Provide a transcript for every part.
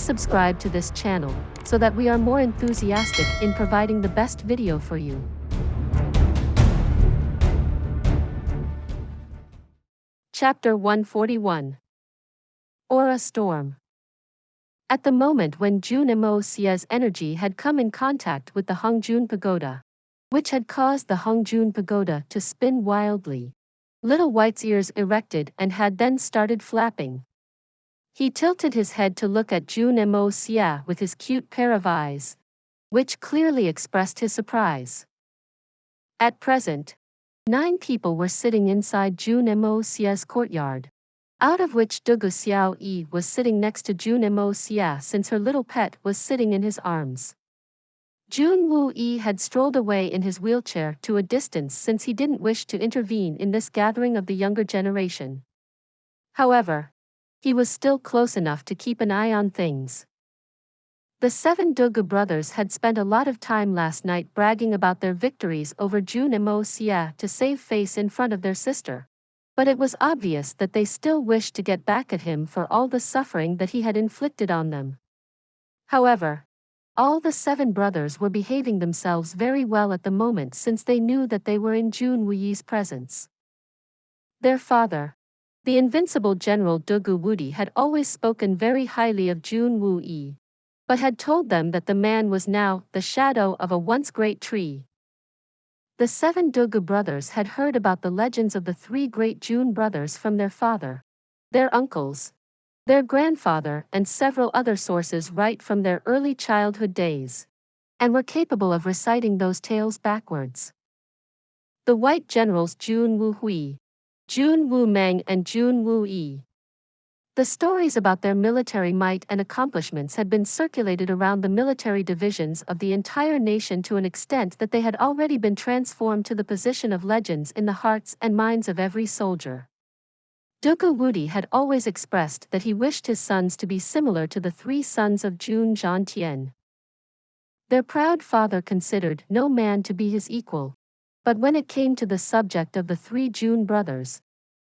Please subscribe to this channel so that we are more enthusiastic in providing the best video for you. Chapter 141. Aura Storm. At the moment when Jun Moxie's energy had come in contact with the Hongjun Pagoda, which had caused the Hongjun Pagoda to spin wildly, Little White's ears erected and had then started flapping. He tilted his head to look at Jun Moxie with his cute pair of eyes, which clearly expressed his surprise. At present, 9 people were sitting inside Jun Moxie's courtyard, out of which Dugu Xiao Yi was sitting next to Jun Moxie since her little pet was sitting in his arms. Jun Wu Yi had strolled away in his wheelchair to a distance since he didn't wish to intervene in this gathering of the younger generation. However, he was still close enough to keep an eye on things. The 7 Dugu brothers had spent a lot of time last night bragging about their victories over Jun Moxie to save face in front of their sister. But it was obvious that they still wished to get back at him for all the suffering that he had inflicted on them. However, all the 7 brothers were behaving themselves very well at the moment since they knew that they were in Jun Wu Yi's presence. Their father, the invincible General Dugu Wudi, had always spoken very highly of Jun Wu Yi, but had told them that the man was now the shadow of a once great tree. The 7 Dugu brothers had heard about the legends of the 3 great Jun brothers from their father, their uncles, their grandfather, and several other sources right from their early childhood days, and were capable of reciting those tales backwards. The White Generals Jun Wu Hui, Jun Wu Meng, and Jun Wu Yi. The stories about their military might and accomplishments had been circulated around the military divisions of the entire nation to an extent that they had already been transformed to the position of legends in the hearts and minds of every soldier. Dugu Wudi had always expressed that he wished his sons to be similar to the 3 sons of Jun Zhan Tian. Their proud father considered no man to be his equal, but when it came to the subject of the 3 Jun brothers,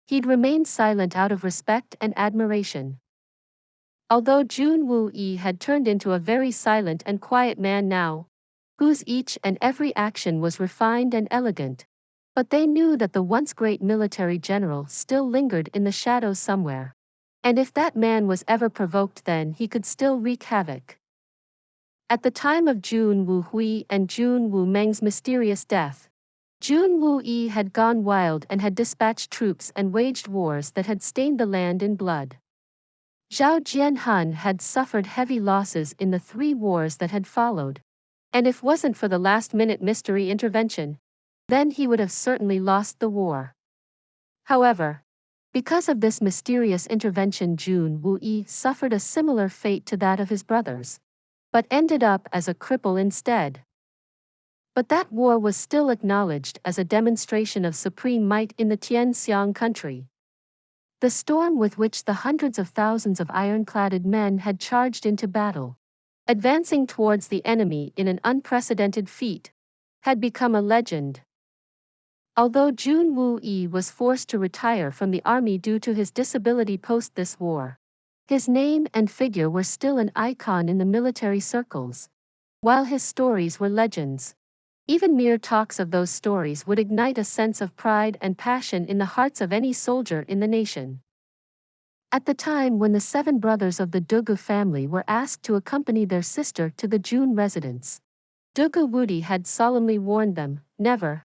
he'd remained silent out of respect and admiration. Although Jun Wu Yi had turned into a very silent and quiet man now, whose each and every action was refined and elegant, but they knew that the once great military general still lingered in the shadows somewhere, and if that man was ever provoked, then he could still wreak havoc. At the time of Jun Wu Hui and Jun Wu Meng's mysterious death, Jun Wu Yi had gone wild and had dispatched troops and waged wars that had stained the land in blood. Zhao Jianhan had suffered heavy losses in the 3 wars that had followed, and if wasn't for the last-minute mystery intervention, then he would have certainly lost the war. However, because of this mysterious intervention, Jun Wu Yi suffered a similar fate to that of his brothers, but ended up as a cripple instead. But that war was still acknowledged as a demonstration of supreme might in the Tian Xiang country. The storm with which the hundreds of thousands of iron-cladded men had charged into battle, advancing towards the enemy in an unprecedented feat, had become a legend. Although Jun Wu Yi was forced to retire from the army due to his disability post this war, his name and figure were still an icon in the military circles, while his stories were legends. Even mere talks of those stories would ignite a sense of pride and passion in the hearts of any soldier in the nation. At the time when the 7 brothers of the Dugu family were asked to accompany their sister to the Jun residence, Dugu Wudi had solemnly warned them, never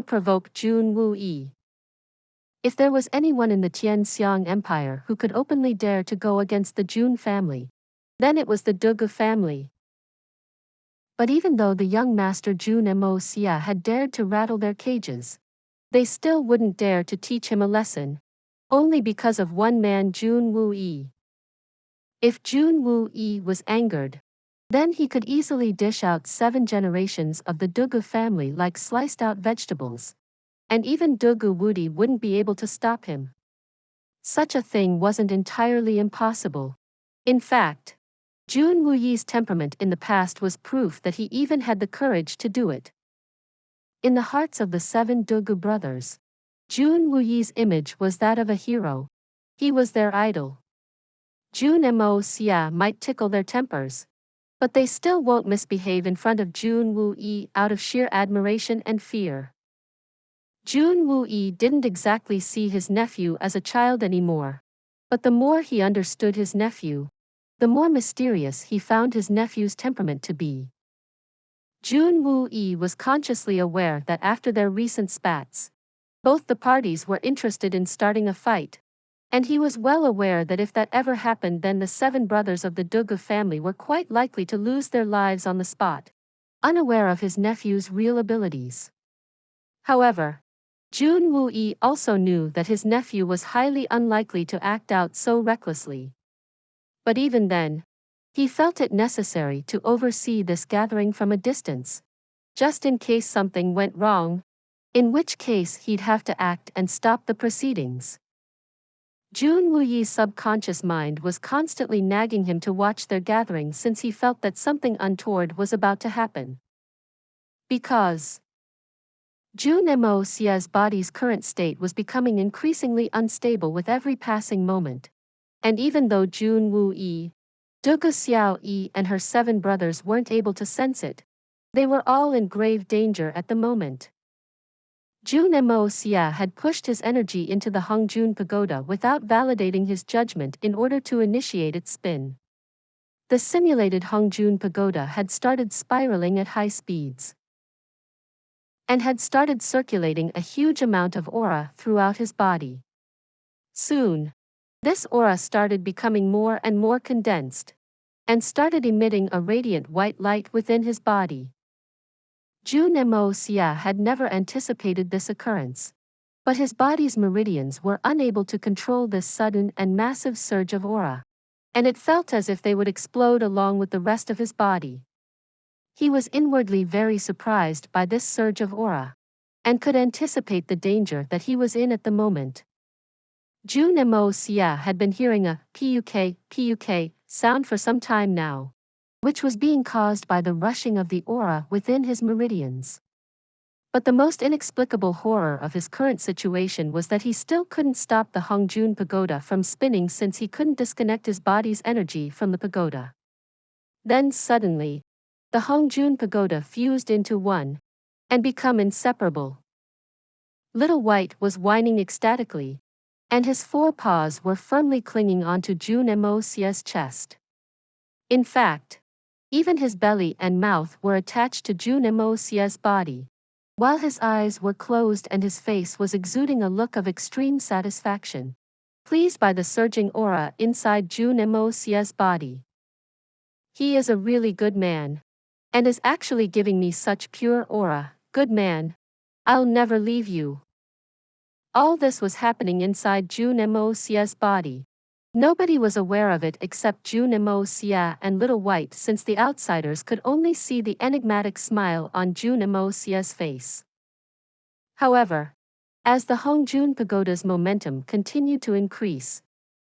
provoke Jun Wu Yi. If there was anyone in the Tian Xiang Empire who could openly dare to go against the Jun family, then it was the Dugu family. But even though the young master Jun Moxie had dared to rattle their cages, they still wouldn't dare to teach him a lesson, only because of one man, Jun Wu Yi. If Jun Wu Yi was angered, then he could easily dish out 7 generations of the Dugu family like sliced-out vegetables, and even Dugu Wudi wouldn't be able to stop him. Such a thing wasn't entirely impossible. In fact, Jun Wu Yi's temperament in the past was proof that he even had the courage to do it. In the hearts of the 7 Dugu brothers, Jun Wu Yi's image was that of a hero. He was their idol. Jun Moxie might tickle their tempers, but they still won't misbehave in front of Jun Yi out of sheer admiration and fear. Jun Yi didn't exactly see his nephew as a child anymore, but the more he understood his nephew, the more mysterious he found his nephew's temperament to be. Jun Yi was consciously aware that after their recent spats, both the parties were interested in starting a fight, and he was well aware that if that ever happened, then the 7 brothers of the Donghua family were quite likely to lose their lives on the spot, unaware of his nephew's real abilities. However, Jun Yi also knew that his nephew was highly unlikely to act out so recklessly. But even then, he felt it necessary to oversee this gathering from a distance, just in case something went wrong, in which case he'd have to act and stop the proceedings. Jun Yi's subconscious mind was constantly nagging him to watch their gathering since he felt that something untoward was about to happen. Because Jun Moxie's body's current state was becoming increasingly unstable with every passing moment, and even though Jun Yi, Xiao and her 7 brothers weren't able to sense it, they were all in grave danger at the moment. Jun Moxie had pushed his energy into the Hongjun Pagoda without validating his judgment in order to initiate its spin. The simulated Hongjun Pagoda had started spiraling at high speeds and had started circulating a huge amount of aura throughout his body. Soon, this aura started becoming more and more condensed, and started emitting a radiant white light within his body. Jun Moxie had never anticipated this occurrence, but his body's meridians were unable to control this sudden and massive surge of aura, and it felt as if they would explode along with the rest of his body. He was inwardly very surprised by this surge of aura, and could anticipate the danger that he was in at the moment. Jun Moxie had been hearing a puk sound for some time now, which was being caused by the rushing of the aura within his meridians. But the most inexplicable horror of his current situation was that he still couldn't stop the Hongjun Pagoda from spinning since he couldn't disconnect his body's energy from the pagoda. Then suddenly, the Hongjun Pagoda fused into one, and become inseparable. Little White was whining ecstatically, and his 4 paws were firmly clinging onto Jun Moxie's chest. In fact, even his belly and mouth were attached to Jun Moxie's body, while his eyes were closed and his face was exuding a look of extreme satisfaction, pleased by the surging aura inside Jun Moxie's body. He is a really good man, and is actually giving me such pure aura. Good man. I'll never leave you. All this was happening inside Jun Moxie's body. Nobody was aware of it except Jun Moxie and Little White, since the outsiders could only see the enigmatic smile on Jun Moxie's face. However, as the Hongjun Pagoda's momentum continued to increase,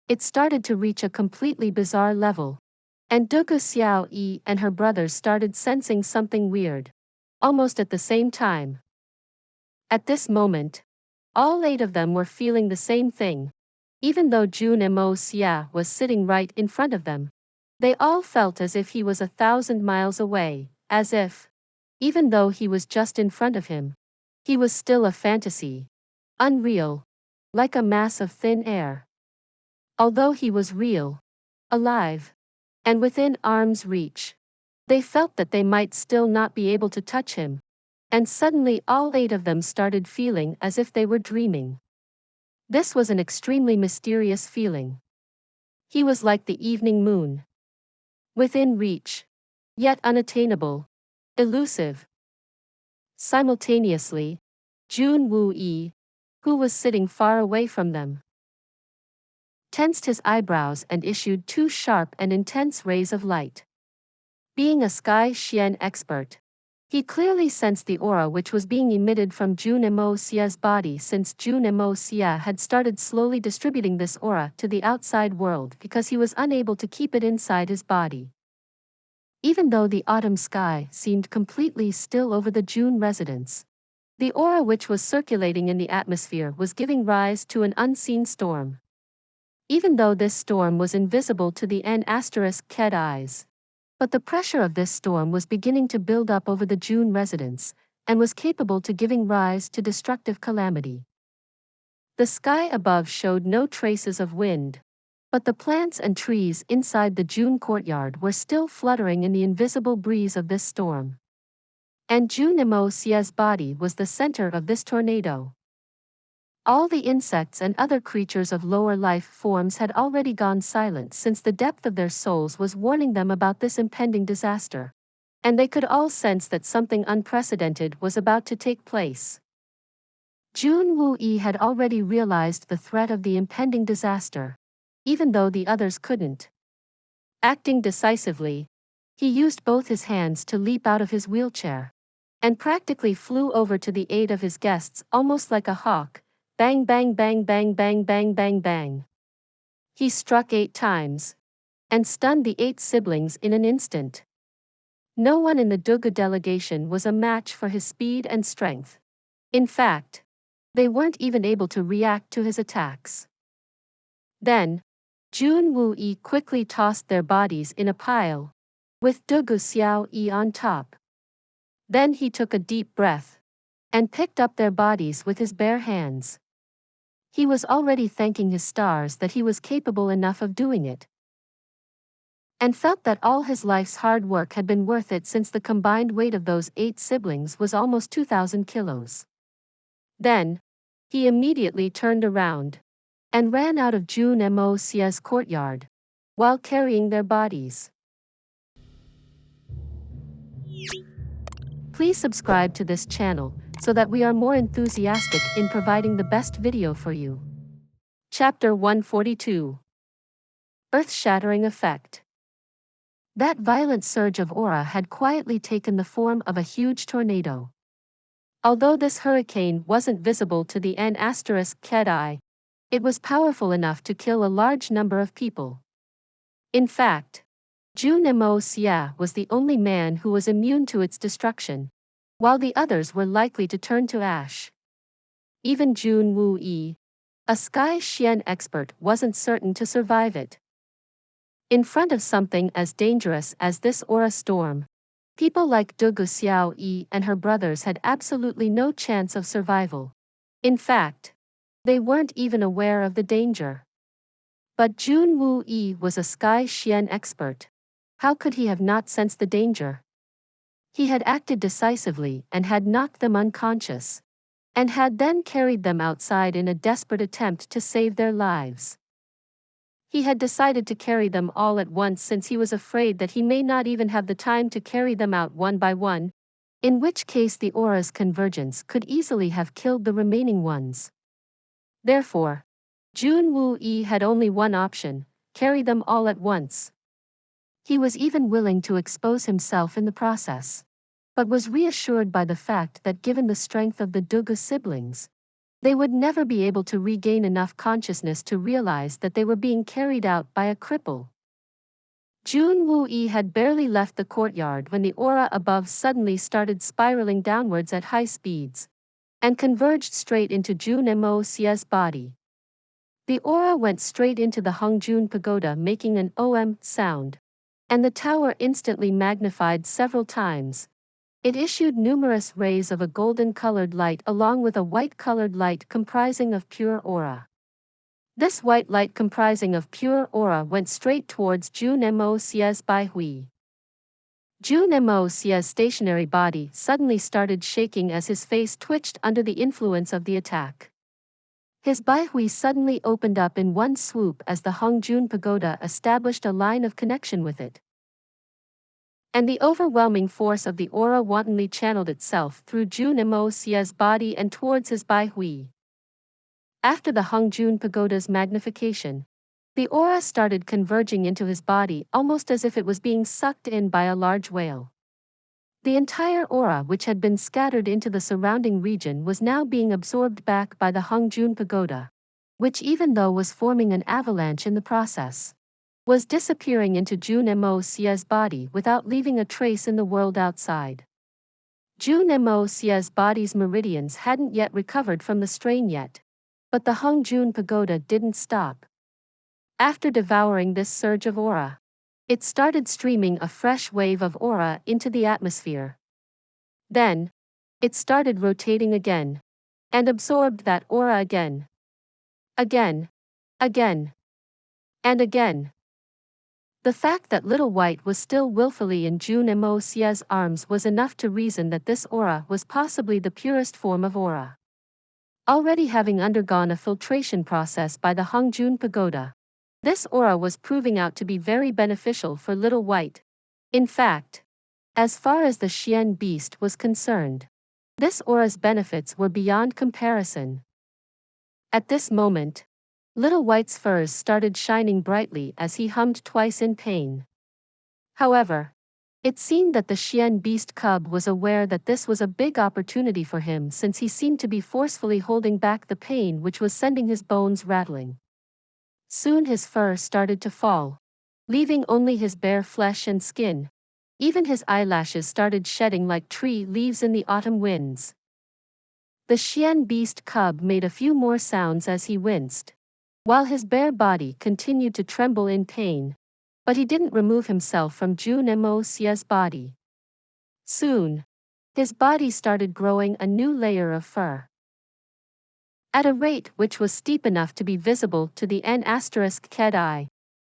it started to reach a completely bizarre level, and Xiao and her brothers started sensing something weird, almost at the same time. At this moment, all 8 of them were feeling the same thing. Even though Jun Moxie was sitting right in front of them, they all felt as if he was 1,000 miles away, as if, even though he was just in front of him, he was still a fantasy, unreal, like a mass of thin air. Although he was real, alive, and within arm's reach, they felt that they might still not be able to touch him, and suddenly all 8 of them started feeling as if they were dreaming. This was an extremely mysterious feeling. He was like the evening moon. Within reach, yet unattainable, elusive. Simultaneously, Jun Yi, who was sitting far away from them, tensed his eyebrows and issued 2 sharp and intense rays of light. Being a Sky Xian expert, he clearly sensed the aura which was being emitted from Jun Moxie's body, since Jun Moxie had started slowly distributing this aura to the outside world because he was unable to keep it inside his body. Even though the autumn sky seemed completely still over the Jun residence, the aura which was circulating in the atmosphere was giving rise to an unseen storm. even though this storm was invisible to the N*Ked eyes. But the pressure of this storm was beginning to build up over the Jun residence, and was capable to giving rise to destructive calamity. The sky above showed no traces of wind, but the plants and trees inside the Jun courtyard were still fluttering in the invisible breeze of this storm. And Jun Moxie's body was the center of this tornado. All the insects and other creatures of lower life forms had already gone silent since the depth of their souls was warning them about this impending disaster. And they could all sense that something unprecedented was about to take place. Jun Xie had already realized the threat of the impending disaster, even though the others couldn't. Acting decisively, he used both his hands to leap out of his wheelchair, and practically flew over to the aid of his guests almost like a hawk. Bang bang bang bang bang bang bang bang. He struck 8 times, and stunned the 8 siblings in an instant. No one in the Dugu delegation was a match for his speed and strength. In fact, they weren't even able to react to his attacks. Then, Jun Xie quickly tossed their bodies in a pile, with Dugu Xiao on top. Then he took a deep breath, and picked up their bodies with his bare hands. He was already thanking his stars that he was capable enough of doing it, and felt that all his life's hard work had been worth it since the combined weight of those 8 siblings was almost 2,000 kilos. Then, he immediately turned around, and ran out of Jun Moxie's courtyard, while carrying their bodies. Please subscribe to this channel, so that we are more enthusiastic in providing the best video for you. Chapter 142. Earth-shattering effect. That violent surge of aura had quietly taken the form of a huge tornado. Although this hurricane wasn't visible to the N*Ked eye, it was powerful enough to kill a large number of people. In fact, Jun Moxie was the only man who was immune to its destruction, while the others were likely to turn to ash. Even Jun Xie, a Sky Xian expert, wasn't certain to survive it. In front of something as dangerous as this aura storm, people like Dugu Xiao and her brothers had absolutely no chance of survival. In fact, they weren't even aware of the danger. But Jun Xie was a Sky Xian expert. How could he have not sensed the danger? He had acted decisively and had knocked them unconscious, and had then carried them outside in a desperate attempt to save their lives. He had decided to carry them all at once since he was afraid that he may not even have the time to carry them out one by one, in which case the aura's convergence could easily have killed the remaining ones. Therefore, Jun Xie had only one option: carry them all at once. He was even willing to expose himself in the process, but was reassured by the fact that given the strength of the Dugu siblings, they would never be able to regain enough consciousness to realize that they were being carried out by a cripple. Jun Xie had barely left the courtyard when the aura above suddenly started spiraling downwards at high speeds, and converged straight into Jun Moxie's body. The aura went straight into the Hongjun pagoda, making an om sound, and the tower instantly magnified several times. It issued numerous rays of a golden-colored light along with a white-colored light comprising of pure aura. This white light comprising of pure aura went straight towards Jun Moxie's baihui. Jun Moxie's stationary body suddenly started shaking as his face twitched under the influence of the attack. His baihui suddenly opened up in one swoop as the Hongjun pagoda established a line of connection with it. And the overwhelming force of the aura wantonly channeled itself through Jun Moxie's body and towards his baihui. After the Hongjun pagoda's magnification, the aura started converging into his body almost as if it was being sucked in by a large whale. The entire aura, which had been scattered into the surrounding region, was now being absorbed back by the Hongjun pagoda, which, even though was forming an avalanche in the process, was disappearing into Jun Moxie's body without leaving a trace in the world outside. Jun Moxie's body's meridians hadn't yet recovered from the strain yet, but the Hongjun pagoda didn't stop. After devouring this surge of aura, it started streaming a fresh wave of aura into the atmosphere. Then, it started rotating again, and absorbed that aura again. Again. Again. And again. The fact that Little White was still willfully in Jun Moxie's arms was enough to reason that this aura was possibly the purest form of aura. Already having undergone a filtration process by the Hongjun Pagoda, this aura was proving out to be very beneficial for Little White. In fact, as far as the Xian beast was concerned, this aura's benefits were beyond comparison. At this moment, Little White's furs started shining brightly as he hummed twice in pain. However, it seemed that the Xian beast cub was aware that this was a big opportunity for him, since he seemed to be forcefully holding back the pain which was sending his bones rattling. Soon his fur started to fall, leaving only his bare flesh and skin. Even his eyelashes started shedding like tree leaves in the autumn winds. The Xian beast cub made a few more sounds as he winced, while his bare body continued to tremble in pain, but he didn't remove himself from Jun Moxie's body. Soon, his body started growing a new layer of fur, at a rate which was steep enough to be visible to the N*Ked eye,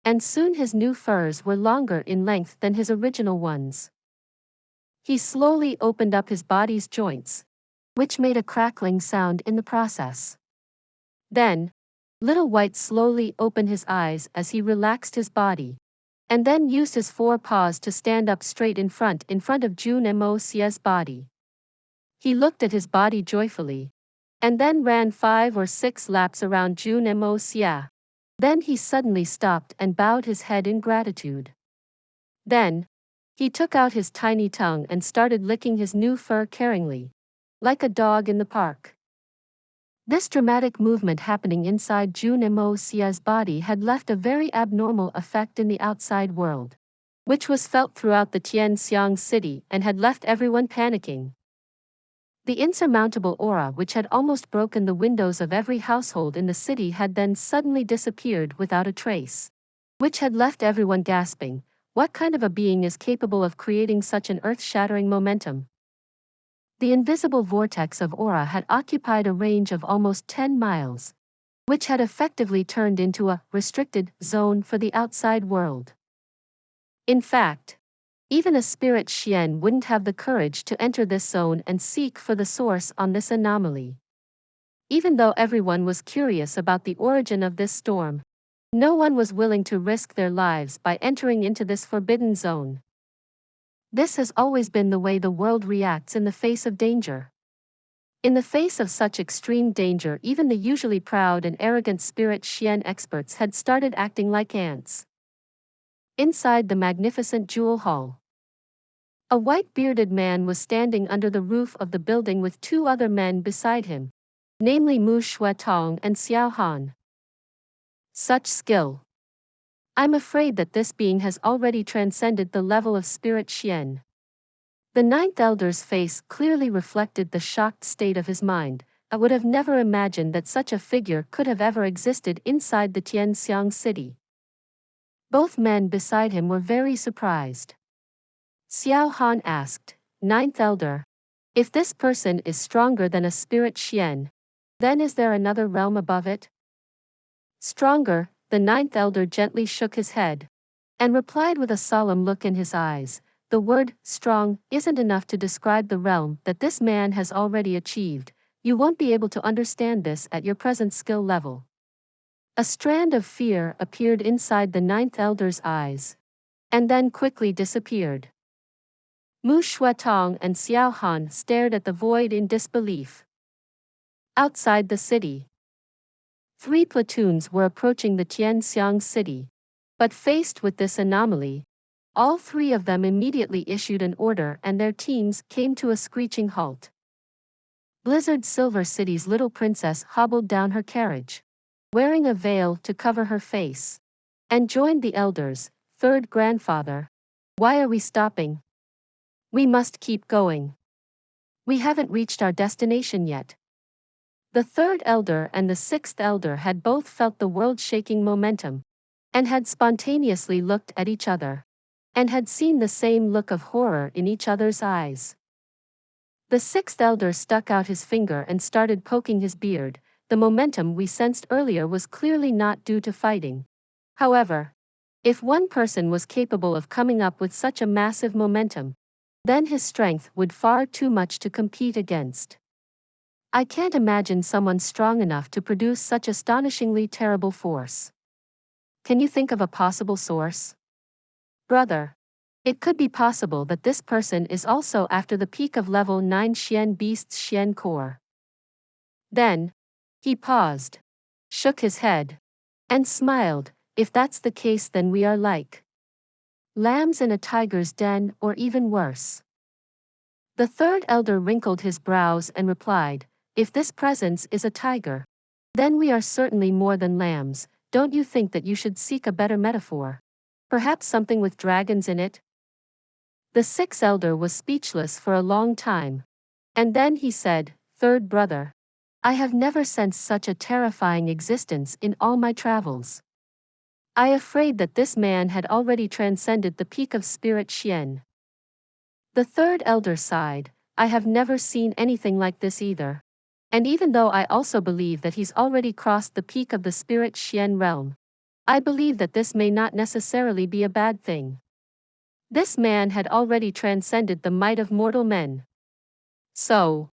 and soon his new furs were longer in length than his original ones. He slowly opened up his body's joints, which made a crackling sound in the process. Then, Little White slowly opened his eyes as he relaxed his body, and then used his forepaws to stand up straight in front of Jun Moxie's body. He looked at his body joyfully, and then ran 5 or 6 laps around Jun Moxie. Then he suddenly stopped and bowed his head in gratitude. Then, he took out his tiny tongue and started licking his new fur caringly, like a dog in the park. This dramatic movement happening inside Jun Moxie's body had left a very abnormal effect in the outside world, which was felt throughout the Xiang city and had left everyone panicking. The insurmountable aura which had almost broken the windows of every household in the city had then suddenly disappeared without a trace, which had left everyone gasping. What kind of a being is capable of creating such an earth-shattering momentum? The invisible vortex of aura had occupied a range of almost 10 miles, which had effectively turned into a restricted zone for the outside world. In fact, even a spirit Xian wouldn't have the courage to enter this zone and seek for the source on this anomaly. Even though everyone was curious about the origin of this storm, no one was willing to risk their lives by entering into this forbidden zone. This has always been the way the world reacts in the face of danger. In the face of such extreme danger, even the usually proud and arrogant spirit Xian experts had started acting like ants. Inside the magnificent jewel hall, a white-bearded man was standing under the roof of the building with 2 other men beside him, namely Mu Shuetong and Xiao Han. Such skill! I'm afraid that this being has already transcended the level of spirit Xian. The 9th elder's face clearly reflected the shocked state of his mind. I would have never imagined that such a figure could have ever existed inside the Xiang city. Both men beside him were very surprised. Xiao Han asked, 9th elder, if this person is stronger than a spirit Xian, then is there another realm above it? Stronger, the 9th elder gently shook his head, and replied with a solemn look in his eyes, the word strong isn't enough to describe the realm that this man has already achieved. You won't be able to understand this at your present skill level. A strand of fear appeared inside the 9th elder's eyes, and then quickly disappeared. Mu Shuetong and Xiao Han stared at the void in disbelief. Outside the city, 3 platoons were approaching the Xiang city, but faced with this anomaly, all 3 of them immediately issued an order and their teams came to a screeching halt. Blizzard Silver City's little princess hobbled down her carriage, wearing a veil to cover her face, and joined the elders. 3rd grandfather, why are we stopping? We must keep going. We haven't reached our destination yet. The 3rd elder and the 6th elder had both felt the world-shaking momentum, and had spontaneously looked at each other, and had seen the same look of horror in each other's eyes. The sixth elder stuck out his finger and started poking his beard. The momentum we sensed earlier was clearly not due to fighting. However, if one person was capable of coming up with such a massive momentum, then his strength would far too much to compete against. I can't imagine someone strong enough to produce such astonishingly terrible force. Can you think of a possible source? Brother, it could be possible that this person is also after the peak of level 9 Xian Beast's Xian core. Then, he paused, shook his head, and smiled. If that's the case, then we are like lambs in a tiger's den, or even worse. The third elder wrinkled his brows and replied, if this presence is a tiger, then we are certainly more than lambs. Don't you think that you should seek a better metaphor? Perhaps something with dragons in it? The sixth elder was speechless for a long time. And then he said, third brother, I have never sensed such a terrifying existence in all my travels. I am afraid that this man had already transcended the peak of spirit Xian. The third elder sighed, I have never seen anything like this either. And even though I also believe that he's already crossed the peak of the spirit Xian realm, I believe that this may not necessarily be a bad thing. This man had already transcended the might of mortal men. So,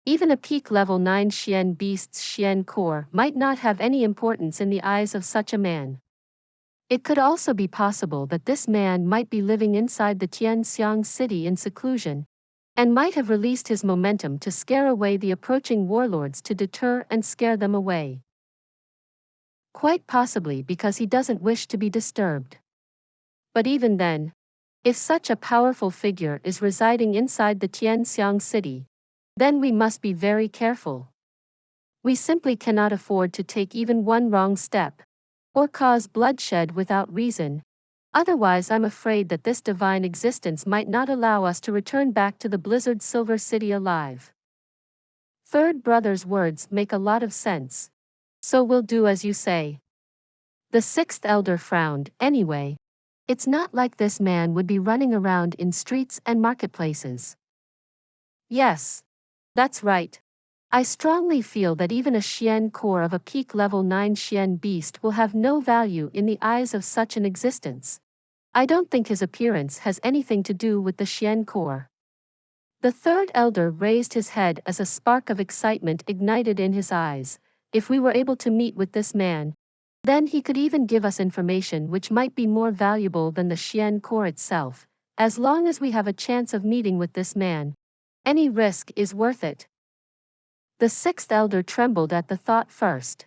even a peak level 9 Xian beast's Xian core might not have any importance in the eyes of such a man. It could also be possible that this man might be living inside the Xiang city in seclusion, and might have released his momentum to scare away the approaching warlords, to deter and scare them away. Quite possibly because he doesn't wish to be disturbed. But even then, if such a powerful figure is residing inside the Xiang city, then we must be very careful. We simply cannot afford to take even one wrong step, or cause bloodshed without reason. Otherwise, I'm afraid that this divine existence might not allow us to return back to the Blizzard Silver City alive. Third brother's words make a lot of sense. So we'll do as you say. The sixth elder frowned. Anyway, it's not like this man would be running around in streets and marketplaces. Yes, that's right. I strongly feel that even a Xian core of a peak level 9 Xian beast will have no value in the eyes of such an existence. I don't think his appearance has anything to do with the Xian core. The third elder raised his head as a spark of excitement ignited in his eyes. If we were able to meet with this man, then he could even give us information which might be more valuable than the Xian core itself. As long as we have a chance of meeting with this man, any risk is worth it. The sixth elder trembled at the thought first,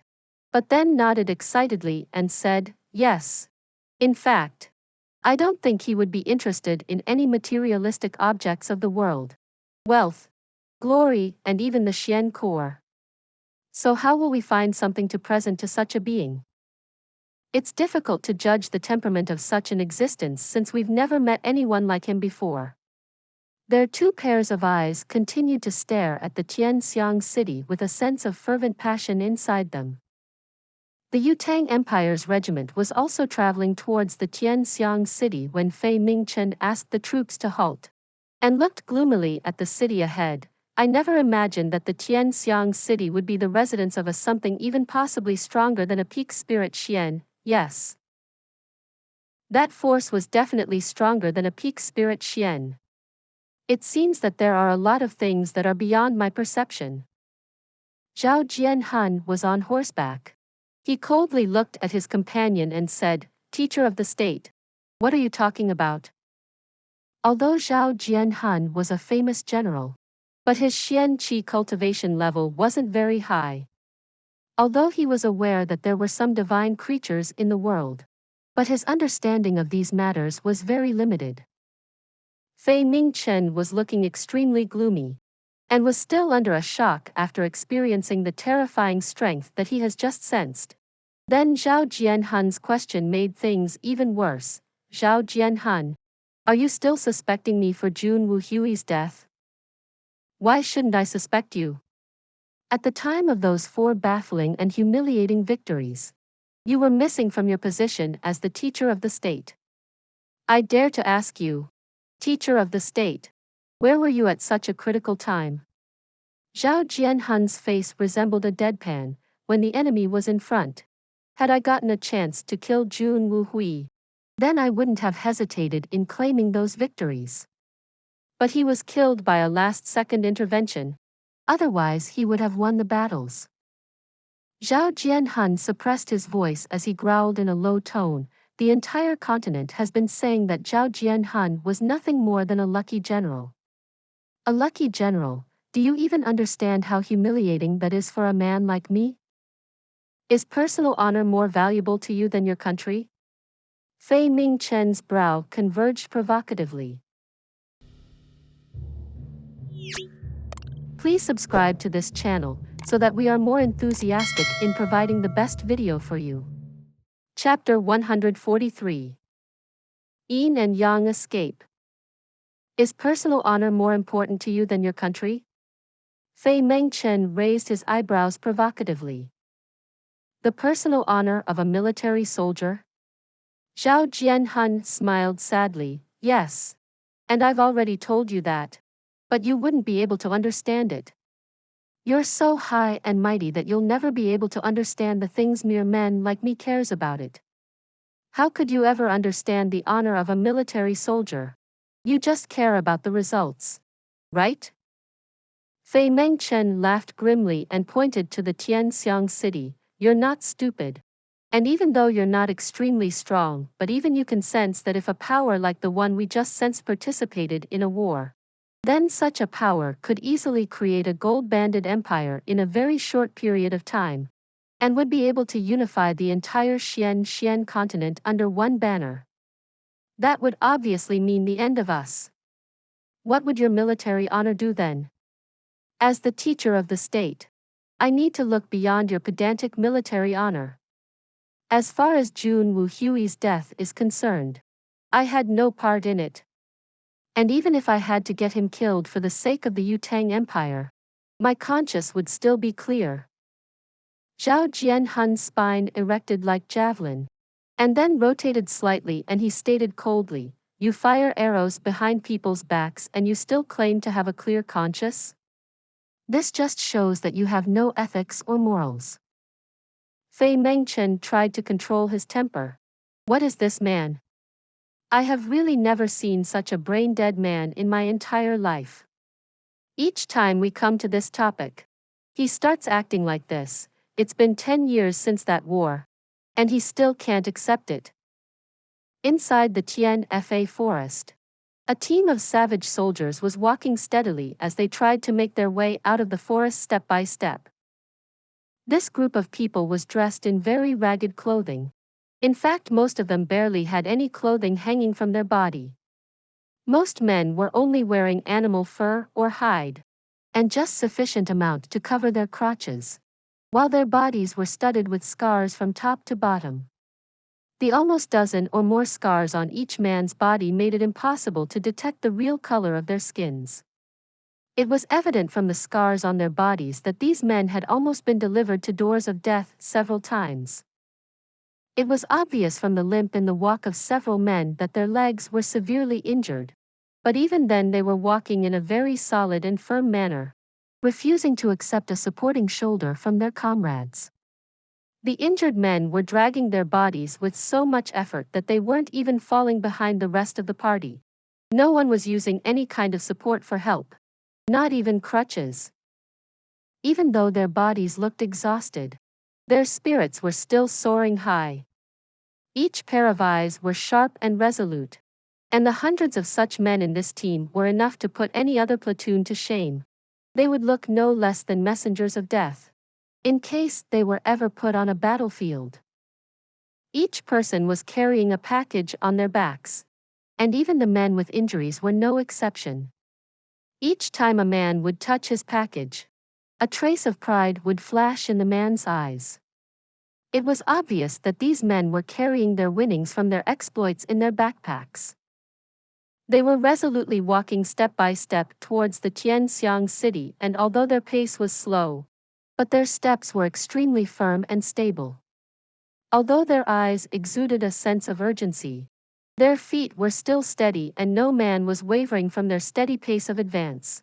but then nodded excitedly and said, yes. In fact, I don't think he would be interested in any materialistic objects of the world. Wealth, glory, and even the Xian core. So how will we find something to present to such a being? It's difficult to judge the temperament of such an existence since we've never met anyone like him before. Their two pairs of eyes continued to stare at the Xiang city with a sense of fervent passion inside them. The Yutang Empire's regiment was also traveling towards the Xiang city when Fei Mingchen asked the troops to halt, and looked gloomily at the city ahead. I never imagined that the Xiang city would be the residence of a something even possibly stronger than a peak spirit Xian. Yes. That force was definitely stronger than a peak spirit Xian. It seems that there are a lot of things that are beyond my perception. Zhao Jianhun was on horseback. He coldly looked at his companion and said, Teacher of the state, what are you talking about? Although Zhao Jianhun was a famous general, but his Xian Qi cultivation level wasn't very high. Although he was aware that there were some divine creatures in the world, but his understanding of these matters was very limited. Fei Mingchen was looking extremely gloomy, and was still under a shock after experiencing the terrifying strength that he has just sensed. Then Zhao Jianhun's question made things even worse. Zhao Jianhun, are you still suspecting me for Jun Wuhui's death? Why shouldn't I suspect you? At the time of those 4 baffling and humiliating victories, You were missing from your position as the teacher of the state. I dare to ask you, teacher of the state, where were you at such a critical time? Zhao Jianhun's face resembled a deadpan when the enemy was in front. Had I gotten a chance to kill Jun Wuhui, then I wouldn't have hesitated in claiming those victories. But he was killed by a last-second intervention. Otherwise he would have won the battles. Zhao Jianhun suppressed his voice as he growled in a low tone. The entire continent has been saying that Zhao Jianhun was nothing more than a lucky general. A lucky general? Do you even understand how humiliating that is for a man like me? Is personal honor more valuable to you than your country? Fei Mingchen's brow converged provocatively. Please subscribe to this channel so that we are more enthusiastic in providing the best video for you. Chapter 143. Yin and Yang escape. Is personal honor more important to you than your country? Fei Mengchen raised his eyebrows provocatively. The personal honor of a military soldier? Zhao Jianhun smiled sadly. Yes. And I've already told you that. But you wouldn't be able to understand it. You're so high and mighty that you'll never be able to understand the things mere men like me cares about it. How could you ever understand the honor of a military soldier? You just care about the results. Right? Fei Mengchen laughed grimly and pointed to the Tian Xiang city. You're not stupid. And even though you're not extremely strong, but even you can sense that if a power like the one we just sensed participated in a war, then such a power could easily create a gold-banded empire in a very short period of time, and would be able to unify the entire Xian continent under one banner. That would obviously mean the end of us. What would your military honor do then? As the teacher of the state, I need to look beyond your pedantic military honor. As far as Jun Wuhui's death is concerned, I had no part in it. And even if I had to get him killed for the sake of the Yutang Empire, my conscience would still be clear. Zhao Jianhun's spine erected like javelin, and then rotated slightly, and he stated coldly, "You fire arrows behind people's backs and you still claim to have a clear conscience? This just shows that you have no ethics or morals." Fei Mengchen tried to control his temper. What is this man? I have really never seen such a brain-dead man in my entire life. Each time we come to this topic, he starts acting like this. It's been 10 years since that war, and he still can't accept it. Inside the Tian Fa forest, a team of savage soldiers was walking steadily as they tried to make their way out of the forest step by step. This group of people was dressed in very ragged clothing. In fact, most of them barely had any clothing hanging from their body. Most men were only wearing animal fur or hide, and just sufficient amount to cover their crotches, while their bodies were studded with scars from top to bottom. The almost dozen or more scars on each man's body made it impossible to detect the real color of their skins. It was evident from the scars on their bodies that these men had almost been delivered to doors of death several times. It was obvious from the limp in the walk of several men that their legs were severely injured, but even then they were walking in a very solid and firm manner, refusing to accept a supporting shoulder from their comrades. The injured men were dragging their bodies with so much effort that they weren't even falling behind the rest of the party. No one was using any kind of support for help, not even crutches. Even though their bodies looked exhausted, their spirits were still soaring high. Each pair of eyes were sharp and resolute, and the hundreds of such men in this team were enough to put any other platoon to shame. They would look no less than messengers of death, in case they were ever put on a battlefield. Each person was carrying a package on their backs, and even the men with injuries were no exception. Each time a man would touch his package, a trace of pride would flash in the man's eyes. It was obvious that these men were carrying their winnings from their exploits in their backpacks. They were resolutely walking step by step towards the Tianxiang city, and although their pace was slow, but their steps were extremely firm and stable. Although their eyes exuded a sense of urgency, their feet were still steady and no man was wavering from their steady pace of advance.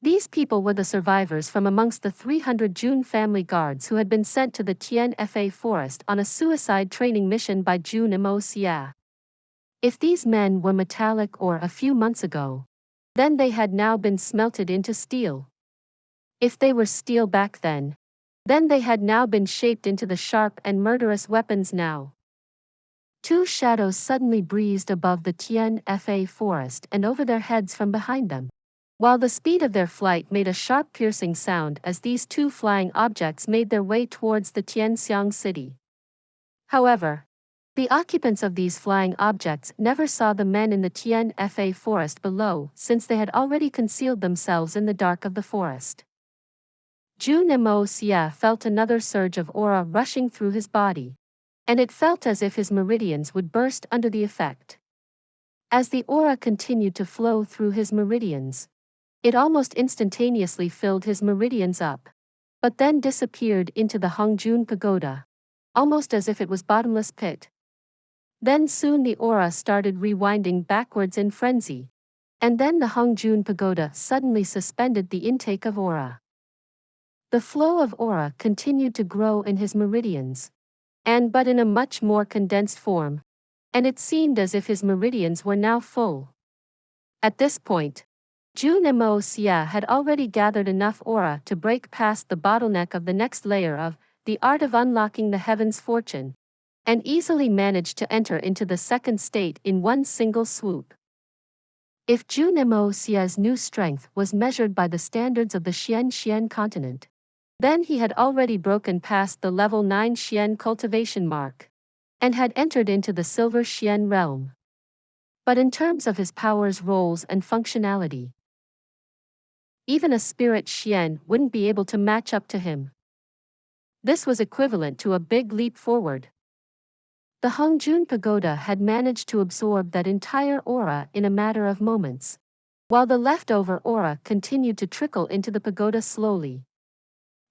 These people were the survivors from amongst the 300 Jun family guards who had been sent to the Tian Fa forest on a suicide training mission by Jun Moxie. If these men were metallic or a few months ago, then they had now been smelted into steel. If they were steel back then they had now been shaped into the sharp and murderous weapons now. Two shadows suddenly breezed above the Tian Fa forest and over their heads from behind them, while the speed of their flight made a sharp piercing sound as these two flying objects made their way towards the Xiang city. However, the occupants of these flying objects never saw the men in the Tian Fa forest below, since they had already concealed themselves in the dark of the forest. Jun Moxie felt another surge of aura rushing through his body, and it felt as if his meridians would burst under the effect. As the aura continued to flow through his meridians, it almost instantaneously filled his meridians up, but then disappeared into the Hongjun pagoda, almost as if it was bottomless pit. Then soon the aura started rewinding backwards in frenzy, and then the Hongjun pagoda suddenly suspended the intake of aura. The flow of aura continued to grow in his meridians, but in a much more condensed form, and it seemed as if his meridians were now full. At this point, Jun Moxie had already gathered enough aura to break past the bottleneck of the next layer of the art of unlocking the heavens fortune, and easily managed to enter into the second state in one single swoop. If Jun Moxie's new strength was measured by the standards of the Xian continent, then he had already broken past the level 9 Xian cultivation mark, and had entered into the silver Xian realm. But in terms of his powers, roles, and functionality, even a spirit Xian wouldn't be able to match up to him. This was equivalent to a big leap forward. The Hongjun pagoda had managed to absorb that entire aura in a matter of moments, while the leftover aura continued to trickle into the pagoda slowly.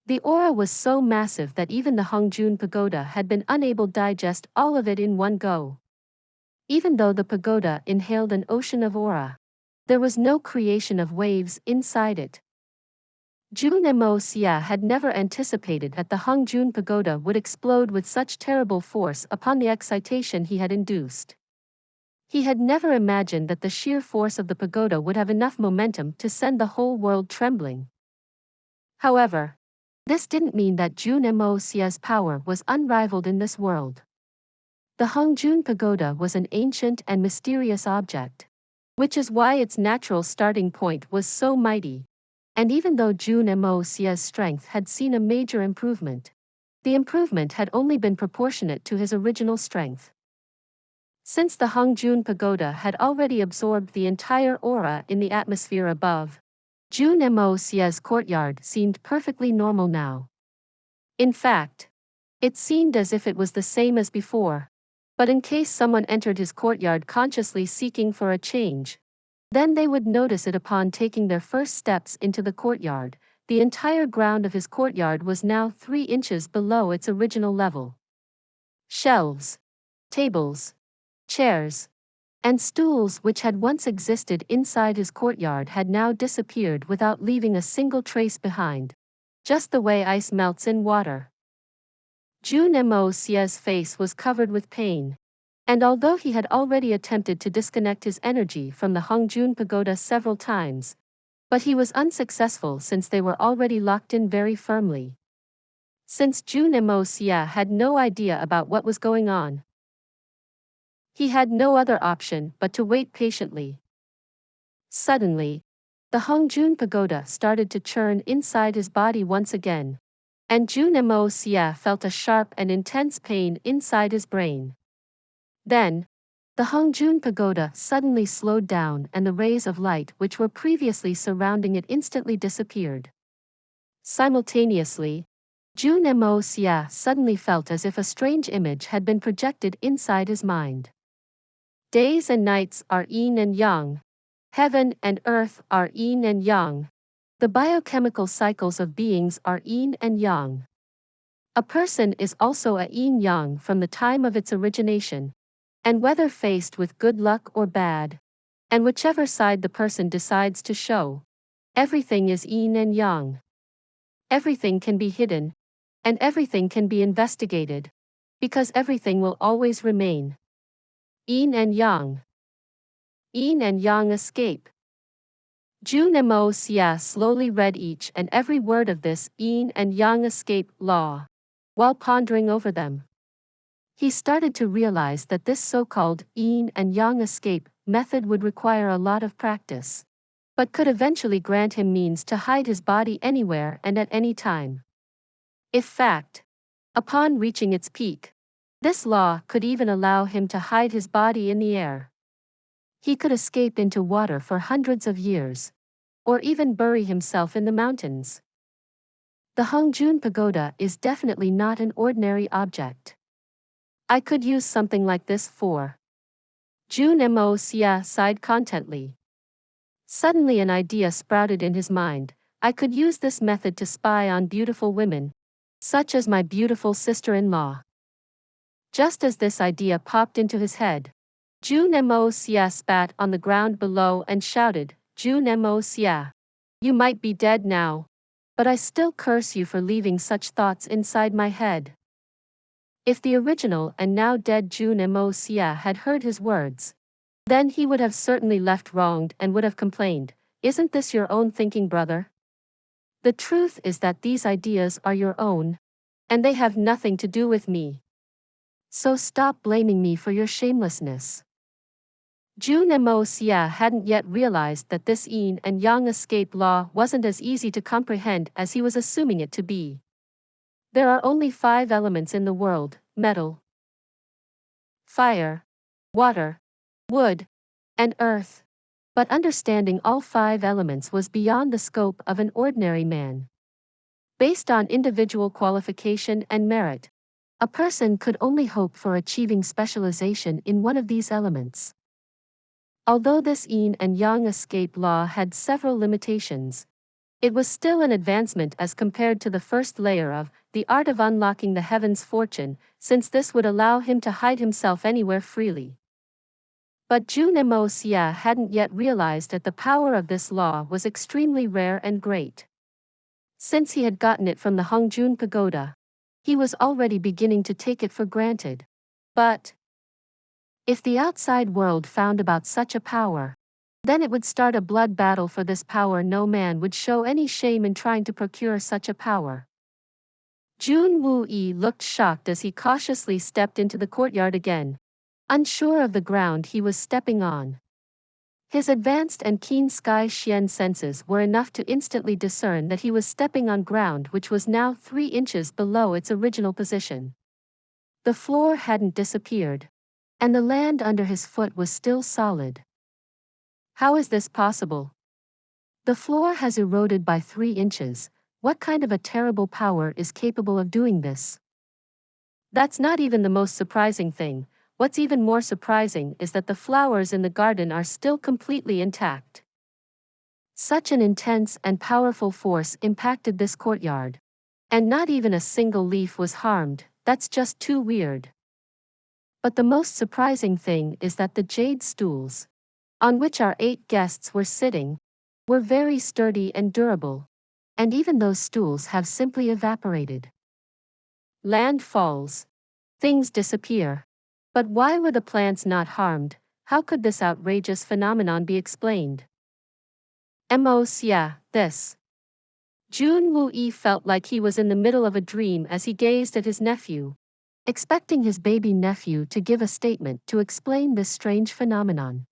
The aura was so massive that even the Hongjun pagoda had been unable to digest all of it in one go. Even though the pagoda inhaled an ocean of aura, there was no creation of waves inside it. Jun Moxie had never anticipated that the Hongjun pagoda would explode with such terrible force upon the excitation he had induced. He had never imagined that the sheer force of the pagoda would have enough momentum to send the whole world trembling. However, this didn't mean that Jun Moxie's power was unrivaled in this world. The Hongjun pagoda was an ancient and mysterious object, which is why its natural starting point was so mighty. And even though Jun Moxie's strength had seen a major improvement, the improvement had only been proportionate to his original strength. Since the Hongjun pagoda had already absorbed the entire aura in the atmosphere above, Jun Moxie's courtyard seemed perfectly normal now. In fact, it seemed as if it was the same as before, but in case someone entered his courtyard consciously seeking for a change, then they would notice it upon taking their first steps into the courtyard. The entire ground of his courtyard was now 3 inches below its original level. Shelves, tables, chairs, and stools which had once existed inside his courtyard had now disappeared without leaving a single trace behind, just the way ice melts in water. Jun Moxie's face was covered with pain, and although he had already attempted to disconnect his energy from the Hongjun pagoda several times, but he was unsuccessful since they were already locked in very firmly. Since Jun Moxie had no idea about what was going on, he had no other option but to wait patiently. Suddenly, the Hongjun pagoda started to churn inside his body once again, and Jun Moxie felt a sharp and intense pain inside his brain. Then, the Hongjun pagoda suddenly slowed down and the rays of light which were previously surrounding it instantly disappeared. Simultaneously, Jun Moxie suddenly felt as if a strange image had been projected inside his mind. Days and nights are yin and yang. Heaven and earth are yin and yang. The biochemical cycles of beings are yin and yang. A person is also a yin-yang from the time of its origination, and whether faced with good luck or bad, and whichever side the person decides to show, everything is yin and yang. Everything can be hidden, and everything can be investigated, because everything will always remain. Yin and Yang. Yin and Yang escape. Jun Moxie slowly read each and every word of this Yin and Yang escape law. While pondering over them, he started to realize that this so-called Yin and Yang escape method would require a lot of practice, but could eventually grant him means to hide his body anywhere and at any time. In fact, upon reaching its peak, this law could even allow him to hide his body in the air. He could escape into water for hundreds of years, or even bury himself in the mountains. The Hongjun Pagoda is definitely not an ordinary object. I could use something like this for. Jun Moxie sighed contently. Suddenly an idea sprouted in his mind. I could use this method to spy on beautiful women, such as my beautiful sister-in-law. Just as this idea popped into his head, Jun Moxie spat on the ground below and shouted, Jun Moxie, you might be dead now, but I still curse you for leaving such thoughts inside my head. If the original and now dead Jun Moxie had heard his words, then he would have certainly left wronged and would have complained, isn't this your own thinking, brother? The truth is that these ideas are your own, and they have nothing to do with me. So stop blaming me for your shamelessness. Jun Moxie hadn't yet realized that this Yin and Yang escape law wasn't as easy to comprehend as he was assuming it to be. There are only 5 elements in the world: metal, fire, water, wood, and earth. But understanding all 5 elements was beyond the scope of an ordinary man. Based on individual qualification and merit, a person could only hope for achieving specialization in one of these elements. Although this Yin and Yang escape law had several limitations, it was still an advancement as compared to the first layer of the art of unlocking the heavens fortune, since this would allow him to hide himself anywhere freely. But Jun Moxie hadn't yet realized that the power of this law was extremely rare and great. Since he had gotten it from the Hongjun Pagoda, he was already beginning to take it for granted. But if the outside world found about such a power, then it would start a blood battle for this power. No man would show any shame in trying to procure such a power. Jun Moxie looked shocked as he cautiously stepped into the courtyard again, unsure of the ground he was stepping on. His advanced and keen sky Xian senses were enough to instantly discern that he was stepping on ground which was now 3 inches below its original position. The floor hadn't disappeared, and the land under his foot was still solid. How is this possible? The floor has eroded by 3 inches. What kind of a terrible power is capable of doing this? That's not even the most surprising thing. What's even more surprising is that the flowers in the garden are still completely intact. Such an intense and powerful force impacted this courtyard, and not even a single leaf was harmed. That's just too weird. But the most surprising thing is that the jade stools, on which our 8 guests were sitting, were very sturdy and durable, and even those stools have simply evaporated. Land falls. Things disappear. But why were the plants not harmed? How could this outrageous phenomenon be explained? Moxie, this. Jun Moxie felt like he was in the middle of a dream as he gazed at his nephew, expecting his baby nephew to give a statement to explain this strange phenomenon.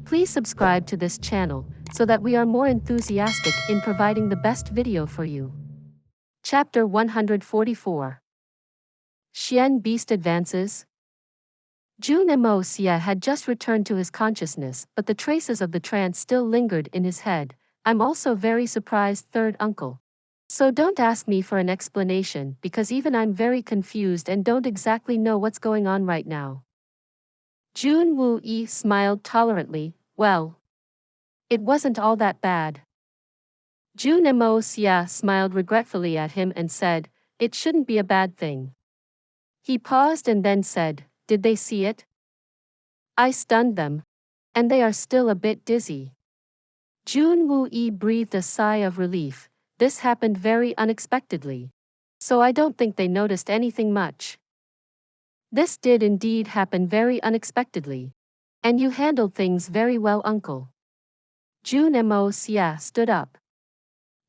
Please subscribe to this channel so that we are more enthusiastic in providing the best video for you. Chapter 144. Xian Beast Advances. Jun Moxie had just returned to his consciousness, but the traces of the trance still lingered in his head. I'm also very surprised, third uncle. So don't ask me for an explanation, because even I'm very confused and don't exactly know what's going on right now. Jun Moxie smiled tolerantly. Well, it wasn't all that bad. Jun Xie smiled regretfully at him and said, "It shouldn't be a bad thing." He paused and then said, "Did they see it?" "I stunned them. And they are still a bit dizzy." Jun Moxie breathed a sigh of relief. "This happened very unexpectedly. So I don't think they noticed anything much." "This did indeed happen very unexpectedly. And you handled things very well, uncle." Jun Xie stood up.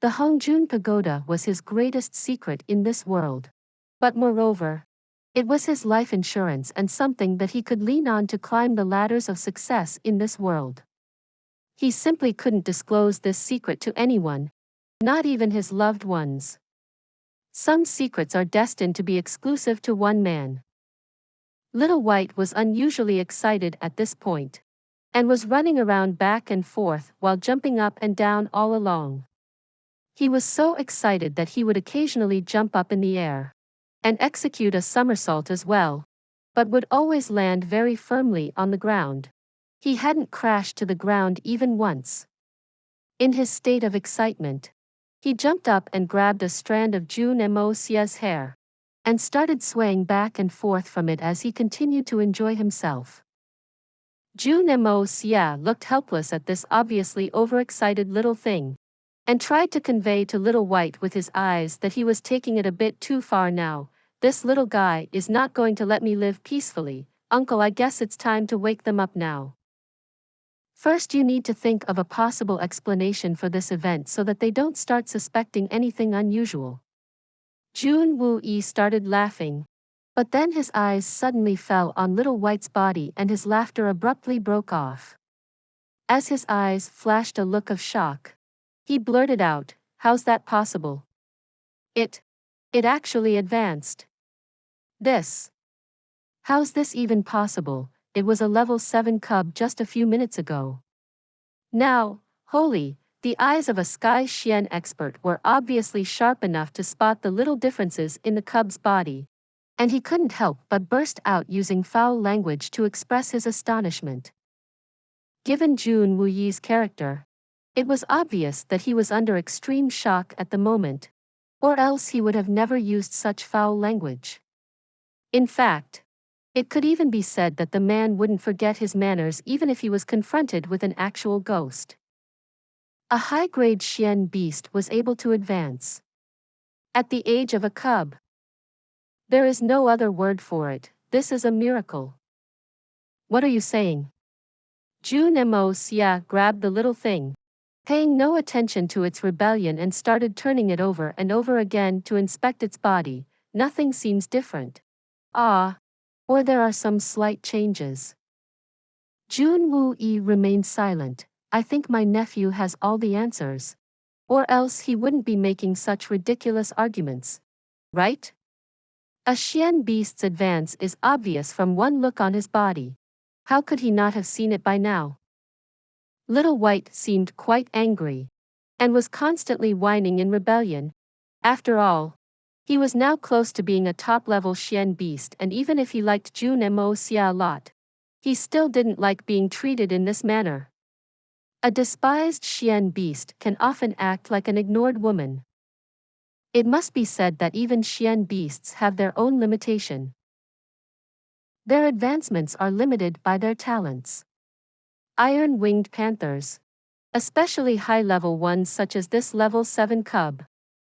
The Hongjun Pagoda was his greatest secret in this world. But moreover, it was his life insurance and something that he could lean on to climb the ladders of success in this world. He simply couldn't disclose this secret to anyone, not even his loved ones. Some secrets are destined to be exclusive to one man. Little White was unusually excited at this point, and was running around back and forth while jumping up and down all along. He was so excited that he would occasionally jump up in the air and execute a somersault as well, but would always land very firmly on the ground. He hadn't crashed to the ground even once. In his state of excitement, he jumped up and grabbed a strand of Jun Moxie's hair and started swaying back and forth from it as he continued to enjoy himself. Jun Moxie looked helpless at this obviously overexcited little thing, and tried to convey to Little White with his eyes that he was taking it a bit too far now. "This little guy is not going to let me live peacefully, uncle. I guess it's time to wake them up now. First you need to think of a possible explanation for this event so that they don't start suspecting anything unusual." Jun Moxie started laughing, but then his eyes suddenly fell on Little White's body and his laughter abruptly broke off. As his eyes flashed a look of shock, he blurted out, "How's that possible? It actually advanced. This. How's this even possible? It was a level 7 cub just a few minutes ago." Now, holy, the eyes of a Sky Xian expert were obviously sharp enough to spot the little differences in the cub's body, and he couldn't help but burst out using foul language to express his astonishment. Given Jun Moxie's character, it was obvious that he was under extreme shock at the moment, or else he would have never used such foul language. In fact, it could even be said that the man wouldn't forget his manners even if he was confronted with an actual ghost. A high-grade Xian beast was able to advance at the age of a cub. There is no other word for it. This is a miracle. What are you saying? Jun Moxie grabbed the little thing, paying no attention to its rebellion, and started turning it over and over again to inspect its body. Nothing seems different. Or there are some slight changes. Jun Moxie remained silent. "I think my nephew has all the answers. Or else he wouldn't be making such ridiculous arguments. Right? A Xian beast's advance is obvious from one look on his body. How could he not have seen it by now?" Little White seemed quite angry, and was constantly whining in rebellion. After all, he was now close to being a top-level Xian beast, and even if he liked Jun Moxie a lot, he still didn't like being treated in this manner. A despised Xian beast can often act like an ignored woman. It must be said that even Xian beasts have their own limitation. Their advancements are limited by their talents. Iron-winged panthers, especially high-level ones such as this level 7 cub,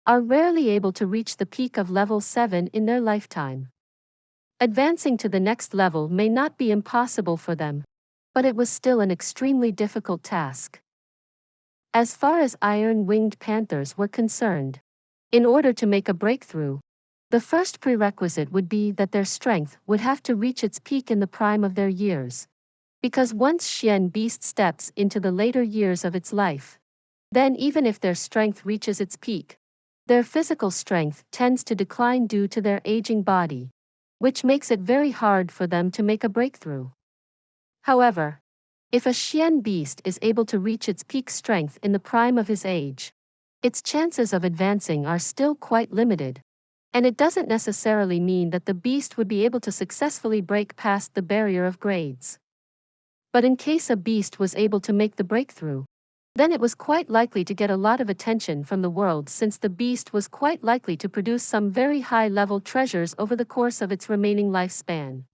are rarely able to reach the peak of level 7 in their lifetime. Advancing to the next level may not be impossible for them, but it was still an extremely difficult task. As far as iron-winged panthers were concerned, in order to make a breakthrough, the first prerequisite would be that their strength would have to reach its peak in the prime of their years. Because once Xian beast steps into the later years of its life, then even if their strength reaches its peak, their physical strength tends to decline due to their aging body, which makes it very hard for them to make a breakthrough. However, if a Xian beast is able to reach its peak strength in the prime of his age, its chances of advancing are still quite limited, and it doesn't necessarily mean that the beast would be able to successfully break past the barrier of grades. But in case a beast was able to make the breakthrough, then it was quite likely to get a lot of attention from the world, since the beast was quite likely to produce some very high-level treasures over the course of its remaining lifespan.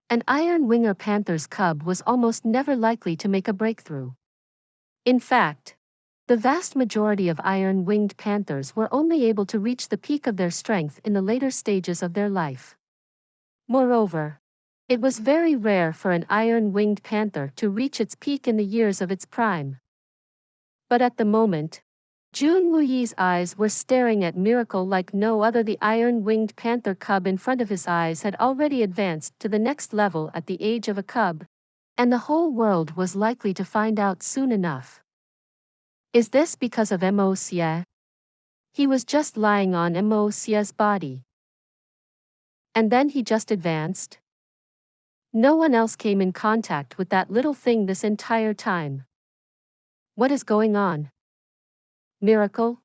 An iron-winger panther's cub was almost never likely to make a breakthrough. In fact, the vast majority of iron-winged panthers were only able to reach the peak of their strength in the later stages of their life. Moreover, it was very rare for an iron-winged panther to reach its peak in the years of its prime. But at the moment, Jun Wuyi's eyes were staring at Miracle like no other. The iron-winged panther cub in front of his eyes had already advanced to the next level at the age of a cub, and the whole world was likely to find out soon enough. Is this because of Mo Xie? He was just lying on Mo Xie's body. And then he just advanced? No one else came in contact with that little thing this entire time. What is going on? Miracle?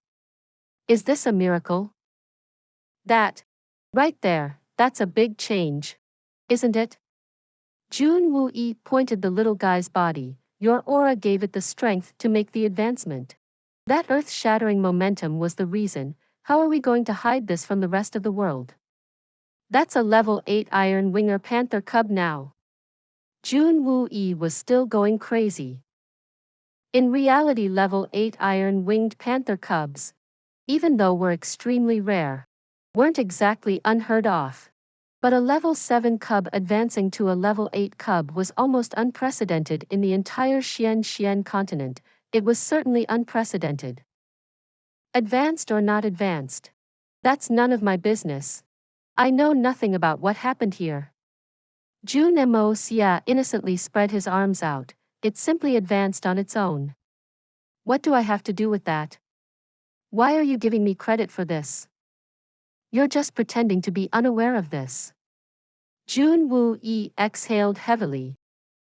Is this a miracle? That, right there, that's a big change, isn't it? Jun Wuyi pointed the little guy's body. Your aura gave it the strength to make the advancement. That earth-shattering momentum was the reason. How are we going to hide this from the rest of the world? That's a level 8 iron-winger panther cub now. Jun Wuyi was still going crazy. In reality, level 8 iron-winged panther cubs, even though were extremely rare, weren't exactly unheard of. But a level 7 cub advancing to a level 8 cub was almost unprecedented in the entire Xian continent. It was certainly unprecedented. Advanced or not advanced, that's none of my business. I know nothing about what happened here. Jun Moxie innocently spread his arms out. It simply advanced on its own. What do I have to do with that? Why are you giving me credit for this? You're just pretending to be unaware of this. Jun Wuyi exhaled heavily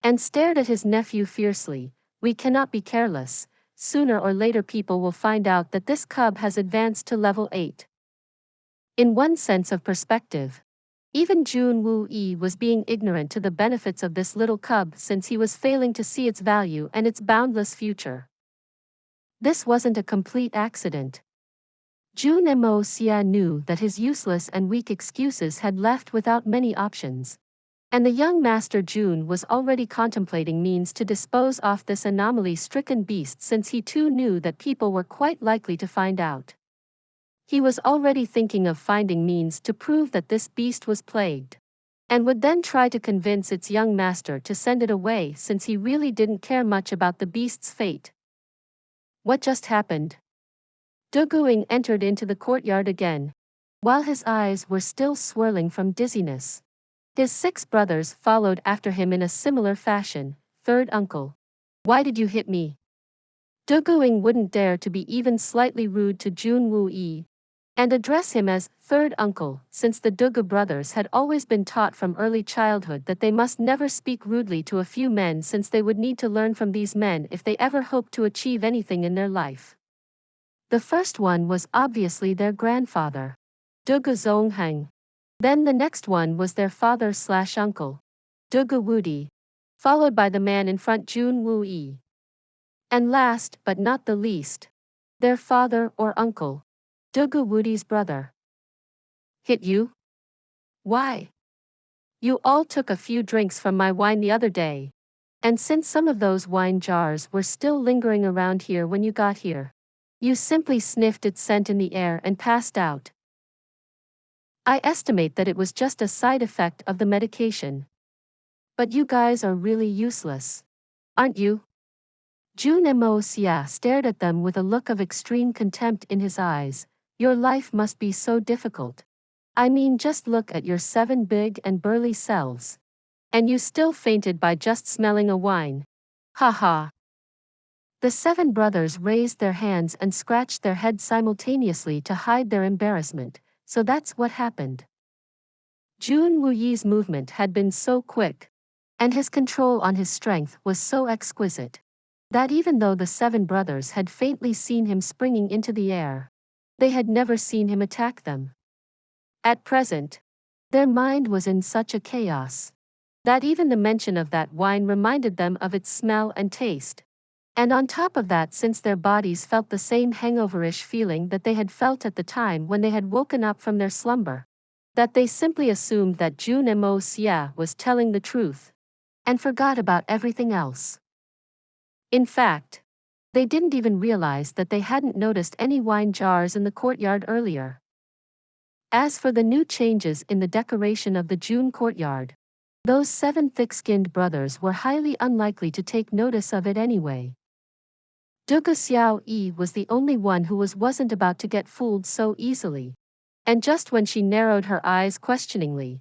and stared at his nephew fiercely. We cannot be careless. Sooner or later people will find out that this cub has advanced to level 8. In one sense of perspective, even Jun Wuyi was being ignorant to the benefits of this little cub, since he was failing to see its value and its boundless future. This wasn't a complete accident. Jun Moxie knew that his useless and weak excuses had left without many options, and the young Master Jun was already contemplating means to dispose off this anomaly-stricken beast, since he too knew that people were quite likely to find out. He was already thinking of finding means to prove that this beast was plagued, and would then try to convince its young master to send it away, since he really didn't care much about the beast's fate. What just happened? Duguing entered into the courtyard again, while his eyes were still swirling from dizziness. His 6 brothers followed after him in a similar fashion. Third uncle, why did you hit me? Duguing wouldn't dare to be even slightly rude to Jun Wuyi, and address him as third uncle, since the Dugu brothers had always been taught from early childhood that they must never speak rudely to a few men, since they would need to learn from these men if they ever hoped to achieve anything in their life. The first one was obviously their grandfather, Dugu Zongheng. Then the next one was their father/uncle, Dugu Wudi, followed by the man in front, Jun Wuyi. And last but not the least, their father or uncle, Dugu Wudi's brother. Hit you? Why? You all took a few drinks from my wine the other day, and since some of those wine jars were still lingering around here when you got here, you simply sniffed its scent in the air and passed out. I estimate that it was just a side effect of the medication. But you guys are really useless, aren't you? Jun Moxie stared at them with a look of extreme contempt in his eyes. Your life must be so difficult. I mean, just look at your 7 big and burly selves. And you still fainted by just smelling a wine. Ha ha. The 7 brothers raised their hands and scratched their heads simultaneously to hide their embarrassment. So that's what happened. Jun Wuyi's movement had been so quick, and his control on his strength was so exquisite, that even though the 7 brothers had faintly seen him springing into the air, they had never seen him attack them. At present, their mind was in such a chaos that even the mention of that wine reminded them of its smell and taste, And on top of that, since their bodies felt the same hangoverish feeling that they had felt at the time when they had woken up from their slumber, that they simply assumed that Jun Moxie was telling the truth, and forgot about everything else. In fact, they didn't even realize that they hadn't noticed any wine jars in the courtyard earlier. As for the new changes in the decoration of the Jun courtyard, those 7 thick-skinned brothers were highly unlikely to take notice of it anyway. Dugu Xiao was the only one who wasn't about to get fooled so easily. And just when she narrowed her eyes questioningly,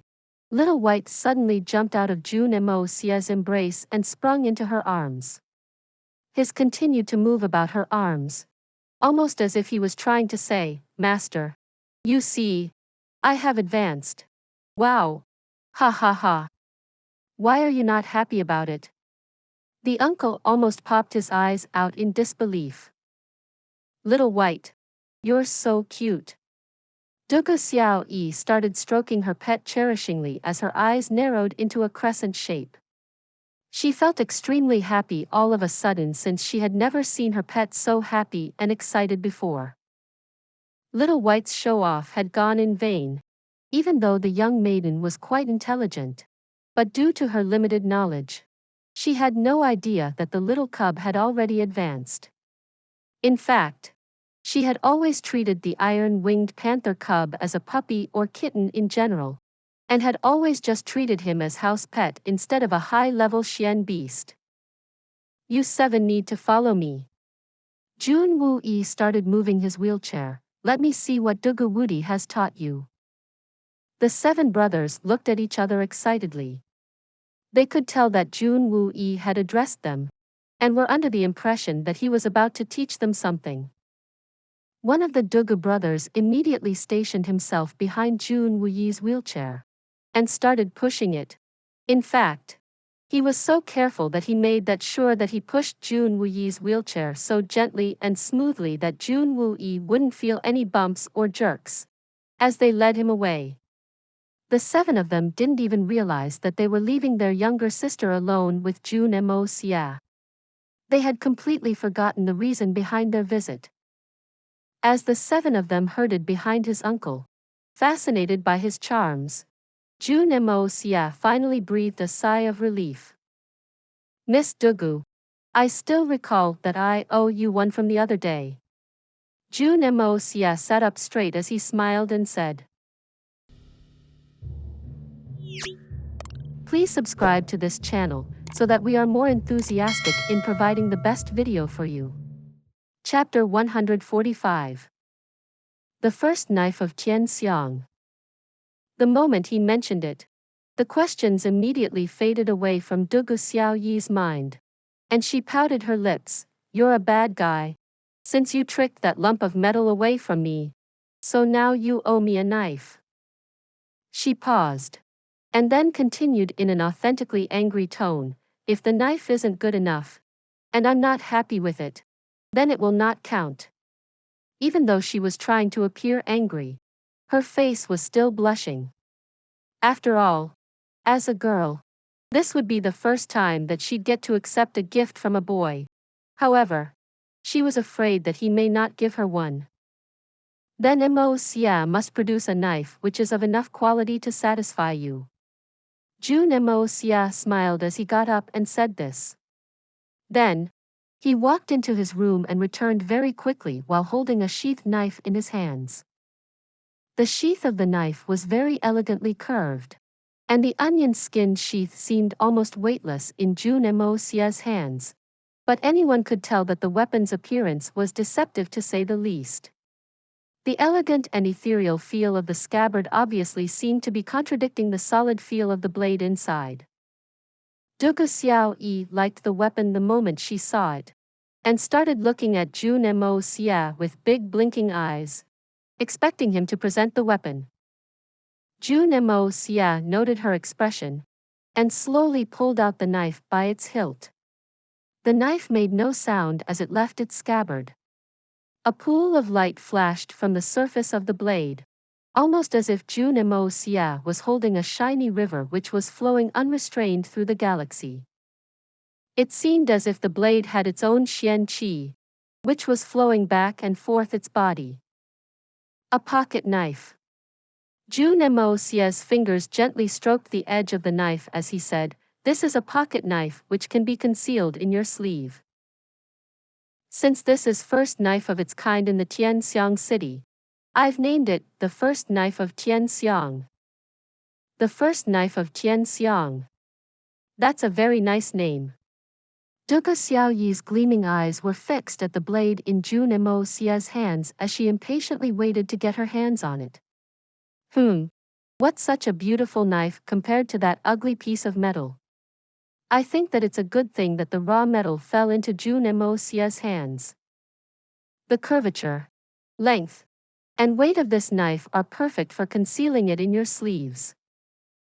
Little White suddenly jumped out of Jun Moxie's embrace and sprung into her arms. His continued to move about her arms, almost as if he was trying to say, "Master, you see, I have advanced. Wow. Ha ha ha. Why are you not happy about it?" The uncle almost popped his eyes out in disbelief. "Little White, you're so cute." Dugu Xiao started stroking her pet cherishingly as her eyes narrowed into a crescent shape. She felt extremely happy all of a sudden since she had never seen her pet so happy and excited before. Little White's show-off had gone in vain, even though the young maiden was quite intelligent. But due to her limited knowledge, she had no idea that the little cub had already advanced. In fact, she had always treated the iron-winged panther cub as a puppy or kitten in general, and had always just treated him as house pet instead of a high-level Xian beast. "You 7 need to follow me." Jun Wu started moving his wheelchair. "Let me see what Dugu Wudi has taught you." The 7 brothers looked at each other excitedly. They could tell that Jun Wu had addressed them, and were under the impression that he was about to teach them something. One of the Dugu brothers immediately stationed himself behind Jun Wu's wheelchair and started pushing it. In fact, he was so careful that he made sure that he pushed Jun Wu's wheelchair so gently and smoothly that Jun Wu wouldn't feel any bumps or jerks as they led him away. The 7 of them didn't even realize that they were leaving their younger sister alone with Jun Moxie. They had completely forgotten the reason behind their visit. As the 7 of them herded behind his uncle, fascinated by his charms, Jun Moxie finally breathed a sigh of relief. "Miss Dugu, I still recall that I owe you one from the other day." Jun Moxie sat up straight as he smiled and said, "Please subscribe to this channel so that we are more enthusiastic in providing the best video for you." Chapter 145. The First Knife of Tian Xiang. The moment he mentioned it, the questions immediately faded away from Dugu Xiaoyi's mind, and she pouted her lips. "You're a bad guy, since you tricked that lump of metal away from me, so now you owe me a knife." She paused, and then continued in an authentically angry tone, "If the knife isn't good enough, and I'm not happy with it, then it will not count." Even though she was trying to appear angry, her face was still blushing. After all, as a girl, this would be the first time that she'd get to accept a gift from a boy. However, she was afraid that he may not give her one. "Then Moxie must produce a knife which is of enough quality to satisfy you." Jun Moxie smiled as he got up and said this. Then, he walked into his room and returned very quickly while holding a sheathed knife in his hands. The sheath of the knife was very elegantly curved, and the onion-skinned sheath seemed almost weightless in Jun Moxie's hands, but anyone could tell that the weapon's appearance was deceptive to say the least. The elegant and ethereal feel of the scabbard obviously seemed to be contradicting the solid feel of the blade inside. Dugu Xiao liked the weapon the moment she saw it, and started looking at Jun Moxie with big blinking eyes, expecting him to present the weapon. Jun Moxie noted her expression, and slowly pulled out the knife by its hilt. The knife made no sound as it left its scabbard. A pool of light flashed from the surface of the blade, almost as if Jun Moxie was holding a shiny river which was flowing unrestrained through the galaxy. It seemed as if the blade had its own xian qi, which was flowing back and forth its body. A pocket knife. Jun Moxie's fingers gently stroked the edge of the knife as he said, "This is a pocket knife which can be concealed in your sleeve. Since this is first knife of its kind in the Tian Xiang city, I've named it the first knife of Tian Xiang." The first knife of Tian Xiang. That's a very nice name. Duga Xiaoyi's gleaming eyes were fixed at the blade in Jun Moxie's hands as she impatiently waited to get her hands on it. What's such a beautiful knife compared to that ugly piece of metal? I think that it's a good thing that the raw metal fell into Jun Moxie's hands. The curvature, length, and weight of this knife are perfect for concealing it in your sleeves.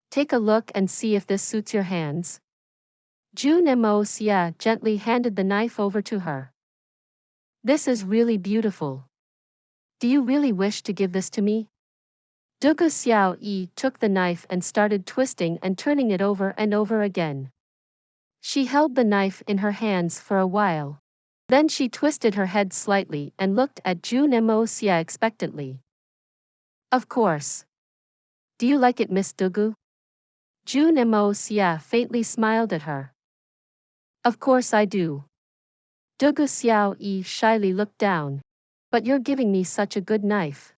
Take a look and see if this suits your hands. Jun Moxie gently handed the knife over to her. This is really beautiful. Do you really wish to give this to me? Dugu Xiaoyi took the knife and started twisting and turning it over and over again. She held the knife in her hands for a while. Then she twisted her head slightly and looked at Jun Moxie expectantly. Of course. Do you like it, Miss Dugu? Jun Moxie faintly smiled at her. Of course I do. Dugu Xiaoyi shyly looked down. But you're giving me such a good knife.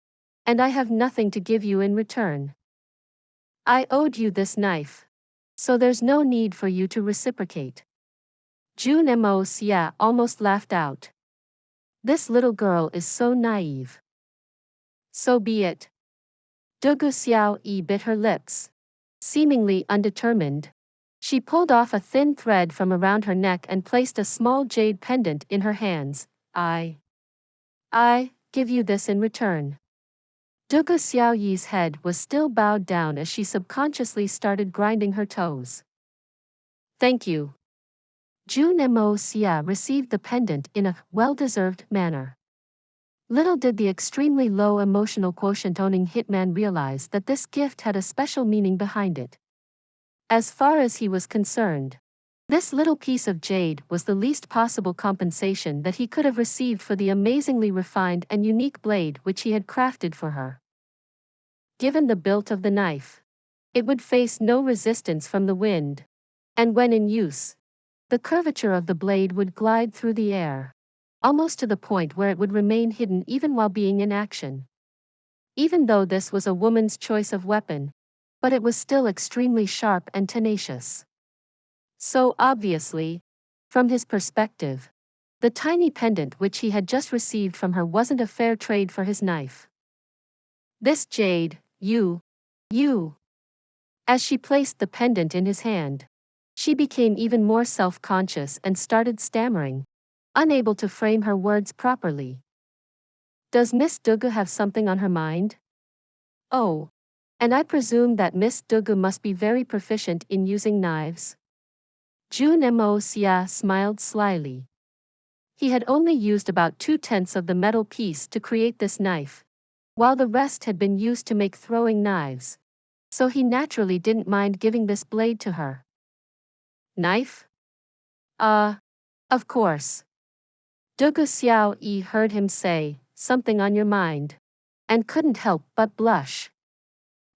And I have nothing to give you in return. I owed you this knife. So there's no need for you to reciprocate. Jun Moxie almost laughed out. This little girl is so naive. So be it. Dugu Xiaoyi bit her lips. Seemingly undetermined, she pulled off a thin thread from around her neck and placed a small jade pendant in her hands. I give you this in return. Dugu Xiaoyi's head was still bowed down as she subconsciously started grinding her toes. Thank you. Jun Moxie received the pendant in a well-deserved manner. Little did the extremely low emotional quotient owning hitman realize that this gift had a special meaning behind it. As far as he was concerned, this little piece of jade was the least possible compensation that he could have received for the amazingly refined and unique blade which he had crafted for her. Given the build of the knife, it would face no resistance from the wind, and when in use, the curvature of the blade would glide through the air, almost to the point where it would remain hidden even while being in action. Even though this was a woman's choice of weapon, but it was still extremely sharp and tenacious. So obviously, from his perspective, the tiny pendant which he had just received from her wasn't a fair trade for his knife. This jade, you. As she placed the pendant in his hand, she became even more self-conscious and started stammering, unable to frame her words properly. Does Miss Dugu have something on her mind? Oh, and I presume that Miss Dugu must be very proficient in using knives? Jun Moxie smiled slyly. He had only used about 2/10 of the metal piece to create this knife, while the rest had been used to make throwing knives, so he naturally didn't mind giving this blade to her. Knife? Of course. Dugu Xiaoyi heard him say, something on your mind, and couldn't help but blush.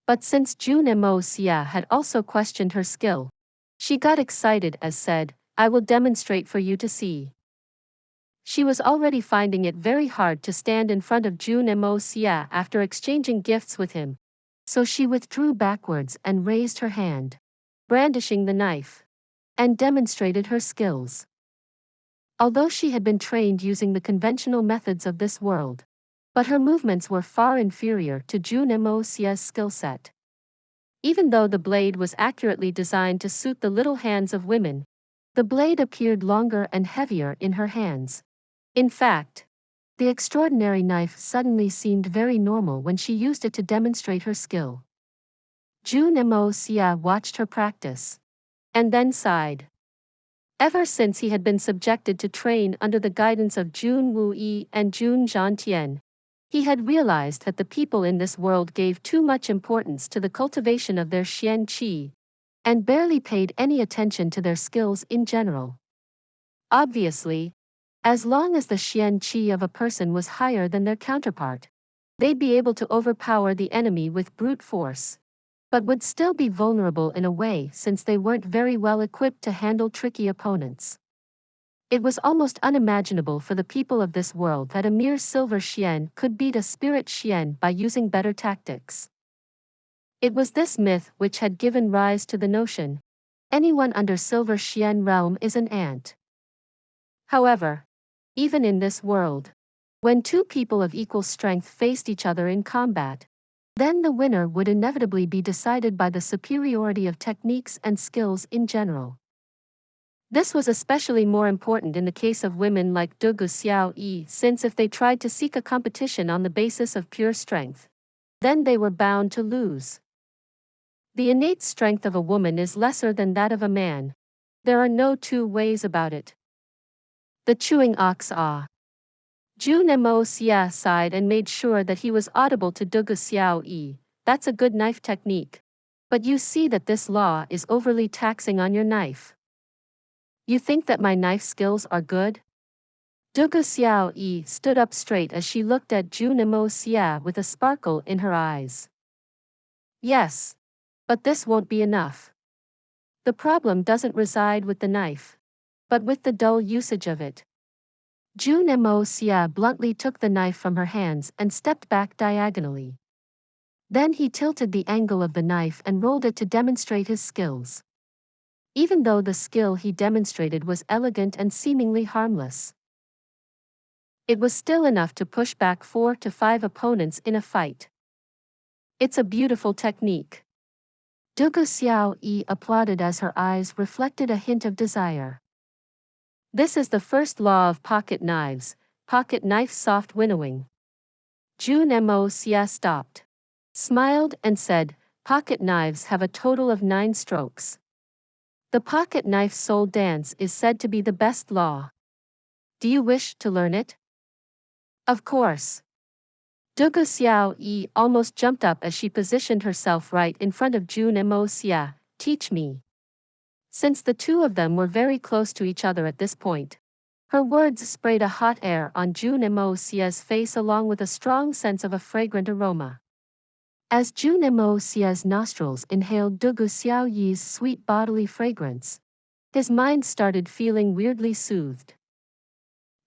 But since Jun Moxie had also questioned her skill, she got excited and said, I will demonstrate for you to see. She was already finding it very hard to stand in front of Jun Moxie after exchanging gifts with him, so she withdrew backwards and raised her hand, brandishing the knife, and demonstrated her skills. Although she had been trained using the conventional methods of this world, but her movements were far inferior to Jun Moxie's skill set. Even though the blade was accurately designed to suit the little hands of women, the blade appeared longer and heavier in her hands. In fact, the extraordinary knife suddenly seemed very normal when she used it to demonstrate her skill. Jun Moxie watched her practice, and then sighed. Ever since he had been subjected to train under the guidance of Jun Wuyi and Jun Tian, he had realized that the people in this world gave too much importance to the cultivation of their xian qi, and barely paid any attention to their skills in general. Obviously, as long as the Xian qi of a person was higher than their counterpart, they'd be able to overpower the enemy with brute force, but would still be vulnerable in a way since they weren't very well equipped to handle tricky opponents. It was almost unimaginable for the people of this world that a mere silver Xian could beat a spirit Xian by using better tactics. It was this myth which had given rise to the notion, anyone under silver Xian realm is an ant. However, even in this world, when two people of equal strength faced each other in combat, then the winner would inevitably be decided by the superiority of techniques and skills in general. This was especially more important in the case of women like debauchee, since if they tried to seek a competition on the basis of pure strength, then they were bound to lose. The innate strength of a woman is lesser than that of a man. There are no two ways about it. The chewing ox ah. Jun Moxie sighed and made sure that he was audible to debauchee. That's a good knife technique. But you see that this law is overly taxing on your knife. You think that my knife skills are good? Debauchee stood up straight as she looked at Jun Moxie with a sparkle in her eyes. Yes. But this won't be enough. The problem doesn't reside with the knife, but with the dull usage of it. Jun Moxie bluntly took the knife from her hands and stepped back diagonally. Then he tilted the angle of the knife and rolled it to demonstrate his skills. Even though the skill he demonstrated was elegant and seemingly harmless, it was still enough to push back 4 to 5 opponents in a fight. It's a beautiful technique. Debauchee applauded as her eyes reflected a hint of desire. This is the first law of pocket knives, pocket knife soft winnowing. Jun Moxie stopped, smiled and said, pocket knives have a total of 9 strokes. The pocket knife soul dance is said to be the best law. Do you wish to learn it? Of course. Debauchee almost jumped up as she positioned herself right in front of Jun Moxie. Teach me. Since the two of them were very close to each other at this point, her words sprayed a hot air on Jun Moxie's face along with a strong sense of a fragrant aroma. As Jun Moxie's nostrils inhaled Debauchee's sweet bodily fragrance, his mind started feeling weirdly soothed.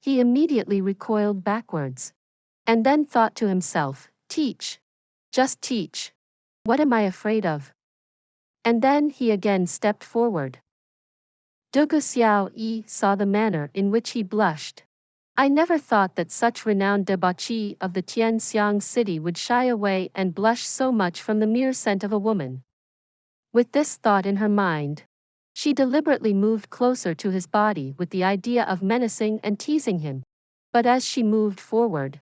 He immediately recoiled backwards, and then thought to himself, teach. Just teach. What am I afraid of? And then he again stepped forward. Debauchee saw the manner in which he blushed. I never thought that such renowned debauchee of the Tian Xiang city would shy away and blush so much from the mere scent of a woman. With this thought in her mind, she deliberately moved closer to his body with the idea of menacing and teasing him. But as she moved forward,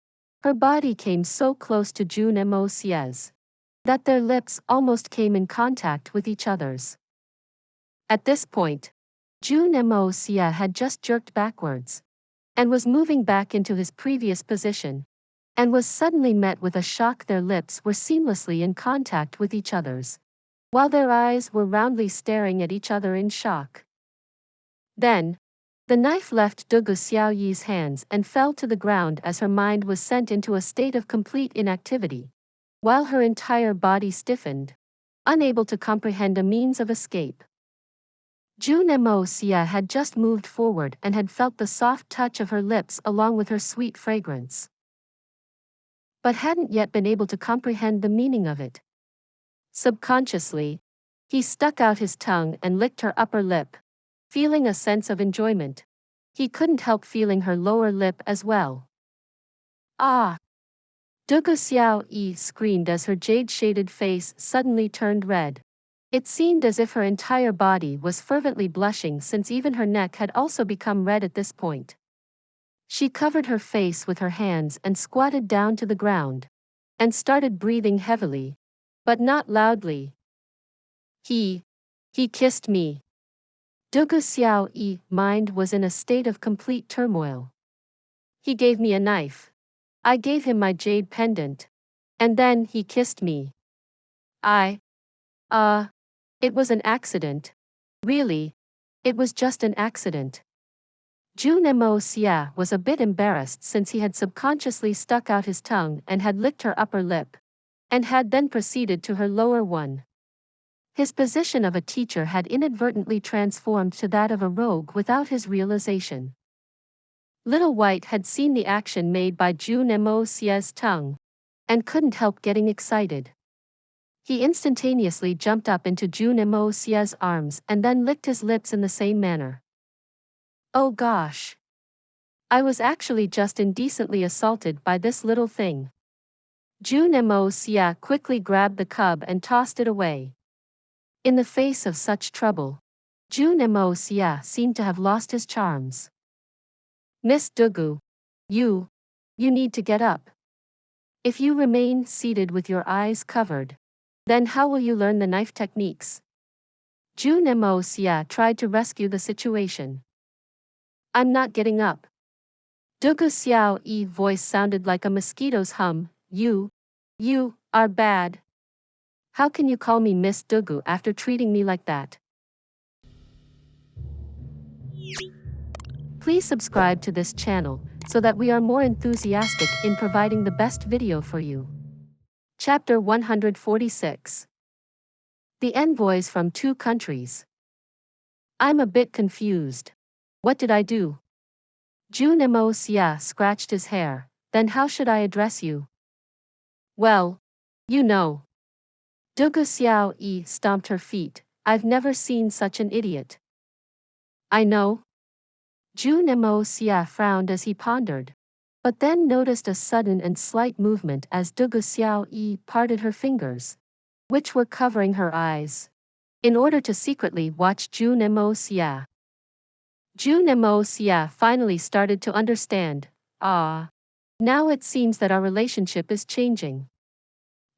her body came so close to Jun Moxie's that their lips almost came in contact with each other's. At this point, Jun Moxie had just jerked backwards, and was moving back into his previous position, and was suddenly met with a shock. Their lips were seamlessly in contact with each other's, while their eyes were roundly staring at each other in shock. Then, the knife left Debauchee's hands and fell to the ground as her mind was sent into a state of complete inactivity, while her entire body stiffened, unable to comprehend a means of escape. Jun Moxie had just moved forward and had felt the soft touch of her lips along with her sweet fragrance, but hadn't yet been able to comprehend the meaning of it. Subconsciously, he stuck out his tongue and licked her upper lip, feeling a sense of enjoyment. He couldn't help feeling her lower lip as well. Ah! Debauchee screamed as her jade-shaded face suddenly turned red. It seemed as if her entire body was fervently blushing since even her neck had also become red at this point. She covered her face with her hands and squatted down to the ground, and started breathing heavily, but not loudly. He kissed me. Debauchee's mind was in a state of complete turmoil. He gave me a knife. I gave him my jade pendant. And then he kissed me. It was an accident. Really, it was just an accident. Jun Xie was a bit embarrassed since he had subconsciously stuck out his tongue and had licked her upper lip, and had then proceeded to her lower one. His position of a teacher had inadvertently transformed to that of a rogue without his realization. Little White had seen the action made by Jun Xie's tongue, and couldn't help getting excited. He instantaneously jumped up into Jun Xie's arms and then licked his lips in the same manner. Oh gosh! I was actually just indecently assaulted by this little thing. Jun Xie quickly grabbed the cub and tossed it away. In the face of such trouble, Jun Xie seemed to have lost his charms. Miss Dugu, you need to get up. If you remain seated with your eyes covered, then how will you learn the knife techniques? Jun Xie tried to rescue the situation. I'm not getting up. Dugu Xiao's voice sounded like a mosquito's hum. You are bad. How can you call me Miss Dugu after treating me like that? Please subscribe to this channel so that we are more enthusiastic in providing the best video for you. Chapter 146. The Envoys from 2 countries. I'm a bit confused. What did I do? Jun Xie scratched his hair. Then how should I address you? Well, you know. Dugu Xiaoyi stomped her feet. I've never seen such an idiot. I know. Jun Xie frowned as he pondered, but then noticed a sudden and slight movement as Dugu Xiaoyi parted her fingers, which were covering her eyes, in order to secretly watch Jun Xie. Jun Xie finally started to understand. Now it seems that our relationship is changing.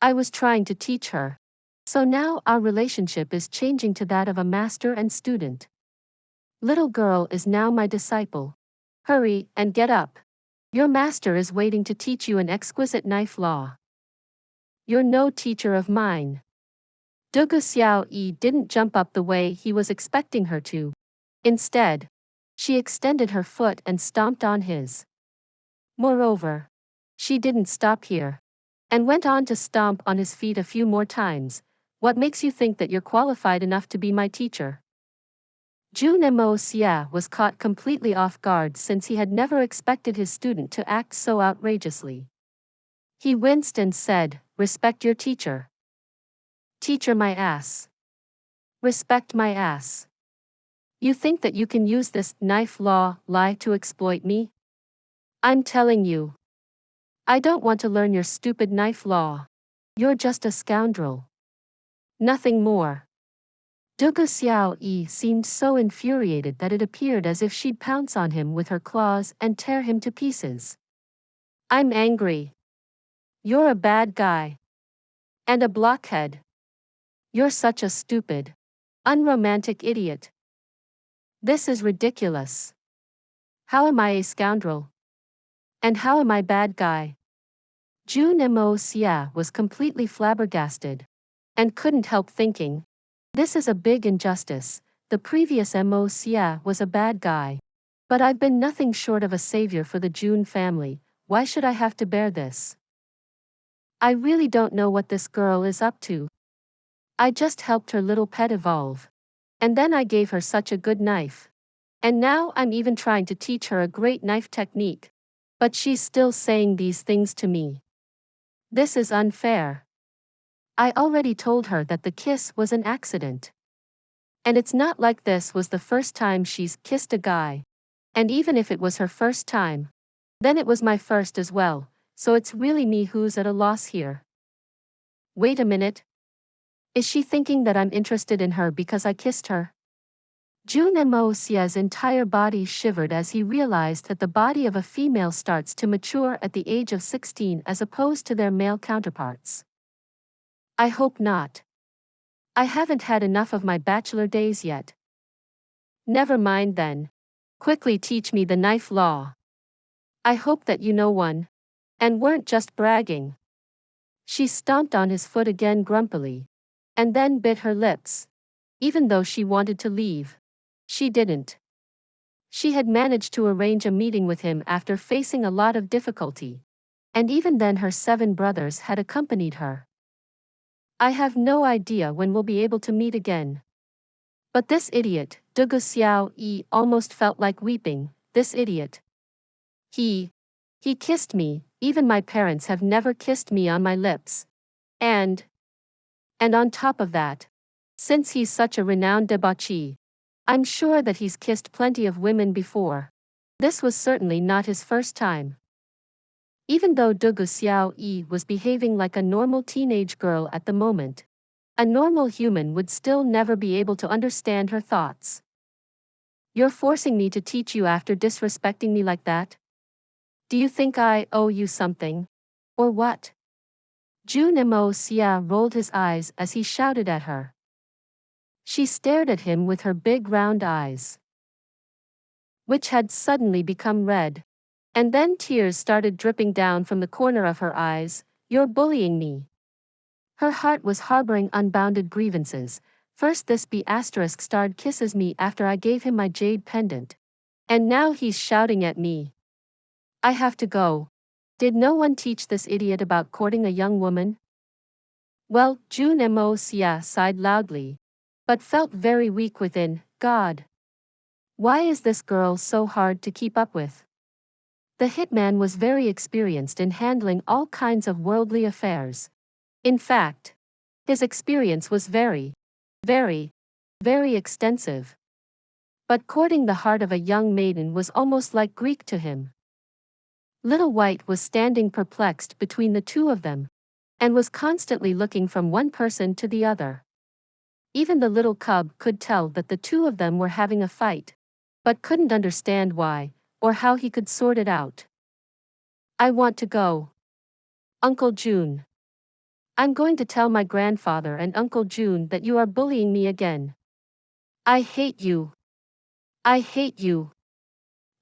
I was trying to teach her, so now our relationship is changing to that of a master and student. Little girl is now my disciple. Hurry and get up. Your master is waiting to teach you an exquisite knife law. You're no teacher of mine. Dugu Xiaoyi didn't jump up the way he was expecting her to. Instead, she extended her foot and stomped on his. Moreover, she didn't stop here, and went on to stomp on his feet a few more times. What makes you think that you're qualified enough to be my teacher? Jun Xie was caught completely off guard since he had never expected his student to act so outrageously. He winced and said, "Respect your teacher." Teacher my ass. Respect my ass. You think that you can use this knife law lie to exploit me? I'm telling you. I don't want to learn your stupid knife law. You're just a scoundrel. Nothing more. Dugu Xiaoyi seemed so infuriated that it appeared as if she'd pounce on him with her claws and tear him to pieces. I'm angry. You're a bad guy. And a blockhead. You're such a stupid, unromantic idiot. This is ridiculous. How am I a scoundrel? And how am I bad guy? Jun Xie was completely flabbergasted, and couldn't help thinking, this is a big injustice. The previous Xie was a bad guy, but I've been nothing short of a savior for the Jun family. Why should I have to bear this? I really don't know what this girl is up to. I just helped her little pet evolve. And then I gave her such a good knife. And now I'm even trying to teach her a great knife technique. But she's still saying these things to me. This is unfair. I already told her that the kiss was an accident. And it's not like this was the first time she's kissed a guy. And even if it was her first time, then it was my first as well, so it's really me who's at a loss here. Wait a minute. Is she thinking that I'm interested in her because I kissed her? Jun Xie's entire body shivered as he realized that the body of a female starts to mature at the age of 16 as opposed to their male counterparts. I hope not. I haven't had enough of my bachelor days yet. Never mind then. Quickly teach me the knife law. I hope that you know one, and weren't just bragging. She stomped on his foot again grumpily, and then bit her lips. Even though she wanted to leave, she didn't. She had managed to arrange a meeting with him after facing a lot of difficulty. And even then her 7 brothers had accompanied her. I have no idea when we'll be able to meet again. But this idiot, debauchee, almost felt like weeping, this idiot. He kissed me, even my parents have never kissed me on my lips. And on top of that, since he's such a renowned debauchee, I'm sure that he's kissed plenty of women before. This was certainly not his first time. Even though debauchee was behaving like a normal teenage girl at the moment, a normal human would still never be able to understand her thoughts. You're forcing me to teach you after disrespecting me like that? Do you think I owe you something? Or what? Jun Moxie rolled his eyes as he shouted at her. She stared at him with her big round eyes, which had suddenly become red. And then tears started dripping down from the corner of her eyes. You're bullying me. Her heart was harboring unbounded grievances. First this B***starred kisses me after I gave him my jade pendant. And now he's shouting at me. I have to go. Did no one teach this idiot about courting a young woman? Well, Jun Moxie sighed loudly, but felt very weak within. God. Why is this girl so hard to keep up with? The hitman was very experienced in handling all kinds of worldly affairs. In fact, his experience was very, very extensive. But courting the heart of a young maiden was almost like Greek to him. Little White was standing perplexed between the two of them, and was constantly looking from one person to the other. Even the little cub could tell that the two of them were having a fight, but couldn't understand why, or how he could sort it out. I want to go. Uncle Jun. I'm going to tell my grandfather and Uncle Jun that you are bullying me again. I hate you. I hate you.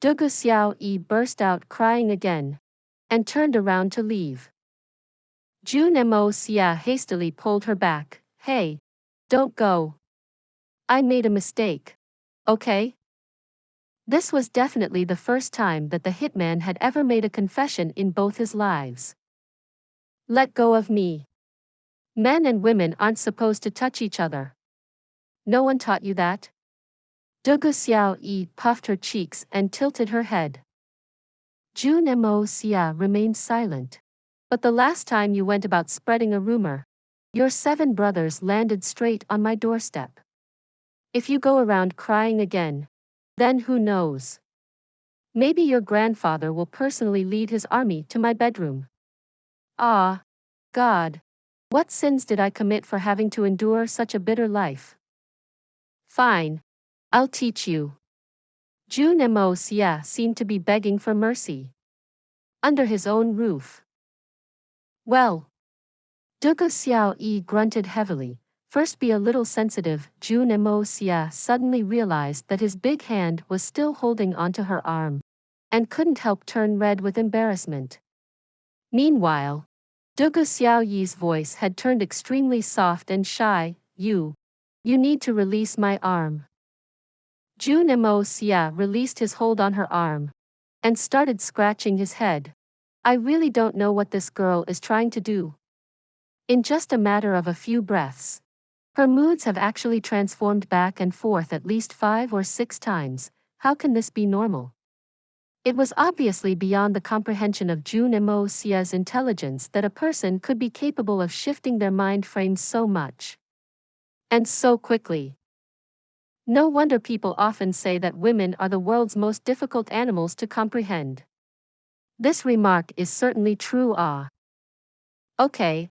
Debauchee burst out crying again, and turned around to leave. Jun Moxie hastily pulled her back. Hey, don't go. I made a mistake. Okay? This was definitely the first time that the hitman had ever made a confession in both his lives. Let go of me. Men and women aren't supposed to touch each other. No one taught you that? Debauchee puffed her cheeks and tilted her head. Jun Moxie remained silent. But the last time you went about spreading a rumor, your 7 brothers landed straight on my doorstep. If you go around crying again, then who knows? Maybe your grandfather will personally lead his army to my bedroom. Ah, God. What sins did I commit for having to endure such a bitter life? Fine. I'll teach you. Jun Moxie seemed to be begging for mercy. Under his own roof. Well. Debauchee grunted heavily. First be a little sensitive. Jun Moxie suddenly realized that his big hand was still holding onto her arm, and couldn't help turn red with embarrassment. Meanwhile, Debauchee's voice had turned extremely soft and shy. You need to release my arm. Jun Moxie released his hold on her arm, and started scratching his head. I really don't know what this girl is trying to do. In just a matter of a few breaths, her moods have actually transformed back and forth at least 5 or 6 times. How can this be normal? It was obviously beyond the comprehension of Jun Moxie's intelligence that a person could be capable of shifting their mind frames so much. And so quickly. No wonder people often say that women are the world's most difficult animals to comprehend. This remark is certainly true. Okay.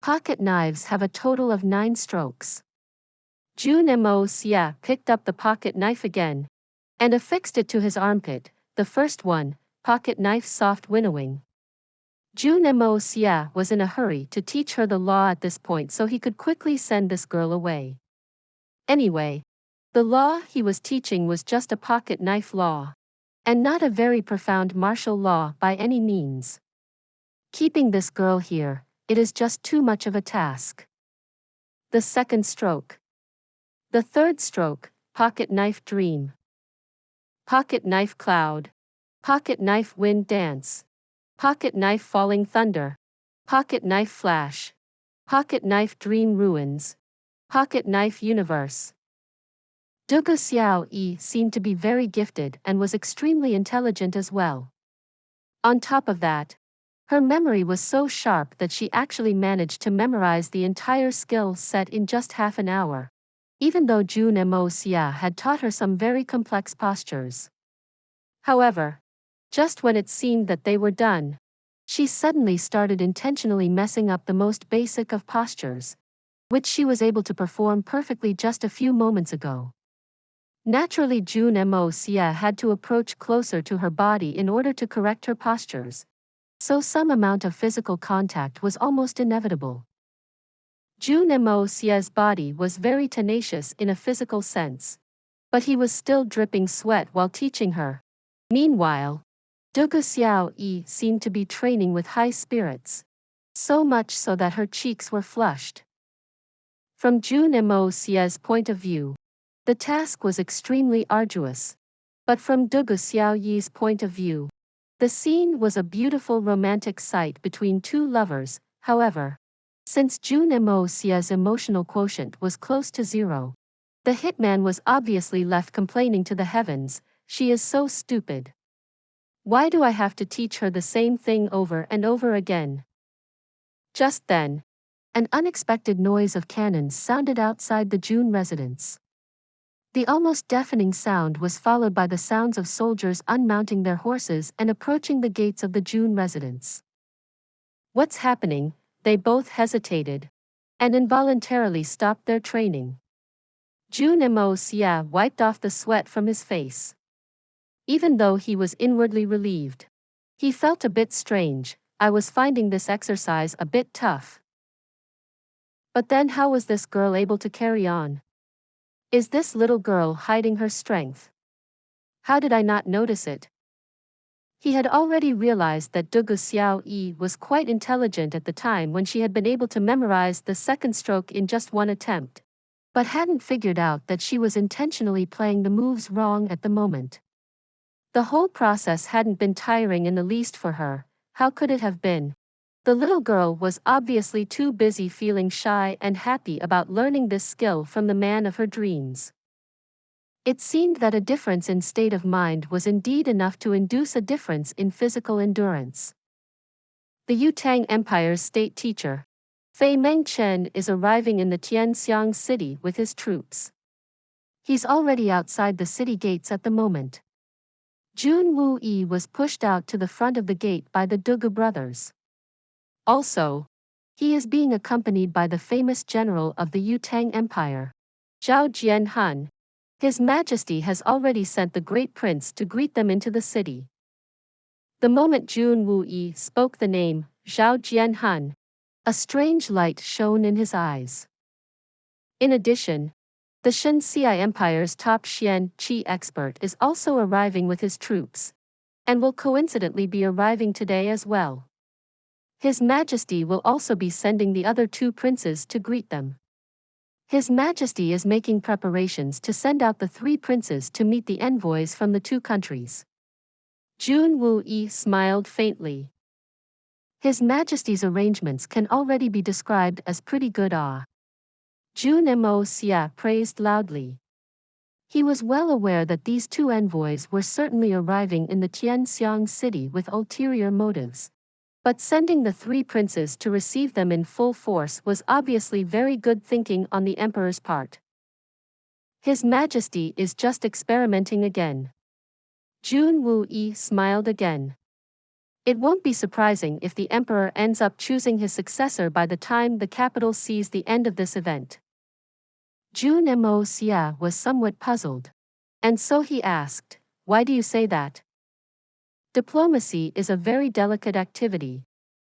Pocket knives have a total of 9 strokes. Jun Moxie picked up the pocket knife again, and affixed it to his armpit. The first one, pocket knife soft winnowing. Jun Moxie was in a hurry to teach her the law at this point so he could quickly send this girl away. Anyway, the law he was teaching was just a pocket knife law, and not a very profound martial law by any means. Keeping this girl here, it is just too much of a task. The second stroke. The third stroke, pocket knife dream. pocket knife cloud, pocket knife wind dance, pocket knife falling thunder, pocket knife flash, pocket knife dream ruins, pocket knife universe. Dugu Xiaoyi seemed to be very gifted and was extremely intelligent as well. On top of that, her memory was so sharp that she actually managed to memorize the entire skill set in just half an hour, even though Jun Moxie had taught her some very complex postures. However, just when it seemed that they were done, she suddenly started intentionally messing up the most basic of postures, which she was able to perform perfectly just a few moments ago. Naturally, Jun Moxie had to approach closer to her body in order to correct her postures, so some amount of physical contact was almost inevitable. Jun Moxie's body was very tenacious in a physical sense, but he was still dripping sweat while teaching her. Meanwhile, Dugu Xiaoyi seemed to be training with high spirits, so much so that her cheeks were flushed. From Jun Moxie's point of view, the task was extremely arduous, but from Dugu Xiaoyi's point of view, the scene was a beautiful romantic sight between two lovers. However, since Jun Moxie's emotional quotient was close to zero, the hitman was obviously left complaining to the heavens, "She is so stupid. Why do I have to teach her the same thing over and over again?" Just then, an unexpected noise of cannons sounded outside the Jun residence. The almost deafening sound was followed by the sounds of soldiers unmounting their horses and approaching the gates of the Jun residence. What's happening? They both hesitated and involuntarily stopped their training. Jun Moxie wiped off the sweat from his face. Even though he was inwardly relieved, he felt a bit strange. "I was finding this exercise a bit tough. But then how was this girl able to carry on? Is this little girl hiding her strength? How did I not notice it?" He had already realized that Dugu Xiaoyi was quite intelligent at the time when she had been able to memorize the second stroke in just one attempt, but hadn't figured out that she was intentionally playing the moves wrong at the moment. The whole process hadn't been tiring in the least for her. How could it have been? The little girl was obviously too busy feeling shy and happy about learning this skill from the man of her dreams. It seemed that a difference in state of mind was indeed enough to induce a difference in physical endurance. The Yutang Empire's state teacher, Fei Mengchen, is arriving in the Tian Xiang city with his troops. He's already outside the city gates at the moment. Jun Wuyi was pushed out to the front of the gate by the Dugu brothers. Also, he is being accompanied by the famous general of the Yutang Empire, Zhao Jianhan. His Majesty has already sent the great prince to greet them into the city. The moment Jun Wuyi spoke the name, Zhao Jianhan, a strange light shone in his eyes. In addition, the Shenxi Empire's top Xian Qi expert is also arriving with his troops, and will coincidentally be arriving today as well. His Majesty will also be sending the other two princes to greet them. His Majesty is making preparations to send out the three princes to meet the envoys from the two countries. Jun Wuyi smiled faintly. His Majesty's arrangements can already be described as pretty good. Jun Moxie praised loudly. He was well aware that these two envoys were certainly arriving in the Tianxiang city with ulterior motives. But sending the three princes to receive them in full force was obviously very good thinking on the emperor's part. His Majesty is just experimenting again. Jun Wuyi smiled again. It won't be surprising if the emperor ends up choosing his successor by the time the capital sees the end of this event. Jun Moxie was somewhat puzzled, and so he asked, "Why do you say that?" Diplomacy is a very delicate activity,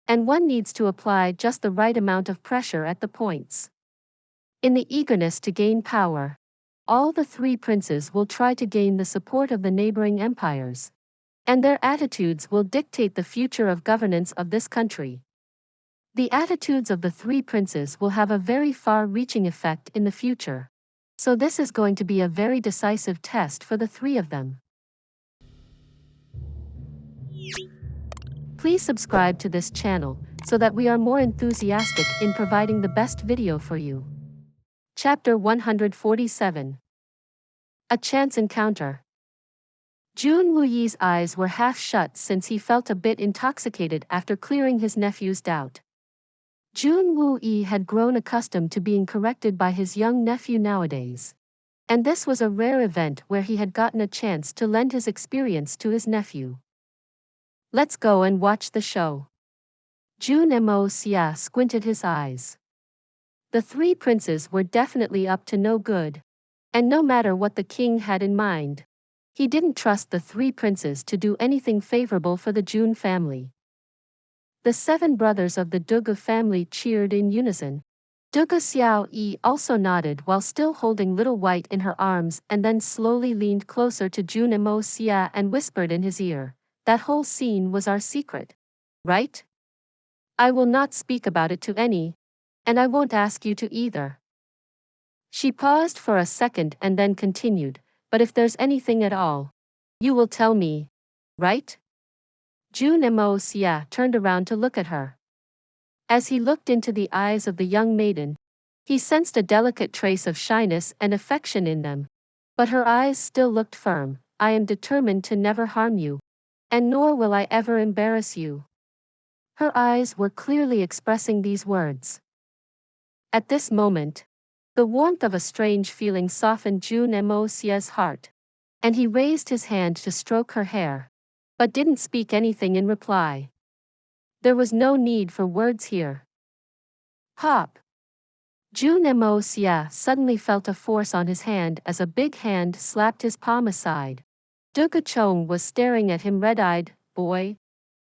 and one needs to apply just the right amount of pressure at the points. In the eagerness to gain power, all the three princes will try to gain the support of the neighboring empires, and their attitudes will dictate the future of governance of this country. The attitudes of the three princes will have a very far-reaching effect in the future, so this is going to be a very decisive test for the three of them. Please subscribe to this channel so that we are more enthusiastic in providing the best video for you. Chapter 147. A Chance Encounter. Jun Wuyi's eyes were half shut since he felt a bit intoxicated after clearing his nephew's doubt. Jun Wuyi had grown accustomed to being corrected by his young nephew nowadays. And this was a rare event where he had gotten a chance to lend his experience to his nephew. Let's go and watch the show. Jun Moxie squinted his eyes. The three princes were definitely up to no good. And no matter what the king had in mind, he didn't trust the three princes to do anything favorable for the Jun family. The 7 brothers of the donghua family cheered in unison. Donghua Xiao also nodded while still holding Little White in her arms and then slowly leaned closer to Jun Moxie and whispered in his ear, "That whole scene was our secret, right? I will not speak about it to any, and I won't ask you to either." She paused for a second and then continued, "But if there's anything at all, you will tell me, right?" Jun Moxie turned around to look at her. As he looked into the eyes of the young maiden, he sensed a delicate trace of shyness and affection in them. But her eyes still looked firm. "I am determined to never harm you, and nor will I ever embarrass you." Her eyes were clearly expressing these words. At this moment, the warmth of a strange feeling softened Jun Moxie's heart, and he raised his hand to stroke her hair, but didn't speak anything in reply. There was no need for words here. Pop! Jun Moxie suddenly felt a force on his hand as a big hand slapped his palm aside. Debauchee was staring at him red-eyed. "Boy,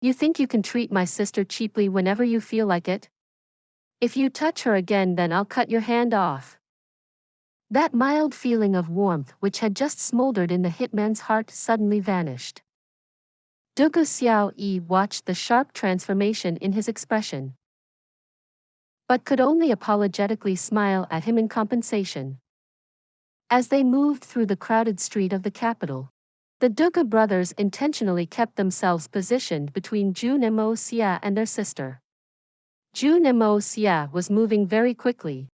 you think you can treat my sister cheaply whenever you feel like it? If you touch her again, then I'll cut your hand off." That mild feeling of warmth which had just smoldered in the hitman's heart suddenly vanished. Donghua Xiao watched the sharp transformation in his expression, but could only apologetically smile at him in compensation. As they moved through the crowded street of the capital, the donghua brothers intentionally kept themselves positioned between Jun Moxie and their sister. Jun Moxie was moving very quickly,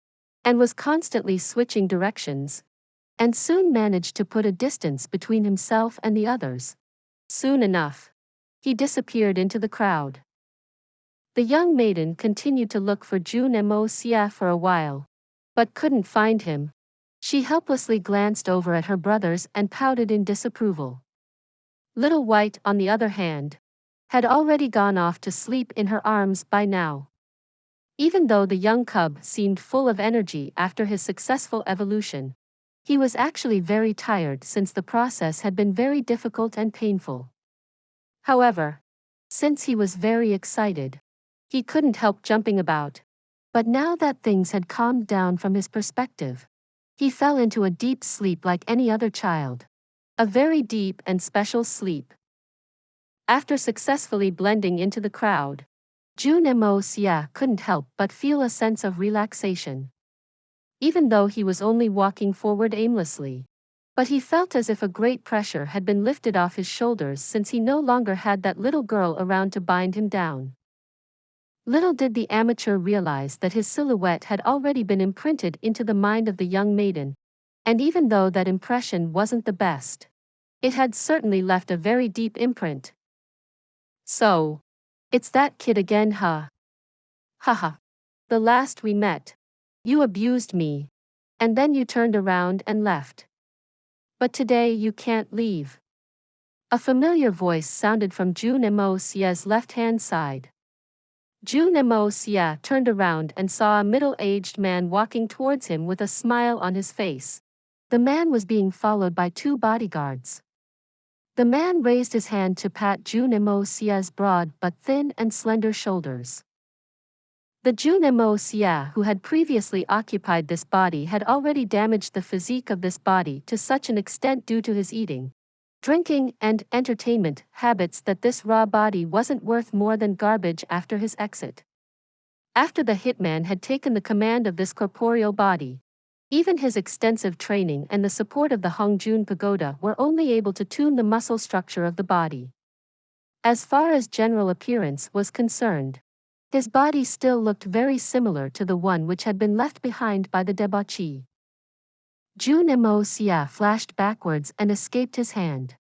and was constantly switching directions, and soon managed to put a distance between himself and the others. Soon enough, he disappeared into the crowd. The young maiden continued to look for Jun Moxie for a while, but couldn't find him. She helplessly glanced over at her brothers and pouted in disapproval. Little White, on the other hand, had already gone off to sleep in her arms by now. Even though the young cub seemed full of energy after his successful evolution, he was actually very tired since the process had been very difficult and painful. However, since he was very excited, he couldn't help jumping about. But now that things had calmed down from his perspective, he fell into a deep sleep like any other child. A very deep and special sleep. After successfully blending into the crowd, Jun Moxie couldn't help but feel a sense of relaxation. Even though he was only walking forward aimlessly, but he felt as if a great pressure had been lifted off his shoulders since he no longer had that little girl around to bind him down. Little did the amateur realize that his silhouette had already been imprinted into the mind of the young maiden, and even though that impression wasn't the best, it had certainly left a very deep imprint. "So, it's that kid again, huh? Haha. The last we met, you abused me, and then you turned around and left. But today you can't leave." A familiar voice sounded from Jun Moxie's left-hand side. Jun Moxie turned around and saw a middle-aged man walking towards him with a smile on his face. The man was being followed by 2 bodyguards. The man raised his hand to pat Jun Moxie's broad but thin and slender shoulders. The Jun Moxie who had previously occupied this body had already damaged the physique of this body to such an extent due to his eating, drinking, and entertainment habits that this raw body wasn't worth more than garbage after his exit. After the hitman had taken the command of this corporeal body, even his extensive training and the support of the Hongjun Pagoda were only able to tune the muscle structure of the body. As far as general appearance was concerned, his body still looked very similar to the one which had been left behind by the debauchee. Jun Moxie flashed backwards and escaped his hand.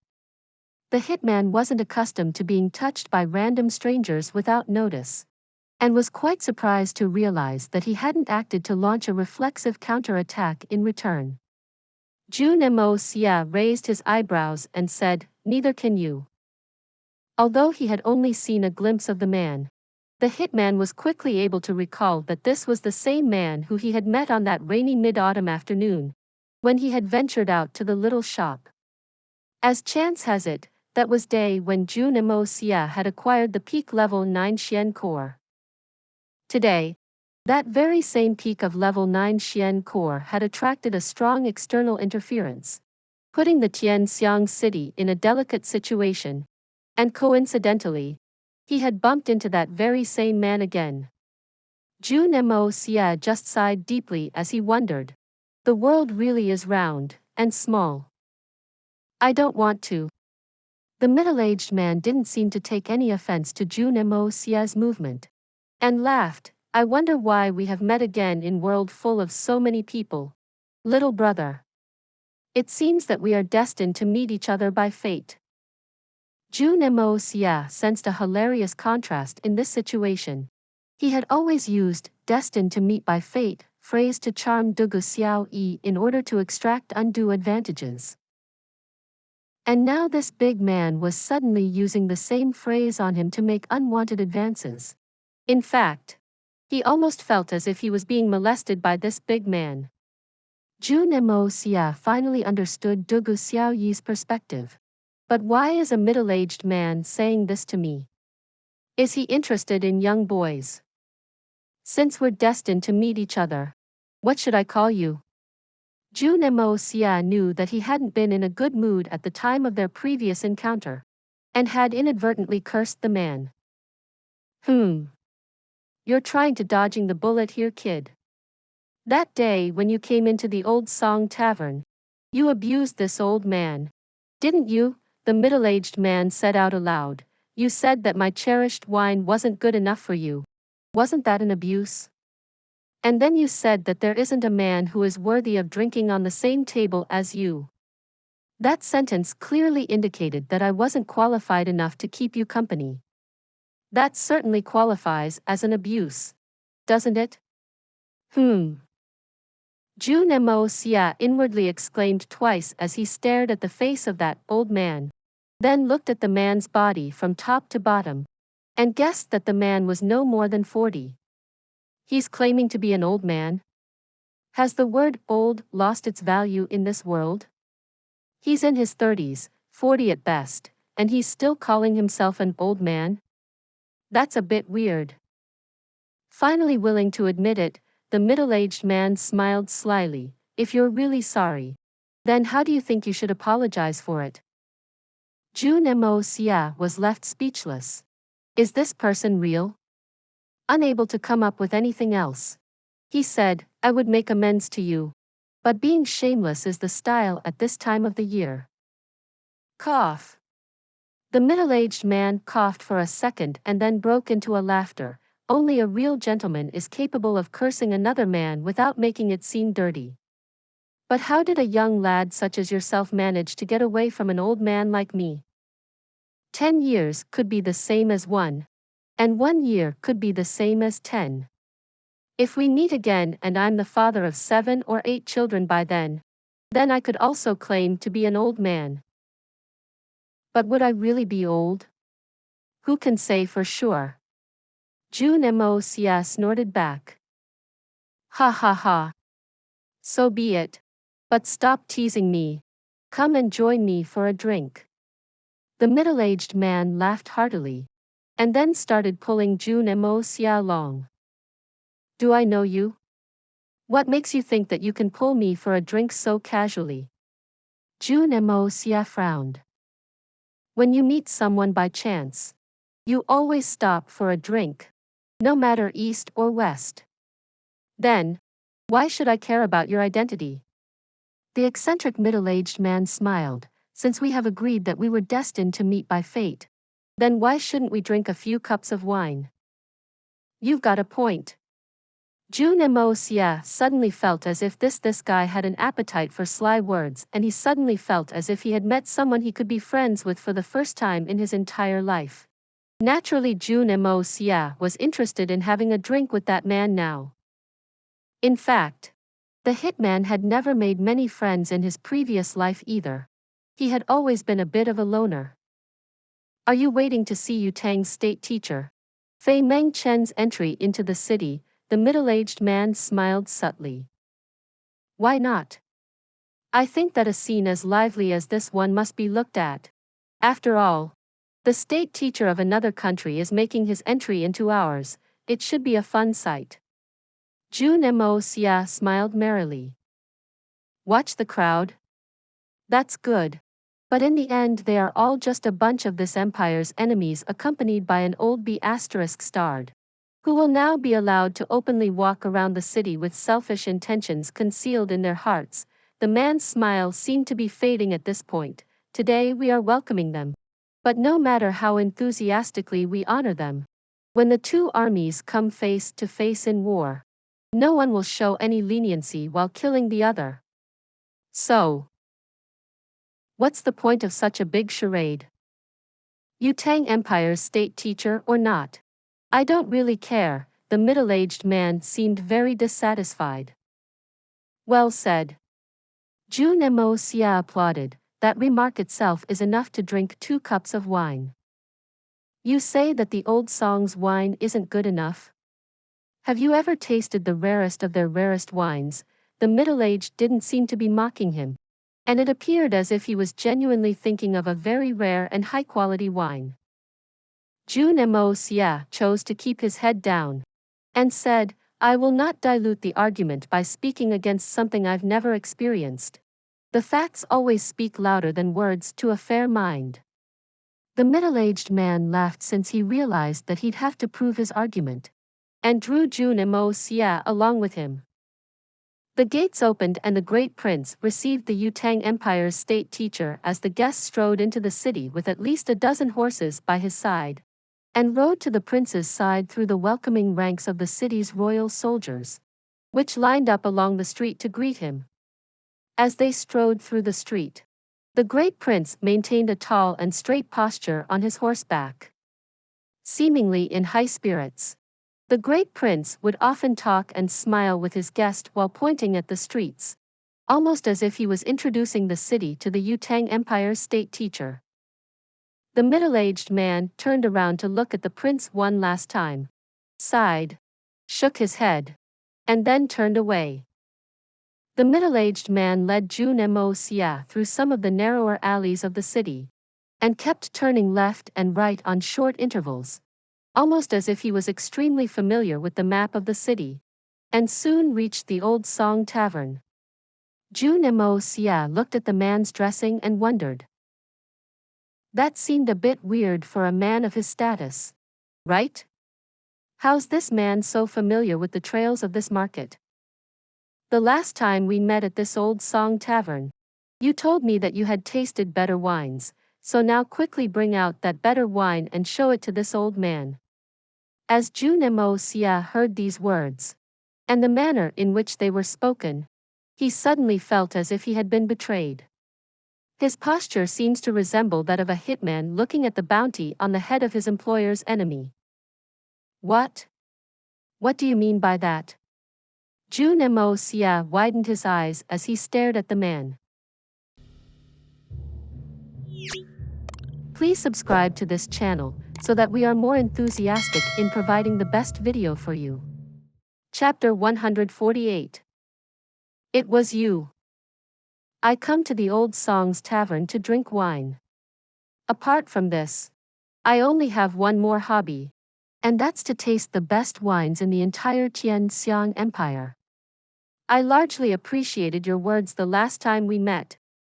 The hitman wasn't accustomed to being touched by random strangers without notice, and was quite surprised to realize that he hadn't acted to launch a reflexive counterattack in return. Jun Moxie raised his eyebrows and said, "Neither can you." Although he had only seen a glimpse of the man, the hitman was quickly able to recall that this was the same man who he had met on that rainy mid-autumn afternoon, when he had ventured out to the little shop. As chance has it, that was day when Jun Moxie had acquired the peak level 9 Xian core. Today, that very same peak of level 9 Xian core had attracted a strong external interference, putting the Tian Xiang city in a delicate situation, and coincidentally, he had bumped into that very same man again. Jun Moxie just sighed deeply as he wondered, the world really is round and small. I don't want to. The middle-aged man didn't seem to take any offense to Jun Moxie's movement, and laughed. I wonder why we have met again in world full of so many people. Little brother. It seems that we are destined to meet each other by fate. Jun Moxie sensed a hilarious contrast in this situation. He had always used "destined to meet by fate" phrase to charm Dugu Xiao in order to extract undue advantages. And now this big man was suddenly using the same phrase on him to make unwanted advances. In fact, he almost felt as if he was being molested by this big man. Jun Moxie finally understood Dugu Xiaoyi's perspective. But why is a middle-aged man saying this to me? Is he interested in young boys? Since we're destined to meet each other, what should I call you? Jun Moxie knew that he hadn't been in a good mood at the time of their previous encounter, and had inadvertently cursed the man. You're trying to dodging the bullet here, kid. That day when you came into the old Song Tavern, you abused this old man, didn't you? The middle-aged man said out aloud. You said that my cherished wine wasn't good enough for you. Wasn't that an abuse? And then you said that there isn't a man who is worthy of drinking on the same table as you. That sentence clearly indicated that I wasn't qualified enough to keep you company. That certainly qualifies as an abuse, doesn't it? Jun Moxie inwardly exclaimed twice as he stared at the face of that old man, then looked at the man's body from top to bottom, and guessed that the man was no more than 40. He's claiming to be an old man? Has the word old lost its value in this world? He's in his 30s, 40 at best, and he's still calling himself an old man? That's a bit weird. Finally willing to admit it, the middle-aged man smiled slyly. If you're really sorry, then how do you think you should apologize for it? Jun Moxie was left speechless. Is this person real? Unable to come up with anything else, he said, I would make amends to you, but being shameless is the style at this time of the year. Cough. The middle-aged man coughed for a second and then broke into a laughter. Only a real gentleman is capable of cursing another man without making it seem dirty. But how did a young lad such as yourself manage to get away from an old man like me? 10 years could be the same as 1, and 1 year could be the same as 10. If we meet again and I'm the father of 7 or 8 children by then I could also claim to be an old man. But would I really be old? Who can say for sure? Jun Moxie snorted back. Ha ha ha. So be it. But stop teasing me. Come and join me for a drink. The middle-aged man laughed heartily, and then started pulling Jun Moxie along. Do I know you? What makes you think that you can pull me for a drink so casually? Jun Moxie frowned. When you meet someone by chance, you always stop for a drink, no matter east or west. Then, why should I care about your identity? The eccentric middle-aged man smiled. Since we have agreed that we were destined to meet by fate, Then why shouldn't we drink a few cups of wine? You've got a point. Jun Xie suddenly felt as if this guy had an appetite for sly words, and he suddenly felt as if he had met someone he could be friends with for the first time in his entire life. Naturally, Jun Xie was interested in having a drink with that man now. In fact, the hitman had never made many friends in his previous life either. He had always been a bit of a loner. Are you waiting to see Yu Tang's state teacher? Fei Meng Chen's entry into the city, the middle-aged man smiled subtly. Why not? I think that a scene as lively as this one must be looked at. After all, the state teacher of another country is making his entry into ours. It should be a fun sight. Jun Xie smiled merrily. Watch the crowd. That's good. But in the end they are all just a bunch of this empire's enemies accompanied by an old B***starred, who will now be allowed to openly walk around the city with selfish intentions concealed in their hearts. The man's smile seemed to be fading at this point. Today we are welcoming them. But no matter how enthusiastically we honor them, when the two armies come face to face in war, no one will show any leniency while killing the other. So, what's the point of such a big charade? Yu Tang Empire's state teacher or not? I don't really care. The middle-aged man seemed very dissatisfied. Well said. Jun Xie applauded. That remark itself is enough to drink 2 cups of wine. You say that the old song's wine isn't good enough? Have you ever tasted the rarest of their rarest wines? The middle-aged didn't seem to be mocking him, and it appeared as if he was genuinely thinking of a very rare and high-quality wine. Jun Xie chose to keep his head down, and said, I will not dilute the argument by speaking against something I've never experienced. The facts always speak louder than words to a fair mind. The middle-aged man laughed since he realized that he'd have to prove his argument, and drew Jun Xie along with him. The gates opened and the great prince received the Yu Tang Empire's state teacher as the guest strode into the city with at least a dozen horses by his side, and rode to the prince's side through the welcoming ranks of the city's royal soldiers, which lined up along the street to greet him. As they strode through the street, the great prince maintained a tall and straight posture on his horseback. Seemingly in high spirits, the great prince would often talk and smile with his guest while pointing at the streets, almost as if he was introducing the city to the Yu Tang Empire's state teacher. The middle-aged man turned around to look at the prince one last time, sighed, shook his head, and then turned away. The middle-aged man led Jun Xie through some of the narrower alleys of the city, and kept turning left and right on short intervals, almost as if he was extremely familiar with the map of the city, and soon reached the Old Song Tavern. Jun Xie looked at the man's dressing and wondered. That seemed a bit weird for a man of his status, right? How's this man so familiar with the trails of this market? The last time we met at this Old Song Tavern, you told me that you had tasted better wines, so now quickly bring out that better wine and show it to this old man. As Jun Xie heard these words, and the manner in which they were spoken, he suddenly felt as if he had been betrayed. His posture seems to resemble that of a hitman looking at the bounty on the head of his employer's enemy. What? What do you mean by that? Jun Xie widened his eyes as he stared at the man. Please subscribe to this channel so that we are more enthusiastic in providing the best video for you. Chapter 148. It was you. I come to the Old Song's Tavern to drink wine. Apart from this, I only have one more hobby, and that's to taste the best wines in the entire Tian Xiang Empire. I largely appreciated your words the last time we met,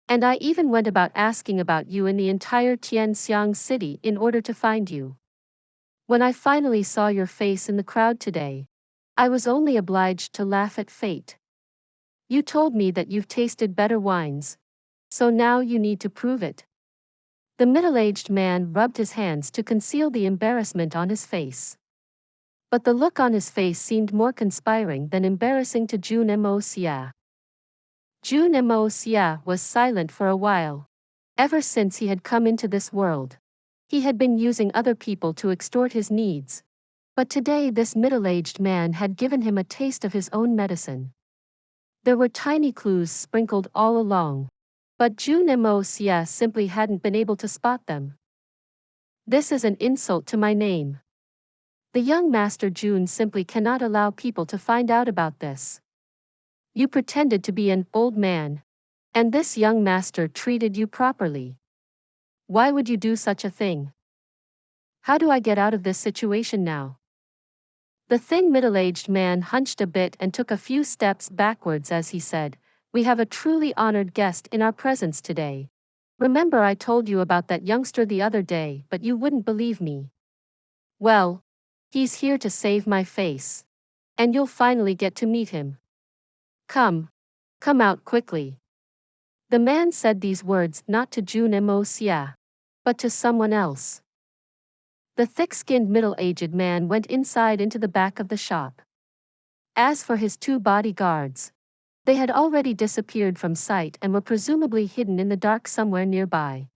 and I even went about asking about you in the entire Tian Xiang city in order to find you. When I finally saw your face in the crowd today, I was only obliged to laugh at fate. You told me that you've tasted better wines, so now you need to prove it. The middle-aged man rubbed his hands to conceal the embarrassment on his face. But the look on his face seemed more conspiring than embarrassing to Jun Moxie. Jun Moxie was silent for a while. Ever since he had come into this world, he had been using other people to extort his needs. But today this middle-aged man had given him a taste of his own medicine. There were tiny clues sprinkled all along, but Jun Moxie simply hadn't been able to spot them. This is an insult to my name. The young Master Jun simply cannot allow people to find out about this. You pretended to be an old man, and this young master treated you properly. Why would you do such a thing? How do I get out of this situation now? The thin middle-aged man hunched a bit and took a few steps backwards as he said, "We have a truly honored guest in our presence today. Remember I told you about that youngster the other day, but you wouldn't believe me. Well, he's here to save my face. And you'll finally get to meet him. Come out quickly." The man said these words not to Jun Moxie, but to someone else. The thick-skinned middle-aged man went inside into the back of the shop. As for his two bodyguards, they had already disappeared from sight and were presumably hidden in the dark somewhere nearby.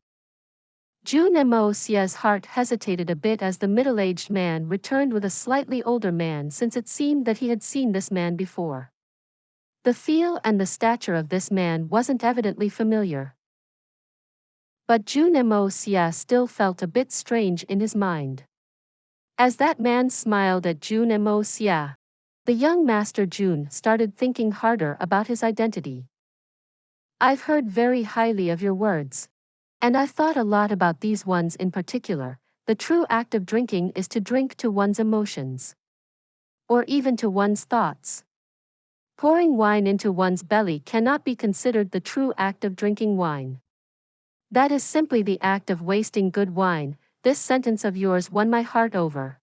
Jun Moxie's heart hesitated a bit as the middle-aged man returned with a slightly older man, since it seemed that he had seen this man before. The feel and the stature of this man wasn't evidently familiar. But Jun Moxie still felt a bit strange in his mind. As that man smiled at Jun Moxie, the young Master Jun started thinking harder about his identity. "I've heard very highly of your words. And I've thought a lot about these ones in particular. The true act of drinking is to drink to one's emotions. Or even to one's thoughts. Pouring wine into one's belly cannot be considered the true act of drinking wine. That is simply the act of wasting good wine." This sentence of yours won my heart over.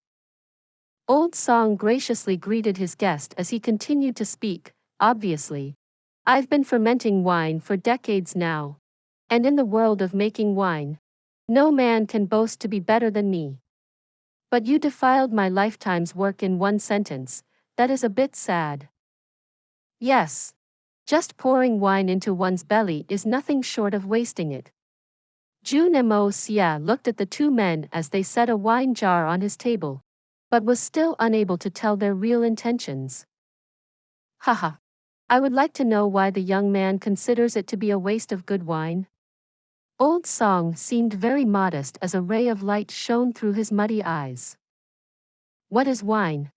Old Xiang graciously greeted his guest as he continued to speak. "Obviously, I've been fermenting wine for decades now. And in the world of making wine, no man can boast to be better than me. But you defiled my lifetime's work in one sentence. That is a bit sad." Yes. Just pouring wine into one's belly is nothing short of wasting it. Jun Moxie looked at the two men as they set a wine jar on his table, but was still unable to tell their real intentions. Haha. I would like to know why the young man considers it to be a waste of good wine. Old Xiang seemed very modest as a ray of light shone through his muddy eyes. What is wine?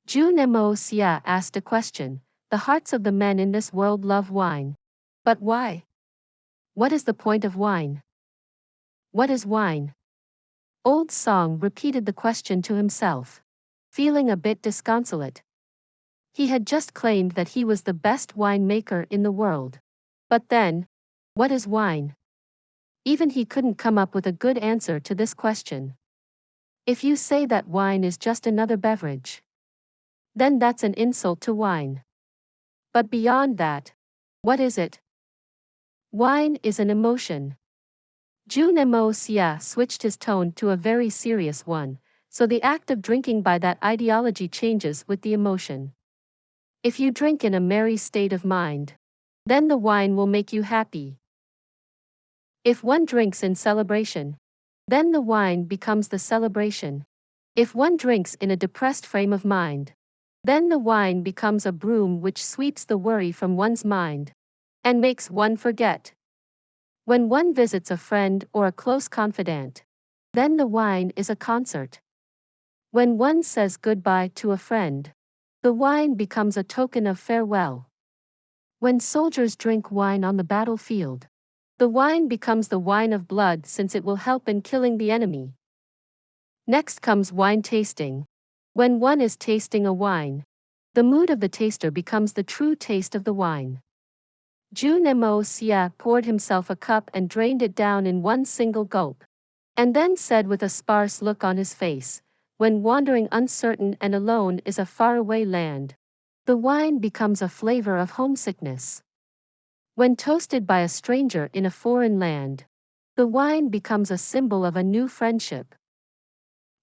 Jun Moxie asked a question. The hearts of the men in this world love wine. But why? What is the point of wine? What is wine? Old Xiang repeated the question to himself, feeling a bit disconsolate. He had just claimed that he was the best winemaker in the world. But then, what is wine? Even he couldn't come up with a good answer to this question. If you say that wine is just another beverage, then that's an insult to wine. But beyond that, what is it? Wine is an emotion. Jun Moxie switched his tone to a very serious one, so the act of drinking by that ideology changes with the emotion. If you drink in a merry state of mind, then the wine will make you happy. If one drinks in celebration, then the wine becomes the celebration. If one drinks in a depressed frame of mind, then the wine becomes a broom which sweeps the worry from one's mind and makes one forget. When one visits a friend or a close confidant, then the wine is a concert. When one says goodbye to a friend, the wine becomes a token of farewell. When soldiers drink wine on the battlefield, the wine becomes the wine of blood, since it will help in killing the enemy. Next comes wine tasting. When one is tasting a wine, the mood of the taster becomes the true taste of the wine. Jun Moxie poured himself a cup and drained it down in one single gulp, and then said with a sparse look on his face, "When wandering uncertain and alone is a faraway land, the wine becomes a flavor of homesickness. When toasted by a stranger in a foreign land, The wine becomes a symbol of a new friendship.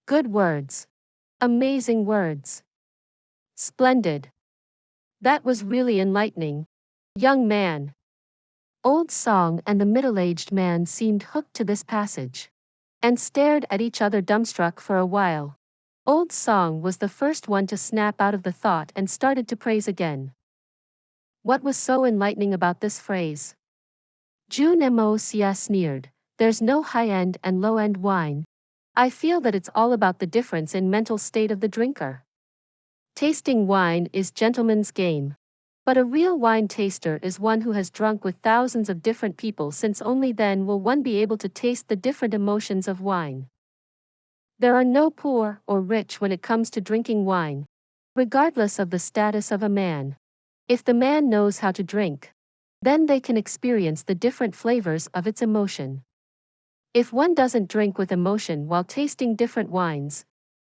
Good words. Amazing words. Splendid. That was really enlightening. Young man. Old Song and the middle-aged man seemed hooked to this passage, and stared at each other dumbstruck for a while. Old Song was the first one to snap out of the thought and started to praise again. What was so enlightening about this phrase? Jun Moxie sneered. There's no high-end and low-end wine. I feel that it's all about the difference in mental state of the drinker. Tasting wine is gentleman's game. But a real wine taster is one who has drunk with thousands of different people, since only then will one be able to taste the different emotions of wine. There are no poor or rich when it comes to drinking wine, regardless of the status of a man. If the man knows how to drink, then they can experience the different flavors of its emotion. If one doesn't drink with emotion while tasting different wines,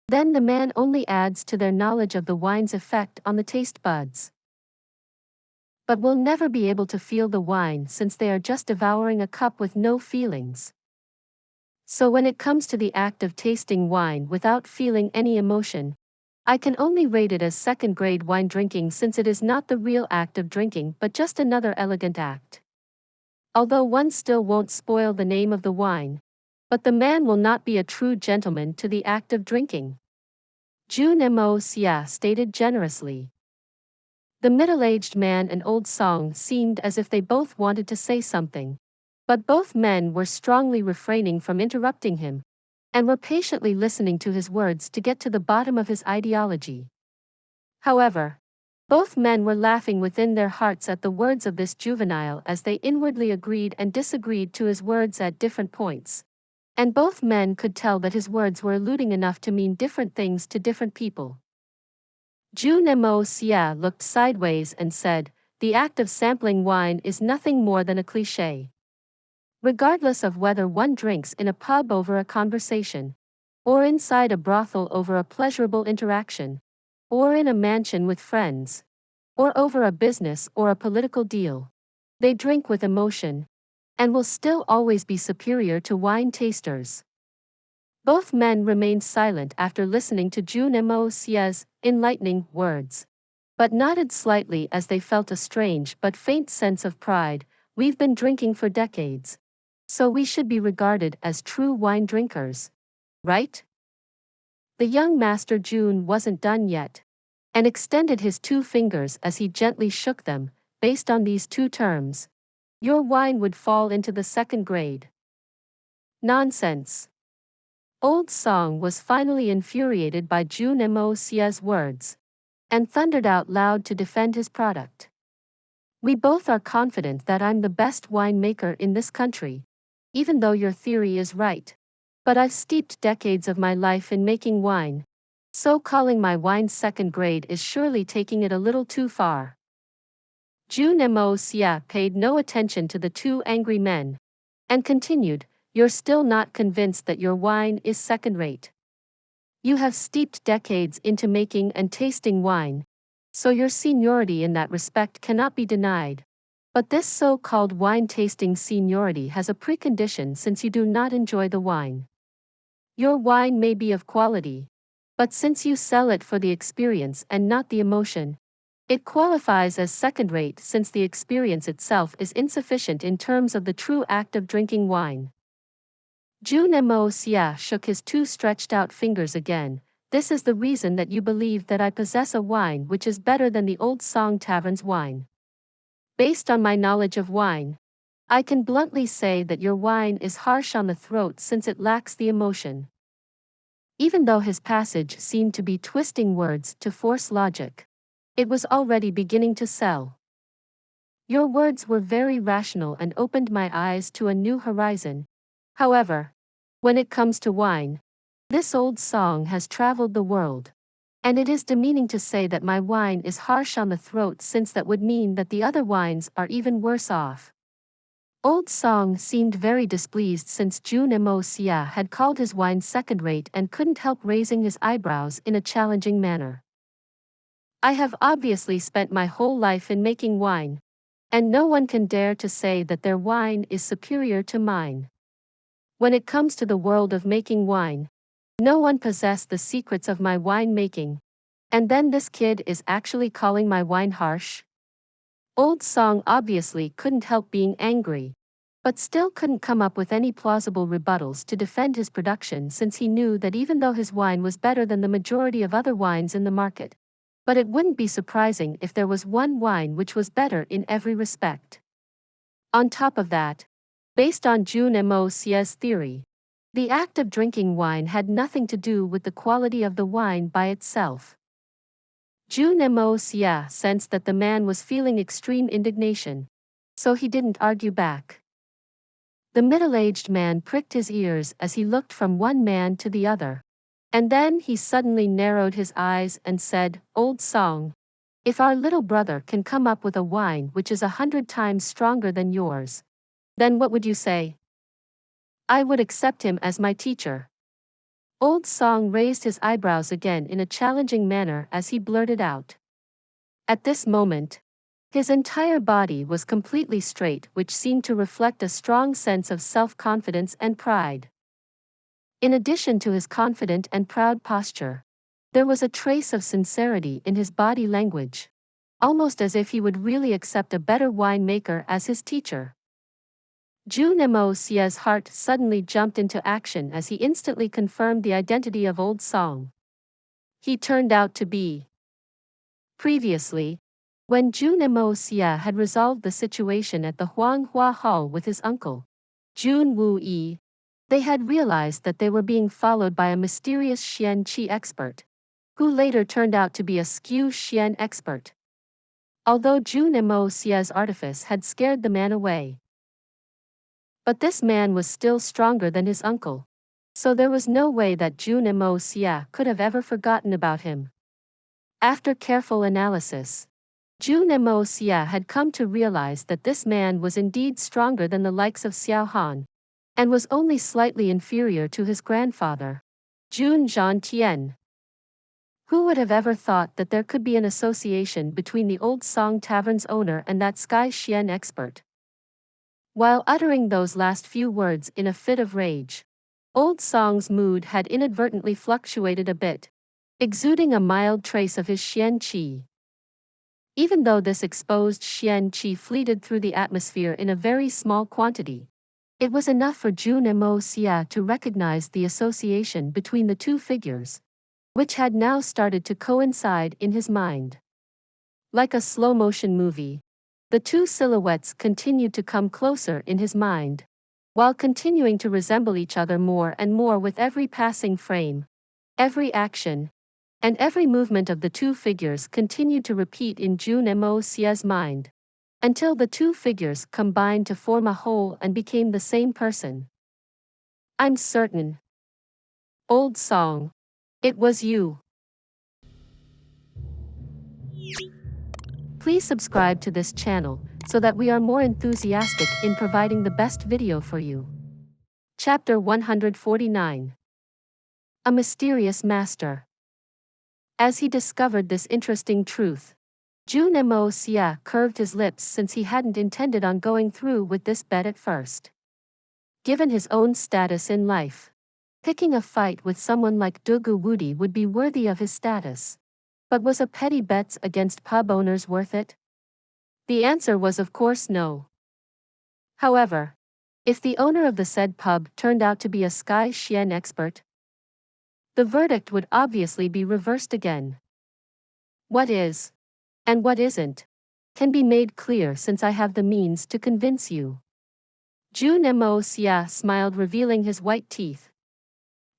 then the man only adds to their knowledge of the wine's effect on the taste buds, but will never be able to feel the wine since they are just devouring a cup with no feelings. So when it comes to the act of tasting wine without feeling any emotion, I can only rate it as second-grade wine drinking, since it is not the real act of drinking but just another elegant act. Although one still won't spoil the name of the wine, but the man will not be a true gentleman to the act of drinking. Jun Moxie stated generously. The middle-aged man and Old Song seemed as if they both wanted to say something, but both men were strongly refraining from interrupting him, and were patiently listening to his words to get to the bottom of his ideology. However, both men were laughing within their hearts at the words of this juvenile as they inwardly agreed and disagreed to his words at different points, and both men could tell that his words were alluding enough to mean different things to different people. Jun Moxie looked sideways and said, "The act of sampling wine is nothing more than a cliché. Regardless of whether one drinks in a pub over a conversation, or inside a brothel over a pleasurable interaction, or in a mansion with friends, or over a business or a political deal, they drink with emotion, and will still always be superior to wine tasters." Both men remained silent after listening to Jun Moxie's enlightening words, but nodded slightly as they felt a strange but faint sense of pride. "We've been drinking for decades, so we should be regarded as true wine drinkers, right?" The young master Jun wasn't done yet, and extended his two fingers as he gently shook them. "Based on these two terms, your wine would fall into the second grade." Nonsense. Old Song was finally infuriated by Jun Moxie's words, and thundered out loud to defend his product. "We both are confident that I'm the best winemaker in this country, even though your theory is right. But I've steeped decades of my life in making wine, so calling my wine second grade is surely taking it a little too far." Jun Moxie paid no attention to the two angry men, and continued, "You're still not convinced that your wine is second-rate. You have steeped decades into making and tasting wine, so your seniority in that respect cannot be denied. But this so-called wine-tasting seniority has a precondition, since you do not enjoy the wine. Your wine may be of quality, but since you sell it for the experience and not the emotion, it qualifies as second-rate, since the experience itself is insufficient in terms of the true act of drinking wine." Jun Moxie shook his two stretched-out fingers again. "This is the reason that you believe that I possess a wine which is better than the Old Song Tavern's wine. Based on my knowledge of wine, I can bluntly say that your wine is harsh on the throat, since it lacks the emotion." Even though his passage seemed to be twisting words to force logic, it was already beginning to sell. "Your words were very rational and opened my eyes to a new horizon. However, when it comes to wine, this Old Song has traveled the world, and it is demeaning to say that my wine is harsh on the throat, since that would mean that the other wines are even worse off." Old Song seemed very displeased, since Jun Moxie had called his wine second-rate, and couldn't help raising his eyebrows in a challenging manner. "I have obviously spent my whole life in making wine, and no one can dare to say that their wine is superior to mine. When it comes to the world of making wine, no one possessed the secrets of my wine making. And then this kid is actually calling my wine harsh? Old Xiang obviously couldn't help being angry, but still couldn't come up with any plausible rebuttals to defend his production, since he knew that even though his wine was better than the majority of other wines in the market, but it wouldn't be surprising if there was one wine which was better in every respect. On top of that, based on Jun Moxie's theory, the act of drinking wine had nothing to do with the quality of the wine by itself. Jun Moxie sensed that the man was feeling extreme indignation, so he didn't argue back. The middle-aged man pricked his ears as he looked from one man to the other, and then he suddenly narrowed his eyes and said, "Old Xiang, if our little brother can come up with a wine which is 100 times stronger than yours, then what would you say?" "I would accept him as my teacher." Old Xiang raised his eyebrows again in a challenging manner as he blurted out. At this moment, his entire body was completely straight, which seemed to reflect a strong sense of self-confidence and pride. In addition to his confident and proud posture, there was a trace of sincerity in his body language, almost as if he would really accept a better winemaker as his teacher. Jun Moxie's heart suddenly jumped into action as he instantly confirmed the identity of Old Xiang. He turned out to be. Previously, when Jun Moxie had resolved the situation at the Huanghua Hall with his uncle, Jun Wuyi, they had realized that they were being followed by a mysterious Xian expert, who later turned out to be a skew Xian expert. Although Jun Moxie's artifice had scared the man away, but this man was still stronger than his uncle, so there was no way that Jun Moxie could have ever forgotten about him. After careful analysis, Jun Moxie had come to realize that this man was indeed stronger than the likes of Xiao Han, and was only slightly inferior to his grandfather, Jun Tian. Who would have ever thought that there could be an association between the Old Xiang Tavern's owner and that Sky Xian expert? While uttering those last few words in a fit of rage, Old Xiang's mood had inadvertently fluctuated a bit, exuding a mild trace of his Xian qi. Even though this exposed Xian qi fleeted through the atmosphere in a very small quantity, it was enough for Jun Moxie to recognize the association between the two figures, which had now started to coincide in his mind. Like a slow-motion movie, the two silhouettes continued to come closer in his mind, while continuing to resemble each other more and more with every passing frame. Every action and every movement of the two figures continued to repeat in Jun Moxie's mind, until the two figures combined to form a whole and became the same person. "I'm certain. Old Xiang, it was you." Please subscribe to this channel so that we are more enthusiastic in providing the best video for you. Chapter 149. A Mysterious Master. As he discovered this interesting truth, Jun Moxie curved his lips, since he hadn't intended on going through with this bet at first. Given his own status in life, picking a fight with someone like Dugu Wudi would be worthy of his status. But was a petty bets against pub owners worth it? The answer was of course no. However, if the owner of the said pub turned out to be a Sky Xian expert, the verdict would obviously be reversed again. What is, and what isn't, can be made clear, since I have the means to convince you. Jun Moxie smiled, revealing his white teeth.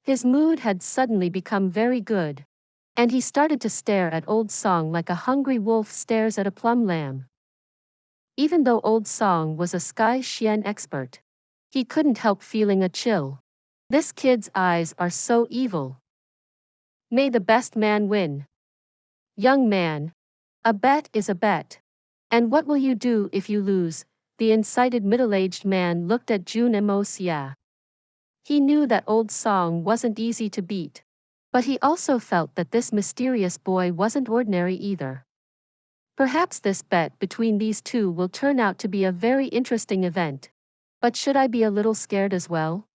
His mood had suddenly become very good, and he started to stare at Old Xiang like a hungry wolf stares at a plumb lamb. Even though Old Xiang was a Sky Xian expert, he couldn't help feeling a chill. This kid's eyes are so evil. May the best man win. Young man, a bet is a bet. And what will you do if you lose? The incited middle-aged man looked at Jun Moxie. He knew that Old Xiang wasn't easy to beat, but he also felt that this mysterious boy wasn't ordinary either. Perhaps this bet between these two will turn out to be a very interesting event. But should I be a little scared as well?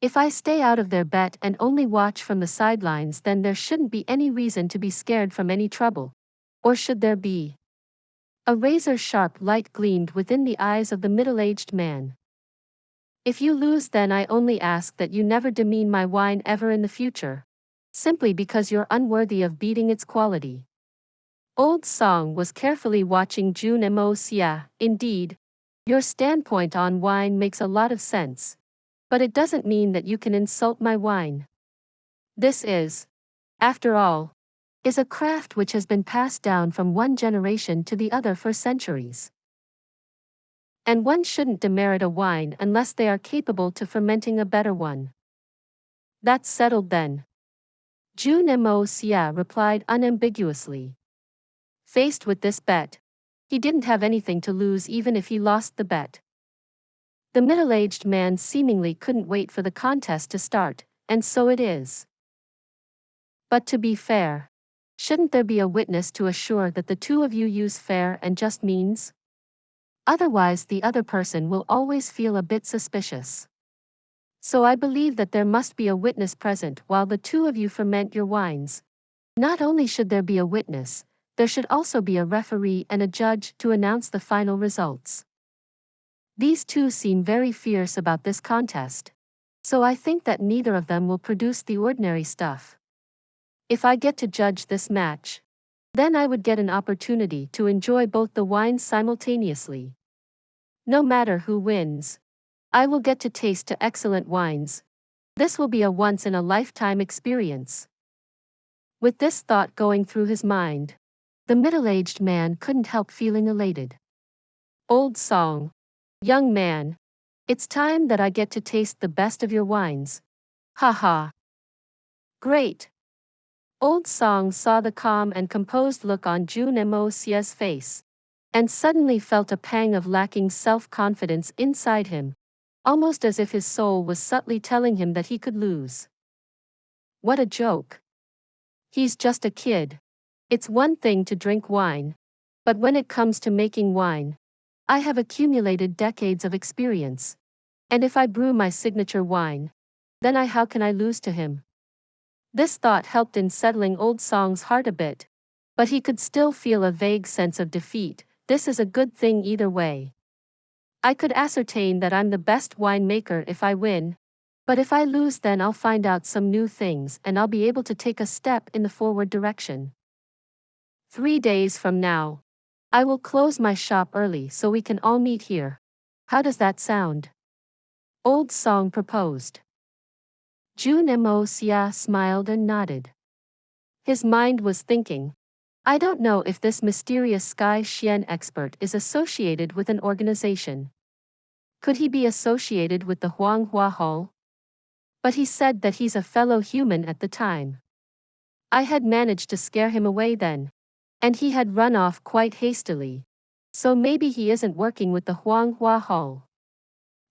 If I stay out of their bet and only watch from the sidelines, then there shouldn't be any reason to be scared from any trouble. Or should there be? A razor-sharp light gleamed within the eyes of the middle-aged man. If you lose, then I only ask that you never demean my wine ever in the future, simply because you're unworthy of beating its quality. Old Xiang was carefully watching Jun Moxie. Indeed, your standpoint on wine makes a lot of sense. But it doesn't mean that you can insult my wine. This is, after all, is a craft which has been passed down from one generation to the other for centuries. And one shouldn't demerit a wine unless they are capable to fermenting a better one. That's settled then. Jun Moxie replied unambiguously. Faced with this bet, he didn't have anything to lose even if he lost the bet. The middle-aged man seemingly couldn't wait for the contest to start, and so it is. But to be fair, shouldn't there be a witness to assure that the two of you use fair and just means? Otherwise, the other person will always feel a bit suspicious. So I believe that there must be a witness present while the two of you ferment your wines. Not only should there be a witness, there should also be a referee and a judge to announce the final results. These two seem very fierce about this contest, so I think that neither of them will produce the ordinary stuff. If I get to judge this match, then I would get an opportunity to enjoy both the wines simultaneously. No matter who wins, I will get to taste two excellent wines. This will be a once-in-a-lifetime experience. With this thought going through his mind, the middle-aged man couldn't help feeling elated. Old Xiang, young man, it's time that I get to taste the best of your wines. Ha ha. Great. Old Xiang saw the calm and composed look on Jun Moxie's face, and suddenly felt a pang of lacking self-confidence inside him, almost as if his soul was subtly telling him that he could lose. What a joke. He's just a kid. It's one thing to drink wine, but when it comes to making wine, I have accumulated decades of experience, and if I brew my signature wine, then how can I lose to him? This thought helped in settling Old Xiang's heart a bit, but he could still feel a vague sense of defeat. This is a good thing either way. I could ascertain that I'm the best winemaker if I win, but if I lose, then I'll find out some new things and I'll be able to take a step in the forward direction. 3 days from now, I will close my shop early so we can all meet here. How does that sound? Old Xiang proposed. Jun Moxie smiled and nodded. His mind was thinking, I don't know if this mysterious Sky Xian expert is associated with an organization. Could he be associated with the Donghua Hall? But he said that he's a fellow human at the time. I had managed to scare him away then, and he had run off quite hastily. So maybe he isn't working with the Donghua Hall.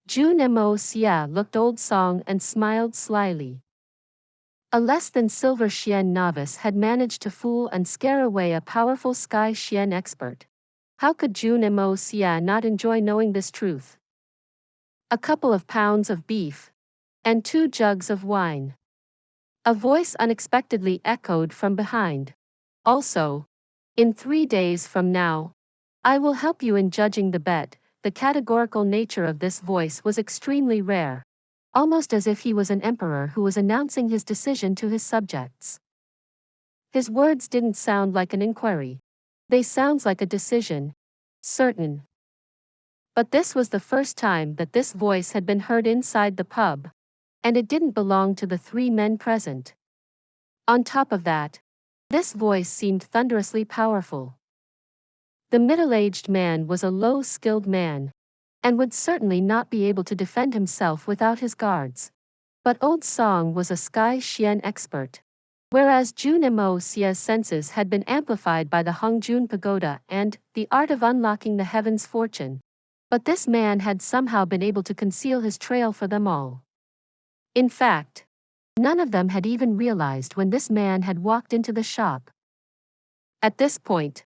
Jun Moxie looked Old Xiang and smiled slyly. A less-than-silver Xian novice had managed to fool and scare away a powerful Sky Xian expert. How could Jun Moxie not enjoy knowing this truth? A couple of pounds of beef, and 2 jugs of wine. A voice unexpectedly echoed from behind. Also, in 3 days from now, I will help you in judging the bet. The categorical nature of this voice was extremely rare, almost as if he was an emperor who was announcing his decision to his subjects. His words didn't sound like an inquiry. They sound like a decision. Certain. But this was the first time that this voice had been heard inside the pub, and it didn't belong to the 3 men present. On top of that, this voice seemed thunderously powerful. The middle-aged man was a low-skilled man, and would certainly not be able to defend himself without his guards. But Old Xiang was a Sky Xian expert, whereas Jun Moxie's senses had been amplified by the Hongjun Pagoda and the art of unlocking the heavens' fortune. But this man had somehow been able to conceal his trail for them all. In fact, none of them had even realized when this man had walked into the shop. At this point,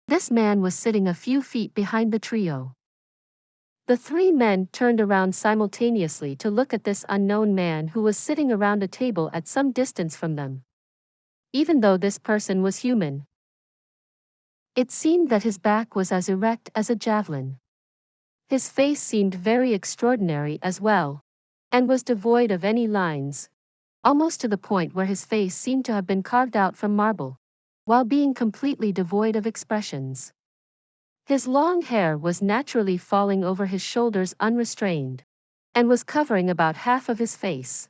this man was sitting a few feet behind the trio. The three men turned around simultaneously to look at this unknown man who was sitting around a table at some distance from them. Even though this person was human, it seemed that his back was as erect as a javelin. His face seemed very extraordinary as well, and was devoid of any lines, almost to the point where his face seemed to have been carved out from marble, while being completely devoid of expressions. His long hair was naturally falling over his shoulders unrestrained, and was covering about half of his face.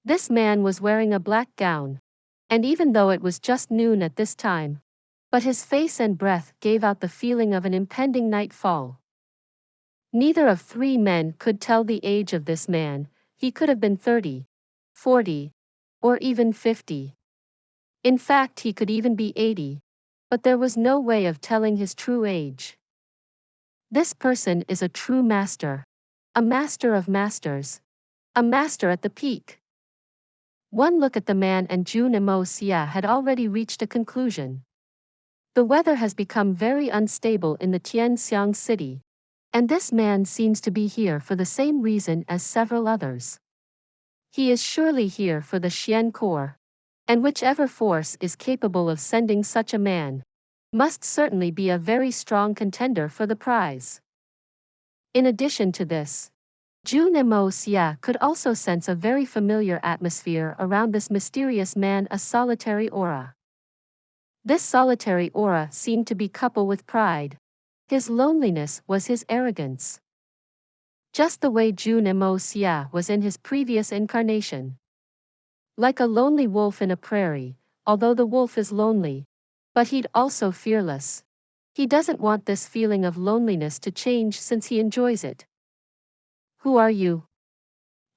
This man was wearing a black gown, and even though it was just noon at this time, but his face and breath gave out the feeling of an impending nightfall. Neither of three men could tell the age of this man. He could have been 30, 40, or even 50. In fact, he could even be 80, but there was no way of telling his true age. This person is a true master, a master of masters, a master at the peak. One look at the man and Jun Moxie had already reached a conclusion. The weather has become very unstable in the Tian Xiang city, and this man seems to be here for the same reason as several others. He is surely here for the Xian Corps, and whichever force is capable of sending such a man must certainly be a very strong contender for the prize. In addition to this, Jun Moxie could also sense a very familiar atmosphere around this mysterious man, a solitary aura. This solitary aura seemed to be coupled with pride. His loneliness was his arrogance. Just the way Jun Moxie was in his previous incarnation. Like a lonely wolf in a prairie, although the wolf is lonely, but he'd also fearless. He doesn't want this feeling of loneliness to change since he enjoys it. Who are you?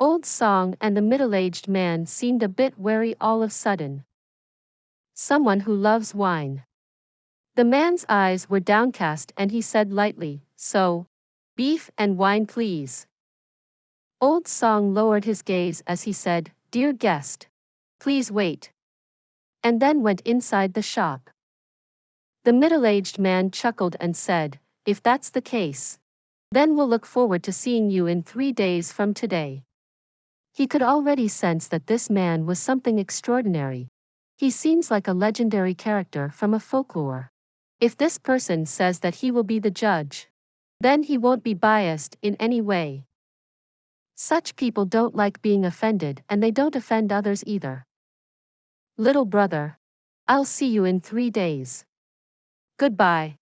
Old Xiang and the middle-aged man seemed a bit wary all of a sudden. Someone who loves wine. The man's eyes were downcast and he said lightly, "So, beef and wine please." Old Xiang lowered his gaze as he said, "Dear guest, please wait," and then went inside the shop. The middle-aged man chuckled and said, "If that's the case, then we'll look forward to seeing you in 3 days from today." He could already sense that this man was something extraordinary. He seems like a legendary character from a folklore. If this person says that he will be the judge, then he won't be biased in any way. Such people don't like being offended and they don't offend others either. Little brother, I'll see you in 3 days. Goodbye.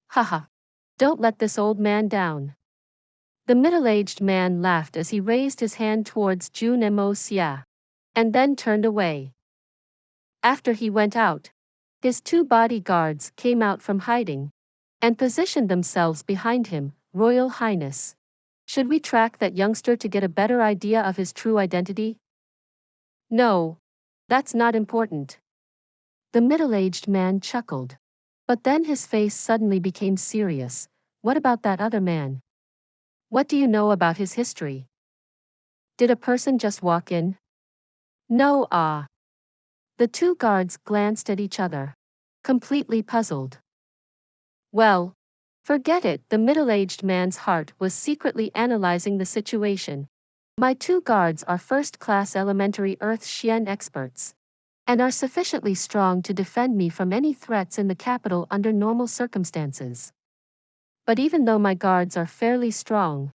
Haha. Don't let this old man down. The middle-aged man laughed as he raised his hand towards Jun Moxie, and then turned away. After he went out, his 2 bodyguards came out from hiding, and positioned themselves behind him. "Royal Highness, should we track that youngster to get a better idea of his true identity?" "No, that's not important." The middle-aged man chuckled. But then his face suddenly became serious. "What about that other man? What do you know about his history? Did a person just walk in?" "No, ah." The 2 guards glanced at each other, completely puzzled. "Well, forget it." The middle-aged man's heart was secretly analyzing the situation. "My 2 guards are first-class elementary Earth-shattering experts, and are sufficiently strong to defend me from any threats in the capital under normal circumstances. But even though my guards are fairly strong,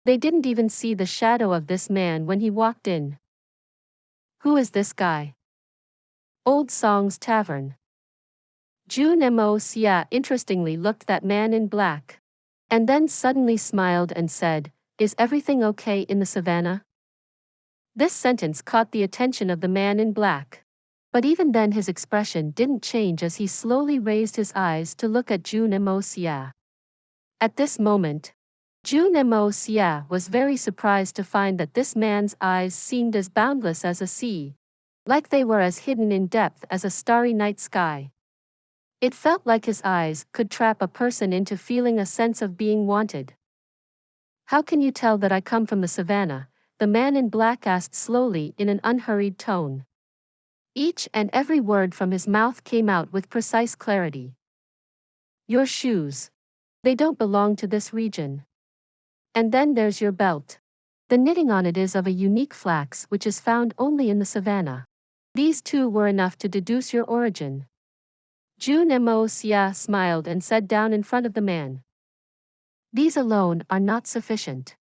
they didn't even see the shadow of this man when he walked in." "Who is this guy?" "Old Xiang's tavern." Jun Moxie interestingly looked at that man in black, and then suddenly smiled and said, "Is everything okay in the savannah?" This sentence caught the attention of the man in black. But even then his expression didn't change as he slowly raised his eyes to look at Jun Moxie. At this moment, Jun Moxie was very surprised to find that this man's eyes seemed as boundless as a sea, like they were as hidden in depth as a starry night sky. It felt like his eyes could trap a person into feeling a sense of being wanted. "How can you tell that I come from the savannah?" the man in black asked slowly in an unhurried tone. Each and every word from his mouth came out with precise clarity. "Your shoes. They don't belong to this region." And then there's your belt. The knitting on it is of a unique flax which is found only in the savannah. These two were enough to deduce your origin. Jun Moxie smiled and said down in front of the man. These alone are not sufficient.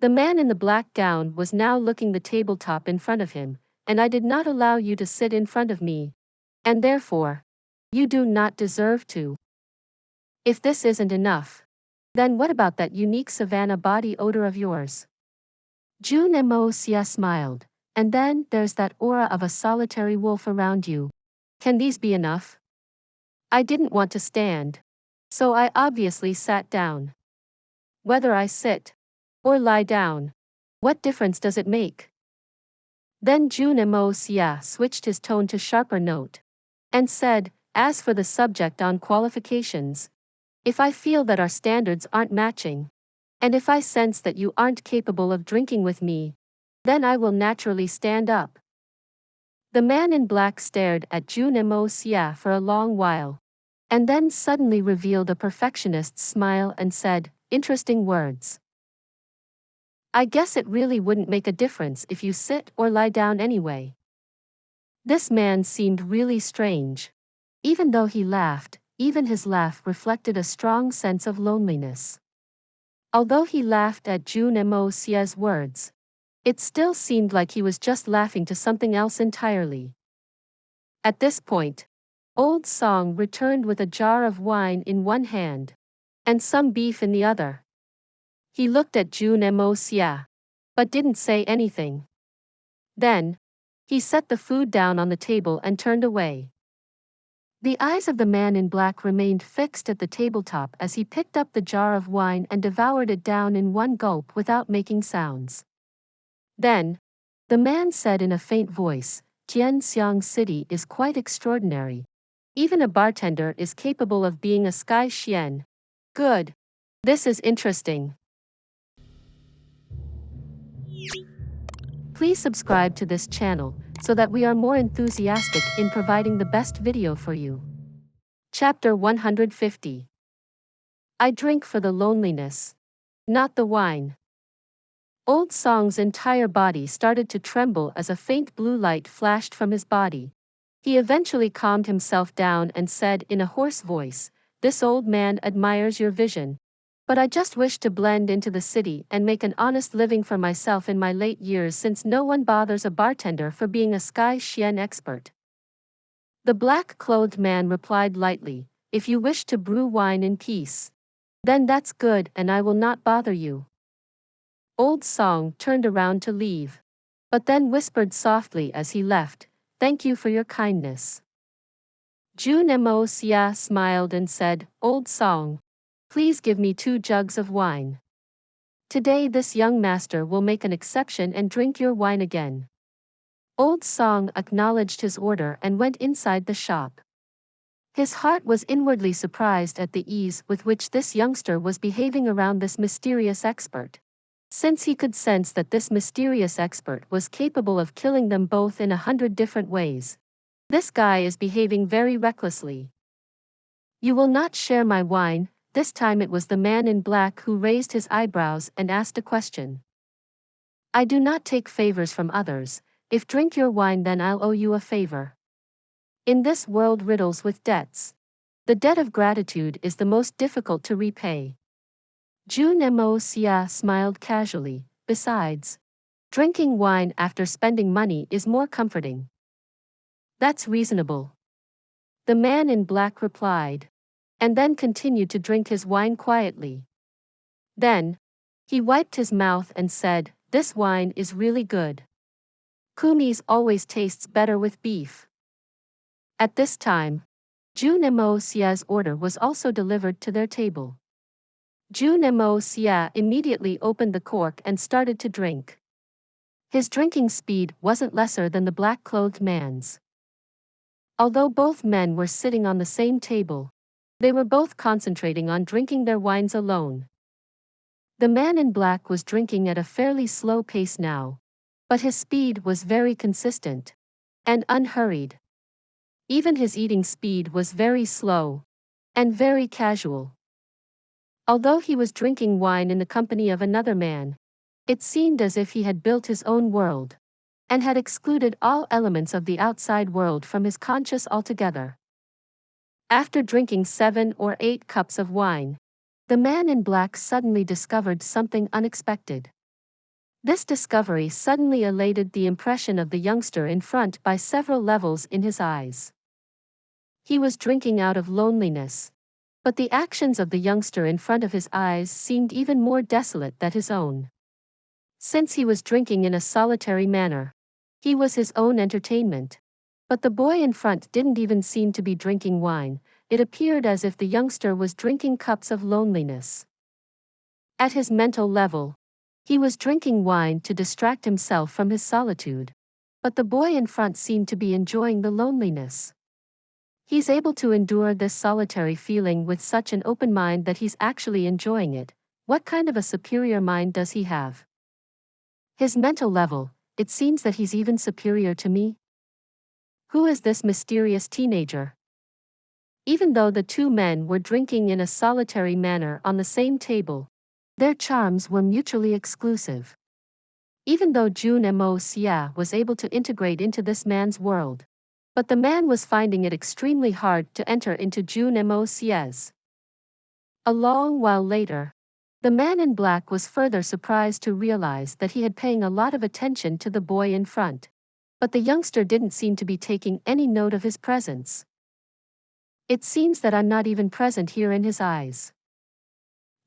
The man in the black gown was now looking the tabletop in front of him, and I did not allow you to sit in front of me. And therefore, you do not deserve to. If this isn't enough, then what about that unique savannah body odor of yours? Jun Moxie smiled, and then there's that aura of a solitary wolf around you. Can these be enough? I didn't want to stand, so I obviously sat down. Whether I sit or lie down, what difference does it make? Then Jun Moxie switched his tone to sharper note and said, as for the subject on qualifications, if I feel that our standards aren't matching, and if I sense that you aren't capable of drinking with me, then I will naturally stand up. The man in black stared at Jun Moxie for a long while, and then suddenly revealed a perfectionist's smile and said, interesting words. I guess it really wouldn't make a difference if you sit or lie down anyway. This man seemed really strange. Even though he laughed, even his laugh reflected a strong sense of loneliness. Although he laughed at Jun Moxie's words, it still seemed like he was just laughing to something else entirely. At this point, old Xiang returned with a jar of wine in one hand, and some beef in the other. He looked at Jun Moxie, but didn't say anything. Then, he set the food down on the table and turned away. The eyes of the man in black remained fixed at the tabletop as he picked up the jar of wine and devoured it down in one gulp without making sounds. Then, the man said in a faint voice, Tian Xiang city is quite extraordinary. Even a bartender is capable of being a sky xian. Good. This is interesting. Please subscribe to this channel, so that we are more enthusiastic in providing the best video for you. Chapter 150. I drink for the loneliness, not the wine. Old Xiang's entire body started to tremble as a faint blue light flashed from his body. He eventually calmed himself down and said in a hoarse voice, this old man admires your vision. But I just wish to blend into the city and make an honest living for myself in my late years since no one bothers a bartender for being a sky xian expert. The black-clothed man replied lightly, if you wish to brew wine in peace, then that's good and I will not bother you. Old Xiang turned around to leave, but then whispered softly as he left, thank you for your kindness. Jun Moxie smiled and said, Old Xiang, please give me 2 jugs of wine. Today this young master will make an exception and drink your wine again. Old Xiang acknowledged his order and went inside the shop. His heart was inwardly surprised at the ease with which this youngster was behaving around this mysterious expert, since he could sense that this mysterious expert was capable of killing them both in 100 different ways. This guy is behaving very recklessly. You will not share my wine. This time it was the man in black who raised his eyebrows and asked a question. I do not take favors from others. If drink your wine then I'll owe you a favor. In this world riddles with debts. The debt of gratitude is the most difficult to repay. Jun Moxie smiled casually, besides, drinking wine after spending money is more comforting. That's reasonable. The man in black replied, and then continued to drink his wine quietly. Then, he wiped his mouth and said, this wine is really good. Kumi's always tastes better with beef. At this time, Jun Moxie's order was also delivered to their table. Jun Moxie immediately opened the cork and started to drink. His drinking speed wasn't lesser than the black-clothed man's. Although both men were sitting on the same table, they were both concentrating on drinking their wines alone. The man in black was drinking at a fairly slow pace now, but his speed was very consistent and unhurried. Even his eating speed was very slow and very casual. Although he was drinking wine in the company of another man, it seemed as if he had built his own world and had excluded all elements of the outside world from his conscious altogether. After drinking 7 or 8 cups of wine, the man in black suddenly discovered something unexpected. This discovery suddenly elated the impression of the youngster in front by several levels in his eyes. He was drinking out of loneliness, but the actions of the youngster in front of his eyes seemed even more desolate than his own. Since he was drinking in a solitary manner, he was his own entertainment. But the boy in front didn't even seem to be drinking wine. It appeared as if the youngster was drinking cups of loneliness. At his mental level, he was drinking wine to distract himself from his solitude. But the boy in front seemed to be enjoying the loneliness. He's able to endure this solitary feeling with such an open mind that he's actually enjoying it. What kind of a superior mind does he have? His mental level, it seems that he's even superior to me. Who is this mysterious teenager? Even though the two men were drinking in a solitary manner on the same table, their charms were mutually exclusive. Even though Jun Moxie was able to integrate into this man's world, but the man was finding it extremely hard to enter into Jun Moxie's. A long while later, the man in black was further surprised to realize that he had paying a lot of attention to the boy in front. But the youngster didn't seem to be taking any note of his presence. It seems that I'm not even present here in his eyes.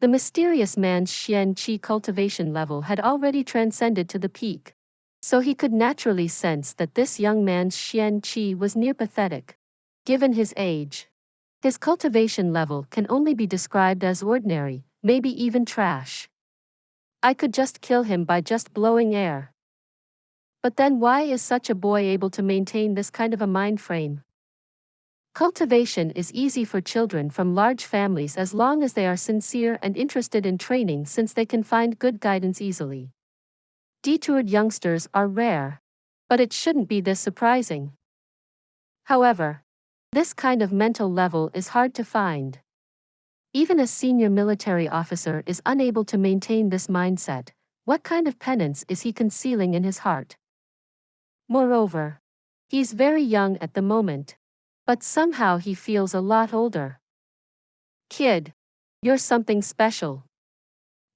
The mysterious man's Xian Qi cultivation level had already transcended to the peak, so he could naturally sense that this young man's Xian Qi was near pathetic. Given his age, his cultivation level can only be described as ordinary, maybe even trash. I could just kill him by just blowing air. But then why is such a boy able to maintain this kind of a mind frame? Cultivation is easy for children from large families as long as they are sincere and interested in training, since they can find good guidance easily. Detoured youngsters are rare, but it shouldn't be this surprising. However, this kind of mental level is hard to find. Even a senior military officer is unable to maintain this mindset. What kind of penance is he concealing in his heart? Moreover, he's very young at the moment, but somehow he feels a lot older. Kid, you're something special,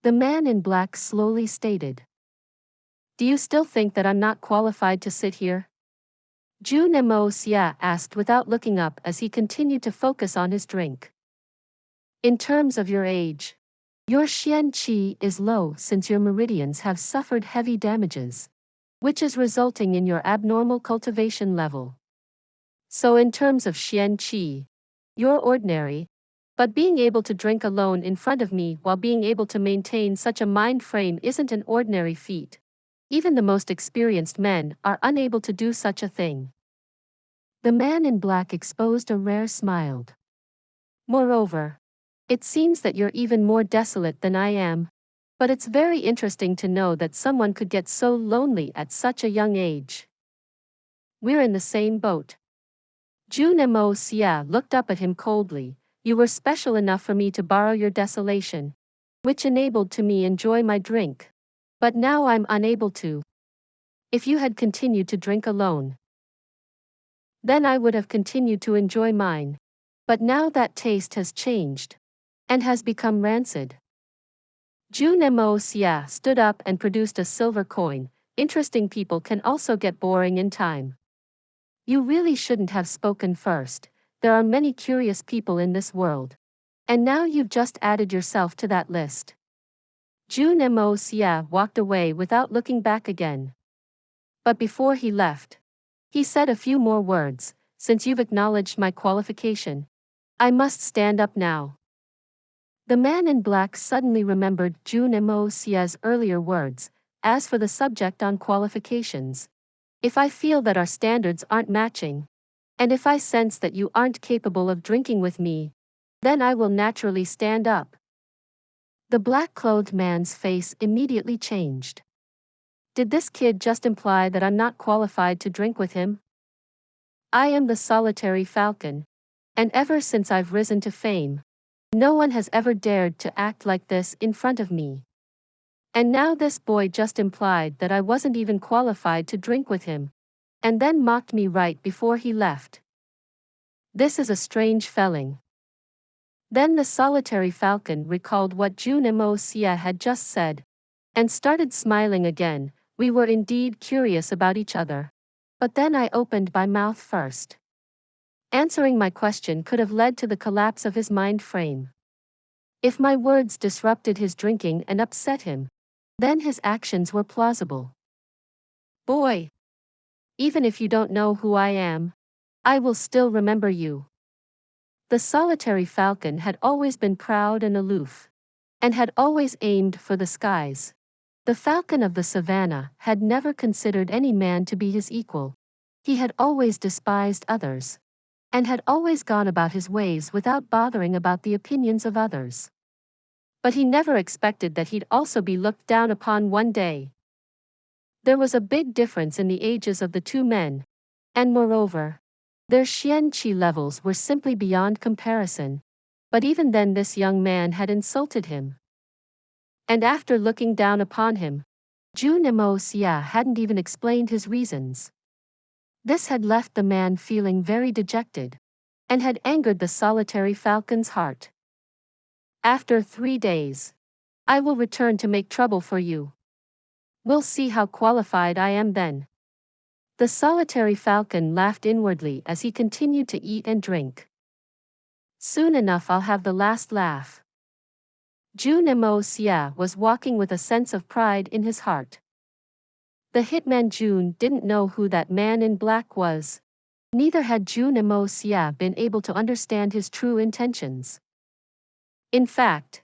the man in black slowly stated. Do you still think that I'm not qualified to sit here? Jun Moxie asked without looking up as he continued to focus on his drink. In terms of your age, your Xian Qi is low since your meridians have suffered heavy damages, which is resulting in your abnormal cultivation level. So in terms of Xian Qi, you're ordinary, but being able to drink alone in front of me while being able to maintain such a mind frame isn't an ordinary feat. Even the most experienced men are unable to do such a thing. The man in black exposed a rare smile. Moreover, it seems that you're even more desolate than I am, but it's very interesting to know that someone could get so lonely at such a young age. We're in the same boat. Jun Moxie looked up at him coldly. You were special enough for me to borrow your desolation, which enabled to me enjoy my drink. But now I'm unable to. If you had continued to drink alone, then I would have continued to enjoy mine. But now that taste has changed and has become rancid. Jun Moxie stood up and produced a silver coin. Interesting people can also get boring in time. You really shouldn't have spoken first. There are many curious people in this world. And now you've just added yourself to that list. Jun Moxie walked away without looking back again. But before he left, he said a few more words. Since you've acknowledged my qualification, I must stand up now. The man in black suddenly remembered Jun Moxie's earlier words. As for the subject on qualifications, if I feel that our standards aren't matching, and if I sense that you aren't capable of drinking with me, then I will naturally stand up. The black-clothed man's face immediately changed. Did this kid just imply that I'm not qualified to drink with him? I am the solitary falcon, and ever since I've risen to fame, No one has ever dared to act like this in front of me. And now this boy just implied that I wasn't even qualified to drink with him, and then mocked me right before he left. This is a strange feeling. Then the solitary falcon recalled what Jun Moxie had just said, and started smiling again. We were indeed curious about each other. But then I opened my mouth first. Answering my question could have led to the collapse of his mind frame. If my words disrupted his drinking and upset him, then his actions were plausible. Boy, even if you don't know who I am, I will still remember you. The solitary falcon had always been proud and aloof, and had always aimed for the skies. The falcon of the savannah had never considered any man to be his equal. He had always despised others, and had always gone about his ways without bothering about the opinions of others. But he never expected that he'd also be looked down upon one day. There was a big difference in the ages of the two men, and moreover, their Xian Qi levels were simply beyond comparison. But even then this young man had insulted him. And after looking down upon him, Jun Moxie hadn't even explained his reasons. This had left the man feeling very dejected, and had angered the solitary falcon's heart. After 3 days, I will return to make trouble for you. We'll see how qualified I am then. The solitary falcon laughed inwardly as he continued to eat and drink. Soon enough I'll have the last laugh. Jun Moxie was walking with a sense of pride in his heart. The hitman Jun didn't know who that man in black was. Neither had Jun Moxie been able to understand his true intentions. In fact,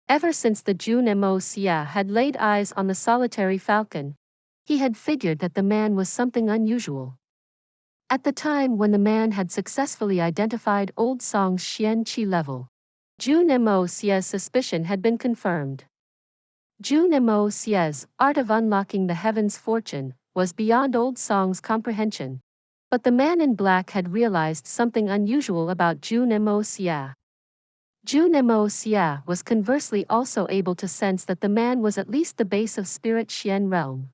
ever since the Jun Moxie had laid eyes on the solitary falcon, he had figured that the man was something unusual. At the time when the man had successfully identified Old Song's Xian Qi level, Jun Moxie's suspicion had been confirmed. Jun Moxie's art of unlocking the heavens' fortune was beyond Old Song's comprehension. But the man in black had realized something unusual about Jun Moxie. Jun Moxie was conversely also able to sense that the man was at least the base of spirit Xian realm.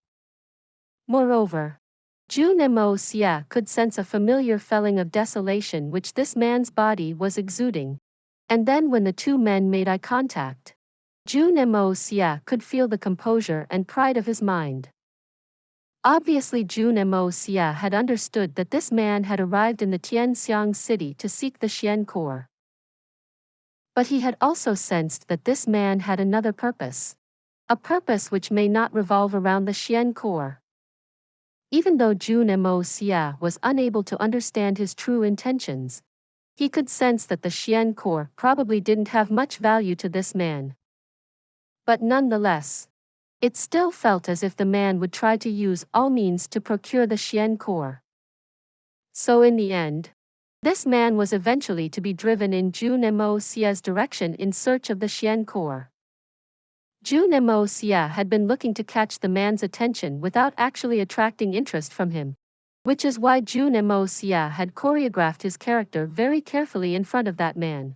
Moreover, Jun Moxie could sense a familiar feeling of desolation which this man's body was exuding. And then when the two men made eye contact, Jun Moxie could feel the composure and pride of his mind. Obviously Jun Moxie had understood that this man had arrived in the Tian Xiang city to seek the Xian core. But he had also sensed that this man had another purpose. A purpose which may not revolve around the Xian core. Even though Jun Moxie was unable to understand his true intentions, he could sense that the Xian core probably didn't have much value to this man. But nonetheless, it still felt as if the man would try to use all means to procure the Xian core. So in the end, this man was eventually to be driven in Jun Moxie's direction in search of the Xian core. Jun Moxie had been looking to catch the man's attention without actually attracting interest from him, which is why Jun Moxie had choreographed his character very carefully in front of that man.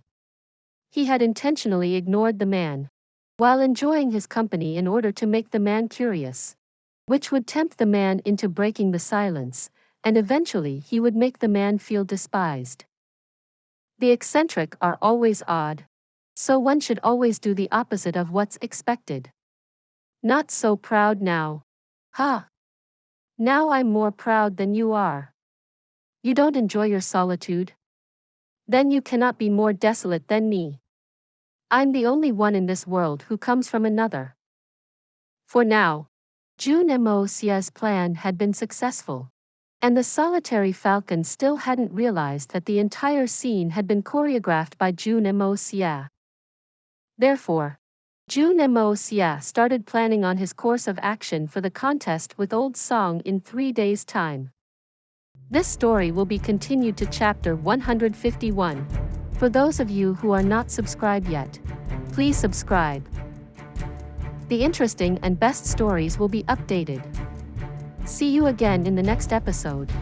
He had intentionally ignored the man, while enjoying his company in order to make the man curious, which would tempt the man into breaking the silence, and eventually he would make the man feel despised. The eccentric are always odd, so one should always do the opposite of what's expected. Not so proud now. Ha! Now I'm more proud than you are. You don't enjoy your solitude? Then you cannot be more desolate than me. I'm the only one in this world who comes from another. For now, Jun Moxie's plan had been successful, and the solitary falcon still hadn't realized that the entire scene had been choreographed by Jun Moxie. Therefore, Jun Moxie started planning on his course of action for the contest with Old Song in 3 days' time. This story will be continued to chapter 151. For those of you who are not subscribed yet, please subscribe. The interesting and best stories will be updated. See you again in the next episode.